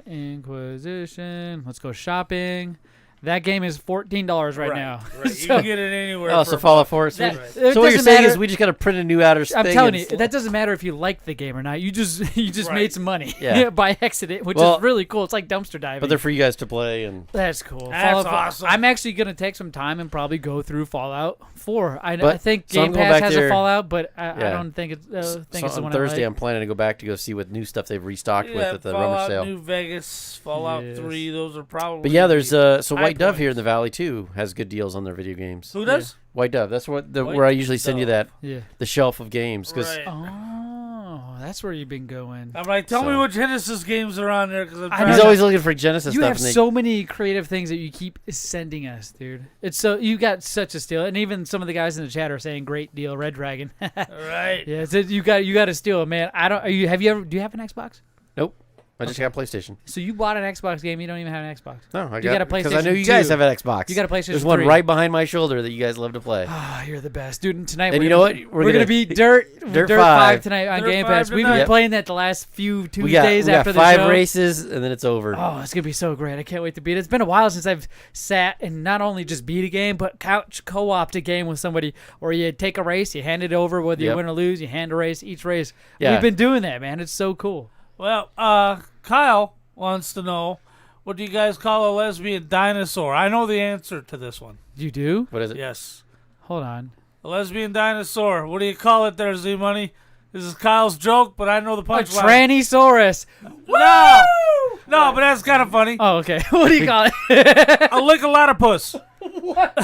Speaker 2: Inquisition. Let's go shopping. That game is $14 right now.
Speaker 3: Right. You can get it anywhere.
Speaker 1: Oh, so Fallout 4 is
Speaker 2: That-
Speaker 1: so
Speaker 2: it
Speaker 1: what you're
Speaker 2: doesn't
Speaker 1: saying
Speaker 2: matter-
Speaker 1: is we just got to print a new outer
Speaker 2: I'm
Speaker 1: thing
Speaker 2: telling
Speaker 1: and
Speaker 2: you, that doesn't matter if you like the game or not. You just
Speaker 3: Right.
Speaker 2: made some money
Speaker 1: Yeah.
Speaker 2: by accident, which
Speaker 1: Well,
Speaker 2: is really cool. It's like dumpster diving.
Speaker 1: but they're for you guys to play and
Speaker 2: That's cool.
Speaker 3: That's
Speaker 2: Fallout 4
Speaker 3: awesome.
Speaker 2: I'm actually going to take some time and probably go through Fallout 4. I
Speaker 1: But-
Speaker 2: think
Speaker 1: so I'm
Speaker 2: Game
Speaker 1: going
Speaker 2: Pass
Speaker 1: back
Speaker 2: has
Speaker 1: there-
Speaker 2: a Fallout, but I
Speaker 1: Yeah.
Speaker 2: don't think it's
Speaker 1: so
Speaker 2: it's the
Speaker 1: on
Speaker 2: one
Speaker 1: Thursday
Speaker 2: I
Speaker 1: I'm
Speaker 2: like.
Speaker 1: planning to go back to go see what new stuff they've restocked with
Speaker 3: Yeah,
Speaker 1: at the
Speaker 3: Fallout
Speaker 1: rummage sale.
Speaker 3: New Vegas, Fallout
Speaker 2: Yes.
Speaker 3: 3, those are probably...
Speaker 1: But yeah, there's so
Speaker 3: high
Speaker 1: White Dove
Speaker 3: points.
Speaker 1: here in the Valley too has good deals on their video games.
Speaker 3: Who does?
Speaker 1: White Dove. That's what
Speaker 3: White
Speaker 1: where I usually send you that
Speaker 2: Yeah.
Speaker 1: the shelf of games because
Speaker 3: Right.
Speaker 2: Oh, that's where you've been going.
Speaker 3: I'm like, tell me
Speaker 1: So-
Speaker 3: which Genesis games are on there, because
Speaker 2: I
Speaker 1: he's
Speaker 2: know.
Speaker 1: always looking for Genesis
Speaker 2: You
Speaker 1: stuff.
Speaker 2: have
Speaker 1: and they,
Speaker 2: so many creative things that you keep sending us, dude. It's so you got such a steal, and even some of the guys in the chat are saying, "Great deal, Red Dragon."
Speaker 3: Right.
Speaker 2: Yeah, you got to steal it, man. I don't. Do you have an Xbox?
Speaker 1: nope. I just got a PlayStation.
Speaker 2: So you bought an Xbox game, you don't even have an Xbox.
Speaker 1: No, I
Speaker 2: You got a
Speaker 1: because I
Speaker 2: PlayStation
Speaker 1: know you guys
Speaker 2: 2.
Speaker 1: have an Xbox.
Speaker 2: You got a PlayStation
Speaker 1: There's one
Speaker 2: 3.
Speaker 1: right behind my shoulder that you guys love to play.
Speaker 2: Ah, you're the best, dude. And tonight,
Speaker 1: And
Speaker 2: we're
Speaker 1: you know
Speaker 2: gonna-
Speaker 1: what?
Speaker 2: We're gonna be Dirt 5
Speaker 1: 5
Speaker 2: tonight on
Speaker 3: Dirt
Speaker 2: Game
Speaker 3: 5
Speaker 2: Pass. We've been
Speaker 3: tonight.
Speaker 2: playing that the last few
Speaker 1: We
Speaker 2: Tuesdays
Speaker 1: got
Speaker 2: after the
Speaker 1: 5
Speaker 2: show.
Speaker 1: races and then it's over.
Speaker 2: Oh, it's gonna be so great! I can't wait to beat it. It's been a while since I've sat and not only just beat a game, but couch co-opted a game with somebody, or you take a race, you hand it over, whether you
Speaker 1: Yep.
Speaker 2: win or lose, you hand a race each race.
Speaker 1: Yeah.
Speaker 2: We've been doing that, man. It's so cool.
Speaker 3: Well, Kyle wants to know, what do you guys call a lesbian dinosaur? I know the answer to this one.
Speaker 2: You do?
Speaker 1: What is it?
Speaker 3: Yes.
Speaker 2: Hold on.
Speaker 3: A lesbian dinosaur. What do you call it there, Z-Money? This is Kyle's joke, but I know the
Speaker 2: A
Speaker 3: punchline.
Speaker 2: Trannysaurus.
Speaker 3: No! No, but that's kind of funny.
Speaker 2: Oh, okay. What do you call it?
Speaker 3: A lick a lot of puss.
Speaker 2: What?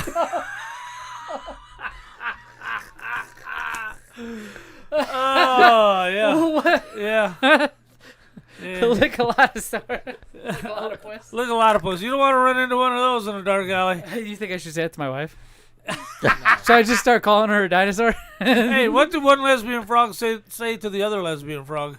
Speaker 3: Oh, yeah.
Speaker 2: What?
Speaker 3: Yeah.
Speaker 2: Lick a lot of stuff. Lick a lot of puss.
Speaker 3: Lick a lot of puss. You don't want to run into one of those in a dark alley.
Speaker 2: You think I should say that to my wife? Should I just start calling her a dinosaur?
Speaker 3: Hey, what did one lesbian frog say to the other lesbian frog?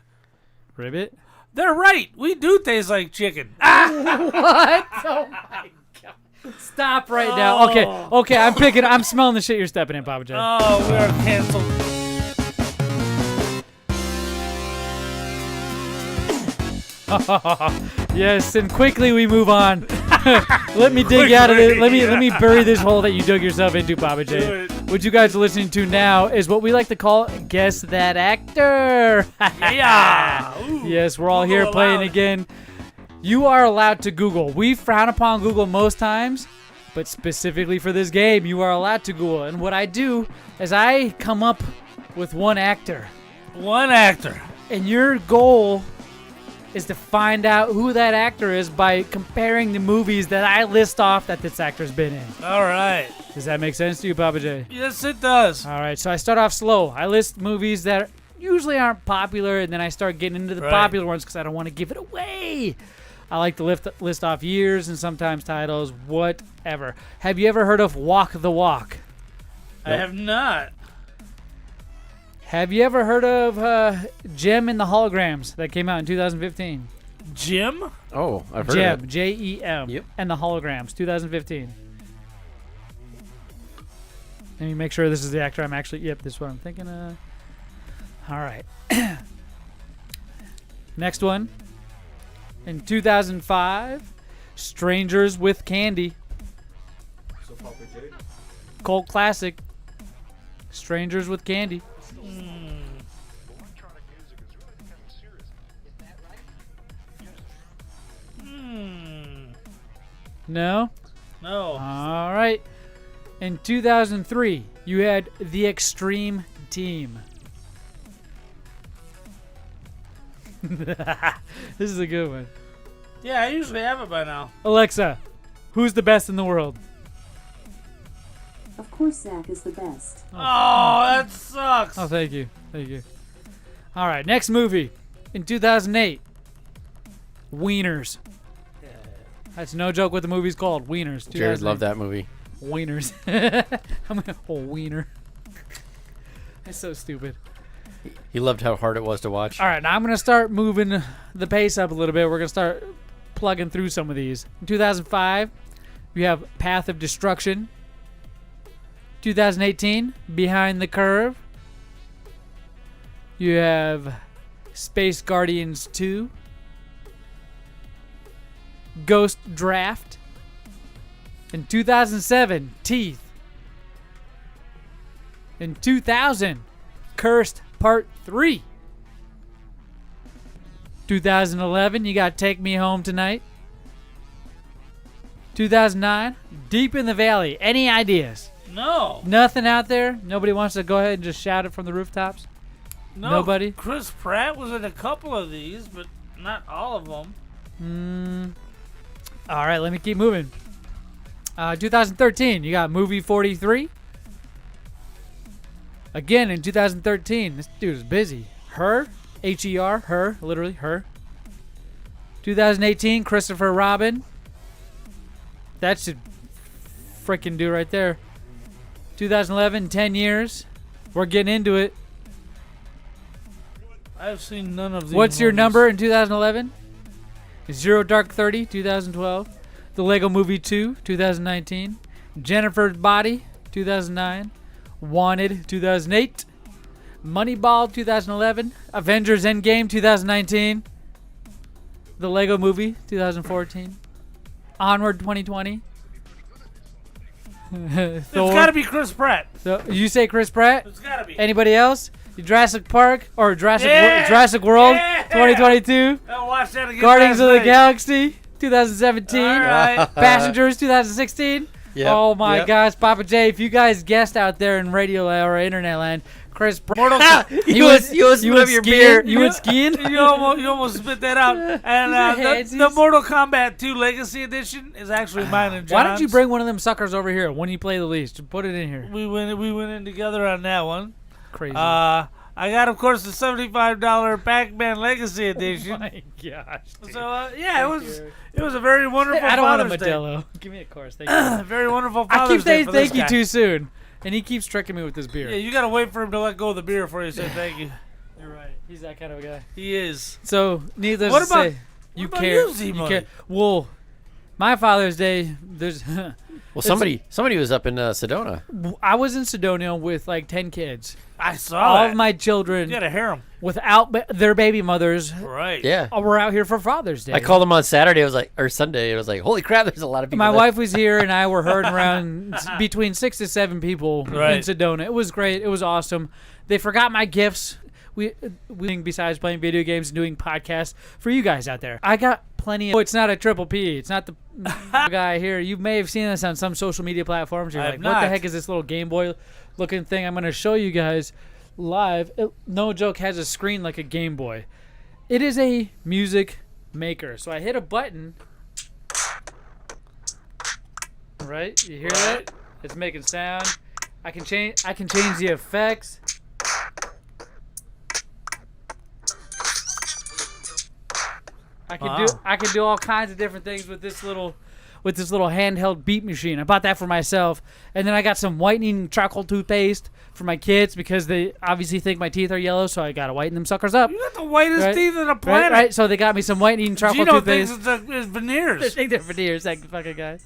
Speaker 2: Ribbit?
Speaker 3: They're right. We do taste like chicken.
Speaker 2: What? Oh my god. Stop right now. Okay, I'm smelling the shit you're stepping in, Pappa J.
Speaker 3: Oh, we are canceled.
Speaker 2: Yes, and quickly we move on. Let me dig out of it. Let me bury this hole that you dug yourself into, Pappa
Speaker 3: Do
Speaker 2: J.
Speaker 3: it.
Speaker 2: What you guys are listening to now is what we like to call Guess That Actor.
Speaker 3: Yeah. Ooh.
Speaker 2: Yes, we're all here
Speaker 3: Google
Speaker 2: playing
Speaker 3: allowed.
Speaker 2: again. You are allowed to Google. We frown upon Google most times, but specifically for this game, you are allowed to Google. And what I do is I come up with one actor.
Speaker 3: One actor.
Speaker 2: And your goal is to find out who that actor is by comparing the movies that I list off that this actor's been in.
Speaker 3: All right.
Speaker 2: Does that make sense to you, Pappa J?
Speaker 3: Yes, it does.
Speaker 2: All right, so I start off slow. I list movies that usually aren't popular, and then I start getting into the popular ones because I don't want to give it away. I like to list off years and sometimes titles, whatever. Have you ever heard of Walk the Walk?
Speaker 3: I have not.
Speaker 2: Have you ever heard of Gem and the Holograms that came out in 2015?
Speaker 3: Jim?
Speaker 1: Oh, I've heard of it.
Speaker 2: Jem,
Speaker 1: Yep.
Speaker 2: and the Holograms, 2015. Let me make sure this is the actor I'm actually... Yep, this is what I'm thinking of. All right. Next one. In 2005, Strangers with Candy.
Speaker 4: So Pappa J?
Speaker 2: Cult classic. Strangers with Candy. No?
Speaker 3: No.
Speaker 2: All right. In 2003, you had The Extreme Team. This is a good one.
Speaker 3: Yeah, I usually have it by now.
Speaker 2: Alexa, who's the best in the world?
Speaker 16: Of course Zach is the best.
Speaker 3: Oh, that sucks.
Speaker 2: Oh, thank you. Thank you. All right, next movie. In 2008, Wieners. That's no joke what the movie's called. Wieners.
Speaker 1: Jared loved that movie.
Speaker 2: Wieners. I'm gonna wiener. That's so stupid.
Speaker 1: He loved how hard it was to watch.
Speaker 2: All right, now I'm going to start moving the pace up a little bit. We're going to start plugging through some of these. In 2005, you have Path of Destruction. 2018, Behind the Curve. You have Space Guardians 2. Ghost Draft. In 2007, Teeth. In 2000, Cursed Part 3. 2011, you got Take Me Home Tonight. 2009, Deep in the Valley. Any ideas?
Speaker 3: No.
Speaker 2: Nothing out there? Nobody wants to go ahead and just shout it from the rooftops?
Speaker 3: No.
Speaker 2: Nobody?
Speaker 3: Chris Pratt was in a couple of these, but not all of them.
Speaker 2: All right, let me keep moving. 2013, you got Movie 43. Again, in 2013, this dude is busy. Her, H-E-R, her, literally, her. 2018, Christopher Robin. That should freaking do right there. 2011, 10 Years. We're getting into it.
Speaker 3: I've seen none of these.
Speaker 2: What's your
Speaker 3: movies.
Speaker 2: number in 2011? Zero Dark 30, 2012. The Lego Movie 2, 2019. Jennifer's Body, 2009. Wanted, 2008. Moneyball, 2011. Avengers Endgame, 2019. The Lego Movie, 2014. Onward, 2020.
Speaker 3: It's got to be Chris Pratt.
Speaker 2: So you say Chris Pratt?
Speaker 3: It's got to be.
Speaker 2: Anybody else? Jurassic Park or Jurassic World, 2022.
Speaker 3: I'll watch that again.
Speaker 2: Guardians of the
Speaker 3: last night.
Speaker 2: Galaxy, 2017.
Speaker 3: All right.
Speaker 2: Passengers, 2016.
Speaker 1: Yep,
Speaker 2: Oh my
Speaker 1: yep.
Speaker 2: gosh, Pappa J! If you guys guessed out there in radio land or internet land, Chris
Speaker 3: Mortal
Speaker 1: You was spit up your beer.
Speaker 2: You went skiing.
Speaker 3: You almost spit that out. And the Mortal Kombat 2 Legacy Edition is actually mine and John's.
Speaker 2: Why don't you bring one of them suckers over here when you play the least? Just put it in here.
Speaker 3: We went in together on that one.
Speaker 2: Crazy.
Speaker 3: I got, of course, the $75 Pac-Man Legacy Edition.
Speaker 2: Oh my gosh. Dude.
Speaker 3: So yeah, it was a very wonderful.
Speaker 2: I don't want a
Speaker 3: Father's Day.
Speaker 2: Modelo. Give me a course. Thank you.
Speaker 3: Very wonderful
Speaker 2: I
Speaker 3: Father's
Speaker 2: keep
Speaker 3: Day
Speaker 2: saying
Speaker 3: for this
Speaker 2: thank you
Speaker 3: guy.
Speaker 2: too soon, and he keeps tricking me with this beer.
Speaker 3: Yeah, you gotta wait for him to let go of the beer before you say thank you.
Speaker 2: You're right. He's that kind of a guy.
Speaker 3: He is.
Speaker 2: So needless
Speaker 3: What
Speaker 2: to
Speaker 3: about-
Speaker 2: say,
Speaker 3: what
Speaker 2: you
Speaker 3: about
Speaker 2: care.
Speaker 3: you, Z-Money?
Speaker 2: care. Well, my Father's Day. There's.
Speaker 1: Well, somebody was up in Sedona.
Speaker 2: I was in Sedona with like 10 kids.
Speaker 3: I saw
Speaker 2: all
Speaker 3: that.
Speaker 2: of my children.
Speaker 3: You gotta hear them.
Speaker 2: Without their baby mothers.
Speaker 3: Right.
Speaker 1: Yeah.
Speaker 2: We're out here for Father's Day.
Speaker 1: I called them on Saturday. Or Sunday. It was like, holy crap! There's a lot of people.
Speaker 2: My
Speaker 1: there.
Speaker 2: wife was here, and I were herding around between 6 to 7 people in
Speaker 3: Right.
Speaker 2: Sedona. It was great. It was awesome. They forgot my gifts. We besides playing video games and doing podcasts for you guys out there. I got plenty of. Oh, it's not a triple P. It's not the guy here. You may have seen this on some social media platforms. You're
Speaker 3: I
Speaker 2: like,
Speaker 3: have
Speaker 2: what the
Speaker 3: not.
Speaker 2: heck is this little Game Boy looking thing? I'm going to show you guys. live. No joke, has a screen like a Game Boy. It is a music maker. So I hit a button. Right? You hear that? It's making sound. I can change the effects. I can do all kinds of different things with this little handheld beat machine. I bought that for myself, and then I got some whitening charcoal toothpaste for my kids because they obviously think my teeth are yellow, so I gotta whiten them suckers up.
Speaker 3: You got the whitest teeth on the planet.
Speaker 2: Right? So they got me some whitening charcoal toothpaste.
Speaker 3: Gino thinks it's veneers.
Speaker 2: They think they're veneers, that fucking guy.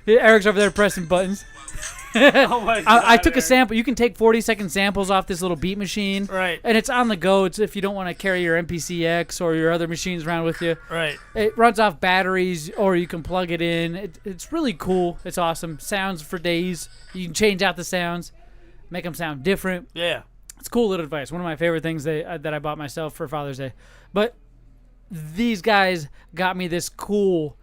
Speaker 2: Eric's over there pressing buttons.
Speaker 3: Oh my God,
Speaker 2: I took a sample. You can take 40-second samples off this little beat machine.
Speaker 3: Right.
Speaker 2: And it's on the go. It's if you don't want to carry your MPC-X or your other machines around with you.
Speaker 3: Right.
Speaker 2: It runs off batteries, or you can plug it in. It's really cool. It's awesome. Sounds for days. You can change out the sounds, make them sound different.
Speaker 3: Yeah.
Speaker 2: It's a cool little device. One of my favorite things that I bought myself for Father's Day. But these guys got me this cool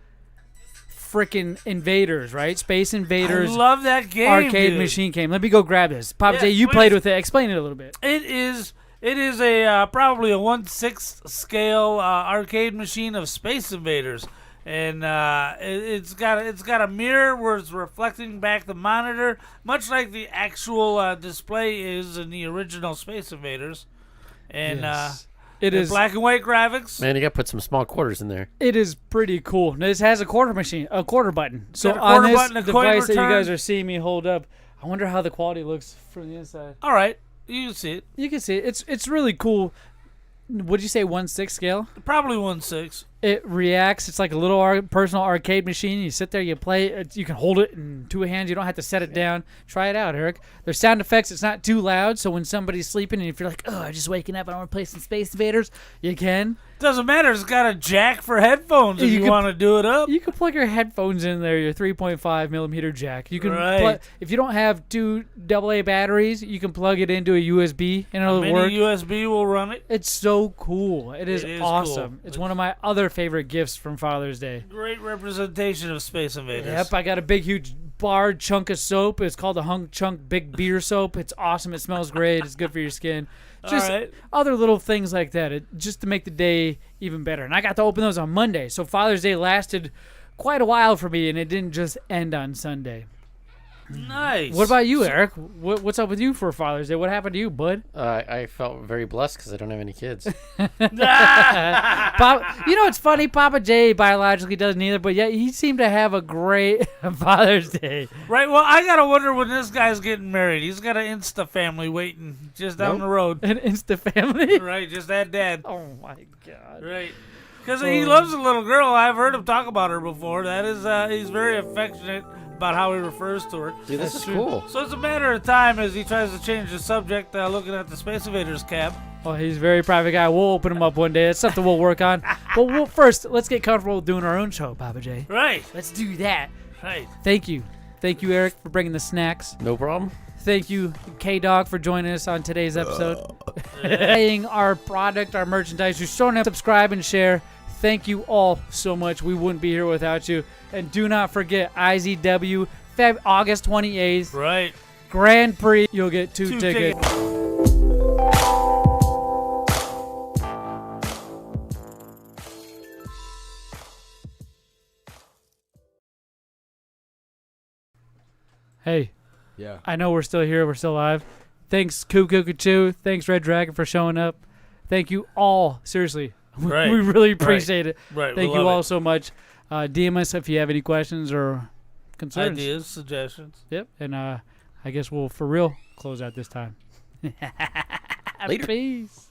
Speaker 2: freaking Invaders, right? Space Invaders.
Speaker 3: I love that game,
Speaker 2: arcade
Speaker 3: dude.
Speaker 2: machine game. Let me go grab this. Pappa J, you played with it. Explain it a little bit.
Speaker 3: It is a probably a 1/6 scale arcade machine of Space Invaders, and it's got a mirror where it's reflecting back the monitor, much like the actual display is in the original Space Invaders, and it is black and white graphics.
Speaker 1: Man, you got to put some small quarters in there.
Speaker 2: It is pretty cool. Now, this has a quarter button. So
Speaker 3: a
Speaker 2: on
Speaker 3: quarter
Speaker 2: this
Speaker 3: button, a coin
Speaker 2: device that you
Speaker 3: return.
Speaker 2: guys are seeing me hold up, I wonder how the quality looks from the inside.
Speaker 3: All right, you can see it.
Speaker 2: You can see it. It's really cool. Would you say 1/6 scale?
Speaker 3: Probably 1/6.
Speaker 2: It reacts. It's like a little personal arcade machine. You sit there, you play it. You can hold it in two hands. You don't have to set it down. Try it out, Eric. There's sound effects. It's not too loud, so when somebody's sleeping and if you're like, oh, I'm just waking up, I want to play some Space Invaders, you can.
Speaker 3: Doesn't matter. It's got a jack for headphones if you want to do it up.
Speaker 2: You can plug your headphones in there, your 3.5 millimeter jack. You can
Speaker 3: Right.
Speaker 2: if you don't have two AA batteries, you can plug it into a USB and it'll
Speaker 3: Mini
Speaker 2: work.
Speaker 3: USB will run it.
Speaker 2: It's so cool. It is
Speaker 3: cool.
Speaker 2: awesome. It's one of my other favorite gifts from Father's Day.
Speaker 3: Great representation of Space Invaders.
Speaker 2: Yep, I got a big, huge bar chunk of soap. It's called a Hunk Chunk Big Beer Soap. It's awesome. It smells great. It's good for your skin. Just
Speaker 3: right.
Speaker 2: other little things like that, just to make the day even better. And I got to open those on Monday, so Father's Day lasted quite a while for me, and it didn't just end on Sunday.
Speaker 3: Nice.
Speaker 2: What about you, Eric? What's up with you for Father's Day? What happened to you, bud?
Speaker 1: I felt very blessed because I don't have any kids.
Speaker 2: It's funny. Pappa J biologically doesn't either, but yeah, he seemed to have a great Father's Day.
Speaker 3: Right. Well, I gotta wonder when this guy's getting married. He's got an Insta family waiting just down the road.
Speaker 2: An Insta family?
Speaker 3: Right. Just that dad.
Speaker 2: Oh my God.
Speaker 3: Right. Because he loves a little girl. I've heard him talk about her before. That is, he's very affectionate about how he refers to her.
Speaker 1: Dude, this is cool.
Speaker 3: So it's a matter of time as he tries to change the subject, looking at the Space Invaders cap.
Speaker 2: Well, he's a very private guy. We'll open him up one day. It's something we'll work on. But first, let's get comfortable with doing our own show, Pappa J.
Speaker 3: Right.
Speaker 2: Let's do that.
Speaker 3: Right.
Speaker 2: Thank you. Thank you, Eric, for bringing the snacks.
Speaker 1: No problem.
Speaker 2: Thank you, K-Dog, for joining us on today's episode. Buying our product, our merchandise. You're showing up, subscribe, and share. Thank you all so much. We wouldn't be here without you. And do not forget IZW, August 28th.
Speaker 3: Right.
Speaker 2: Grand Prix. You'll get two tickets. Hey.
Speaker 4: Yeah.
Speaker 2: I know we're still here. We're still live. Thanks, Cuckoo. Thanks, Red Dragon, for showing up. Thank you all. Seriously.
Speaker 3: Right.
Speaker 2: We really appreciate it.
Speaker 3: Right.
Speaker 2: Thank you all so much. DM us if you have any questions or concerns.
Speaker 3: Ideas, suggestions.
Speaker 2: Yep. And I guess we'll, for real, close out this time.
Speaker 1: Later.
Speaker 2: Peace.